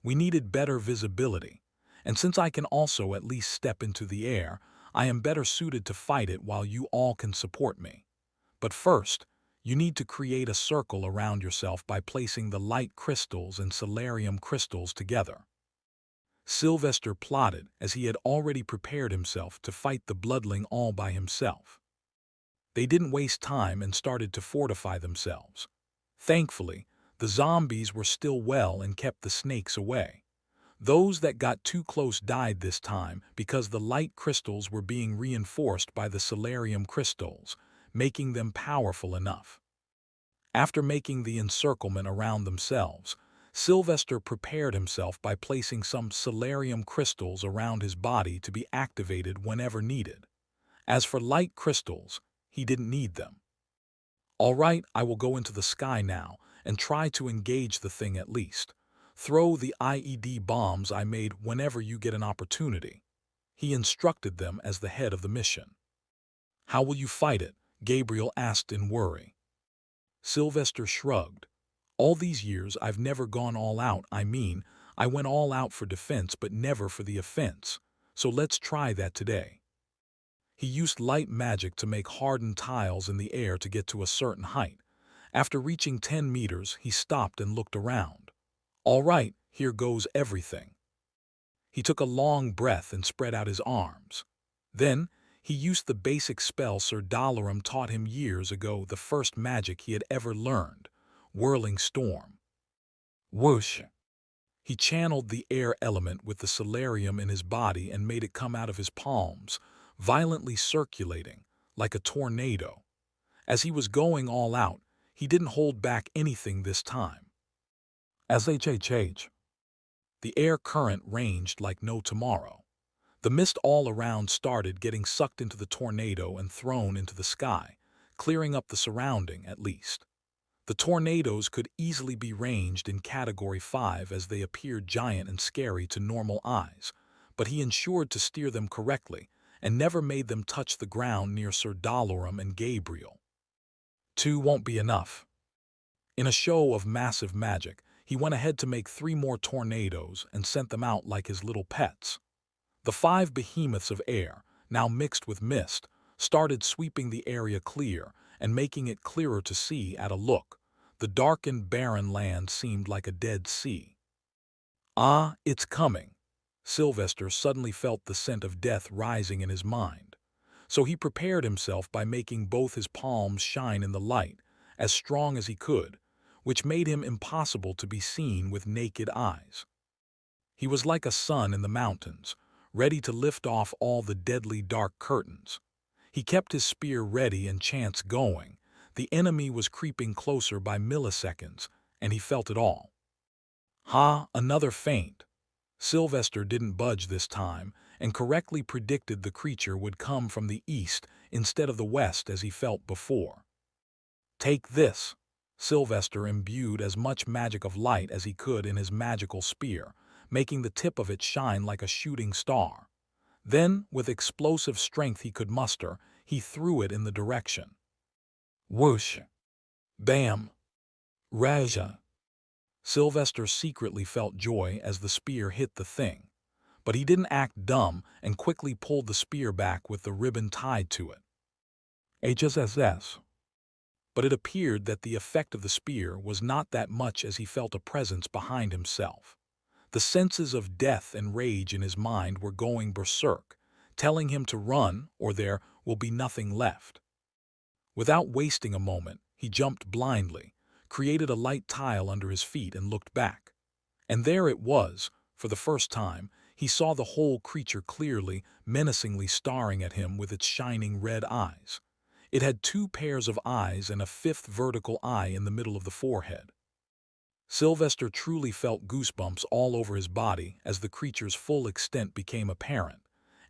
We needed better visibility, and since I can also at least step into the air, I am better suited to fight it while you all can support me. But first, you need to create a circle around yourself by placing the light crystals and solarium crystals together. Sylvester plotted as he had already prepared himself to fight the bloodling all by himself. They didn't waste time and started to fortify themselves. Thankfully, the zombies were still well and kept the snakes away. Those that got too close died this time because the light crystals were being reinforced by the solarium crystals, making them powerful enough. After making the encirclement around themselves, Sylvester prepared himself by placing some solarium crystals around his body to be activated whenever needed. As for light crystals, he didn't need them. All right, I will go into the sky now and try to engage the thing at least. Throw the IED bombs I made whenever you get an opportunity. He instructed them as the head of the mission. How will you fight it? Gabriel asked in worry. Sylvester shrugged. All these years I've never gone all out. I went all out for defense but never for the offense. So let's try that today. He used light magic to make hardened tiles in the air to get to a certain height. After reaching 10 meters, he stopped and looked around. All right, here goes everything. He took a long breath and spread out his arms. Then, he used the basic spell Sir Dalorum taught him years ago, the first magic he had ever learned. Whirling Storm. Whoosh! He channeled the air element with the solarium in his body and made it come out of his palms, violently circulating, like a tornado. As he was going all out, he didn't hold back anything this time. SHHH. The air current ranged like no tomorrow. The mist all around started getting sucked into the tornado and thrown into the sky, clearing up the surrounding at least. The tornadoes could easily be ranged in Category 5 as they appeared giant and scary to normal eyes, but he ensured to steer them correctly and never made them touch the ground near Sir Dalorum and Gabriel. 2 won't be enough. In a show of massive magic, he went ahead to make 3 more tornadoes and sent them out like his little pets. The 5 behemoths of air, now mixed with mist, started sweeping the area clear and making it clearer to see at a look. The darkened, barren land seemed like a dead sea. Ah, it's coming. Sylvester suddenly felt the scent of death rising in his mind. So he prepared himself by making both his palms shine in the light, as strong as he could, which made him impossible to be seen with naked eyes. He was like a sun in the mountains, ready to lift off all the deadly dark curtains. He kept his spear ready and chance going. The enemy was creeping closer by milliseconds, and he felt it all. Ha, another feint. Sylvester didn't budge this time, and correctly predicted the creature would come from the east instead of the west as he felt before. Take this. Sylvester imbued as much magic of light as he could in his magical spear, making the tip of it shine like a shooting star. Then, with explosive strength he could muster, he threw it in the direction. Whoosh! Bam! Raja! Sylvester secretly felt joy as the spear hit the thing, but he didn't act dumb and quickly pulled the spear back with the ribbon tied to it. HSSS. But it appeared that the effect of the spear was not that much as he felt a presence behind himself. The senses of death and rage in his mind were going berserk, telling him to run or there will be nothing left. Without wasting a moment, he jumped blindly, created a light tile under his feet and looked back. And there it was. For the first time, he saw the whole creature clearly, menacingly staring at him with its shining red eyes. It had 2 pairs of eyes and a 5th vertical eye in the middle of the forehead. Sylvester truly felt goosebumps all over his body as the creature's full extent became apparent,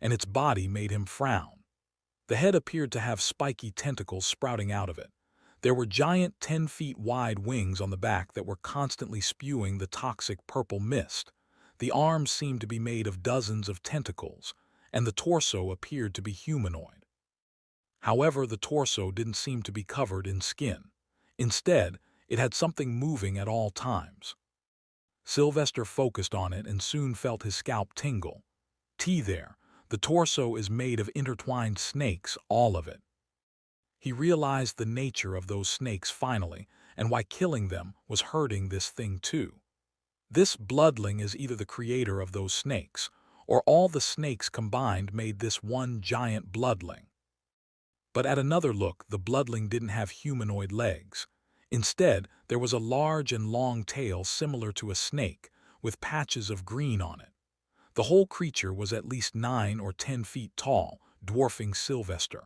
and its body made him frown. The head appeared to have spiky tentacles sprouting out of it. There were giant 10 feet wide wings on the back that were constantly spewing the toxic purple mist. The arms seemed to be made of dozens of tentacles, and the torso appeared to be humanoid. However, the torso didn't seem to be covered in skin. Instead, it had something moving at all times. Sylvester focused on it and soon felt his scalp tingle. There, the torso is made of intertwined snakes, all of it. He realized the nature of those snakes finally, and why killing them was hurting this thing too. This bloodling is either the creator of those snakes, or all the snakes combined made this one giant bloodling. But at another look, the bloodling didn't have humanoid legs. Instead, there was a large and long tail similar to a snake, with patches of green on it. The whole creature was at least 9 or 10 feet tall, dwarfing Sylvester.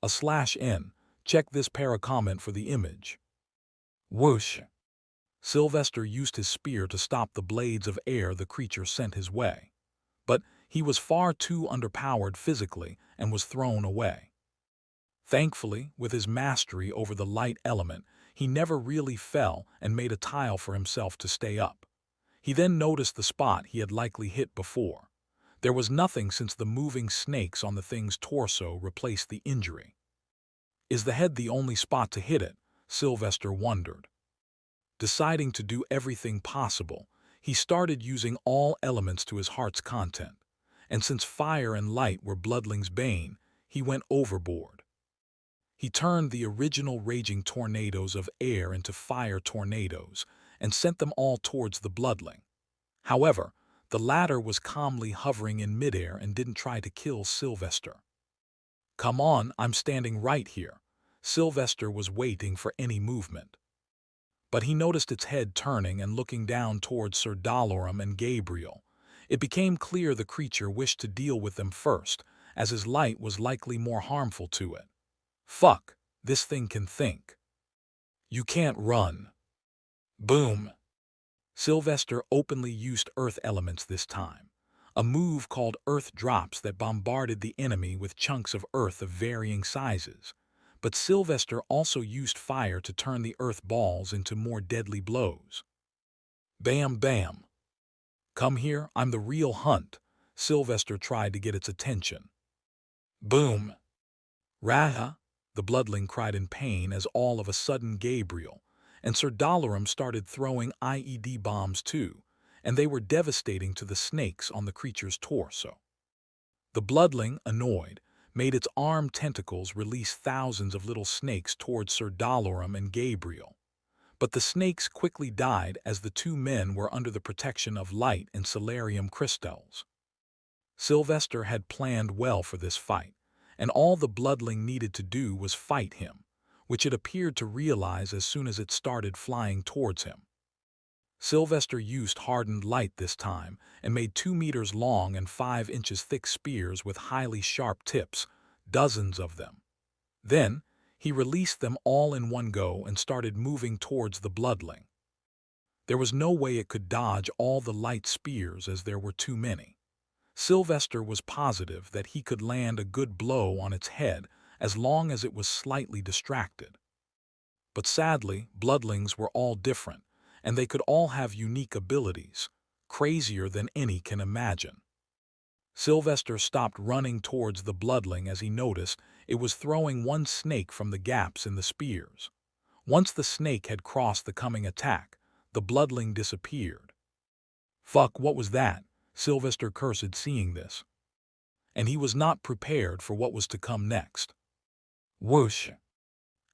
/N. Check this para-comment for the image. Whoosh! Sylvester used his spear to stop the blades of air the creature sent his way. But he was far too underpowered physically and was thrown away. Thankfully, with his mastery over the light element, he never really fell and made a tile for himself to stay up. He then noticed the spot he had likely hit before. There was nothing since the moving snakes on the thing's torso replaced the injury. Is the head the only spot to hit it? Sylvester wondered. Deciding to do everything possible, he started using all elements to his heart's content. And since fire and light were Bloodling's bane, he went overboard. He turned the original raging tornadoes of air into fire tornadoes and sent them all towards the Bloodling. However, the latter was calmly hovering in midair and didn't try to kill Sylvester. Come on, I'm standing right here. Sylvester was waiting for any movement. But he noticed its head turning and looking down towards Sir Dalaran and Gabriel. It became clear the creature wished to deal with them first, as his light was likely more harmful to it. Fuck, this thing can think. You can't run. Boom. Sylvester openly used earth elements this time, a move called earth drops that bombarded the enemy with chunks of earth of varying sizes. But Sylvester also used fire to turn the earth balls into more deadly blows. Bam bam. Come here, I'm the real hunt. Sylvester tried to get its attention. Boom. Raha, the Bloodling cried in pain as all of a sudden Gabriel and Sir Dalaran started throwing IED bombs too, and they were devastating to the snakes on the creature's torso. The bloodling, annoyed, made its armed tentacles release thousands of little snakes towards Sir Dalorum and Gabriel. But the snakes quickly died as the two men were under the protection of light and solarium crystals. Sylvester had planned well for this fight, and all the bloodling needed to do was fight him, which it appeared to realize as soon as it started flying towards him. Sylvester used hardened light this time and made 2 meters long and 5 inches thick spears with highly sharp tips, dozens of them. Then, he released them all in one go and started moving towards the bloodling. There was no way it could dodge all the light spears as there were too many. Sylvester was positive that he could land a good blow on its head as long as it was slightly distracted. But sadly, bloodlings were all different, and they could all have unique abilities, crazier than any can imagine. Sylvester stopped running towards the bloodling as he noticed it was throwing one snake from the gaps in the spears. Once the snake had crossed the coming attack, the bloodling disappeared. "Fuck, what was that?" Sylvester cursed seeing this. And he was not prepared for what was to come next. Whoosh!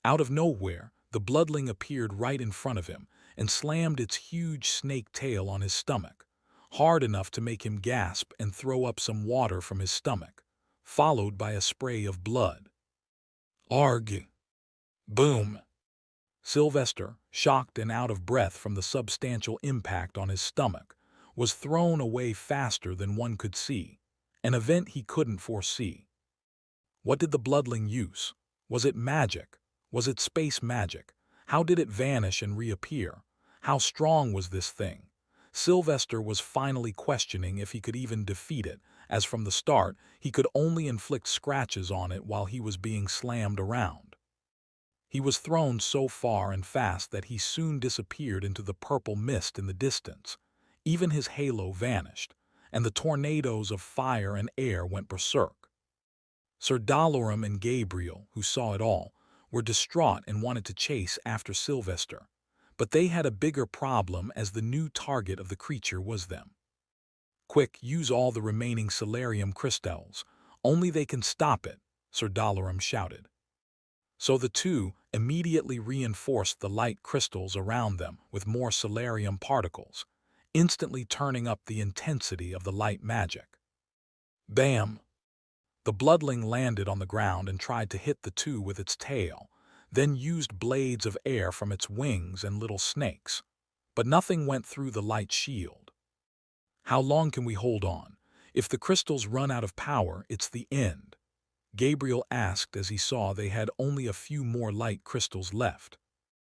Out of nowhere, the bloodling appeared right in front of him and slammed its huge snake tail on his stomach, hard enough to make him gasp and throw up some water from his stomach, followed by a spray of blood. Arg! Boom! Sylvester, shocked and out of breath from the substantial impact on his stomach, was thrown away faster than one could see, an event he couldn't foresee. What did the bloodling use? Was it magic? Was it space magic? How did it vanish and reappear? How strong was this thing? Sylvester was finally questioning if he could even defeat it, as from the start he could only inflict scratches on it while he was being slammed around. He was thrown so far and fast that he soon disappeared into the purple mist in the distance. Even his halo vanished, and the tornadoes of fire and air went berserk. Sir Dalorum and Gabriel, who saw it all, were distraught and wanted to chase after Sylvester, but they had a bigger problem as the new target of the creature was them. "Quick, use all the remaining solarium crystals. Only they can stop it," Sir Dalorum shouted. So the two immediately reinforced the light crystals around them with more solarium particles, instantly turning up the intensity of the light magic. Bam! The bloodling landed on the ground and tried to hit the two with its tail, then used blades of air from its wings and little snakes. But nothing went through the light shield. "How long can we hold on? If the crystals run out of power, it's the end," Gabriel asked as he saw they had only a few more light crystals left.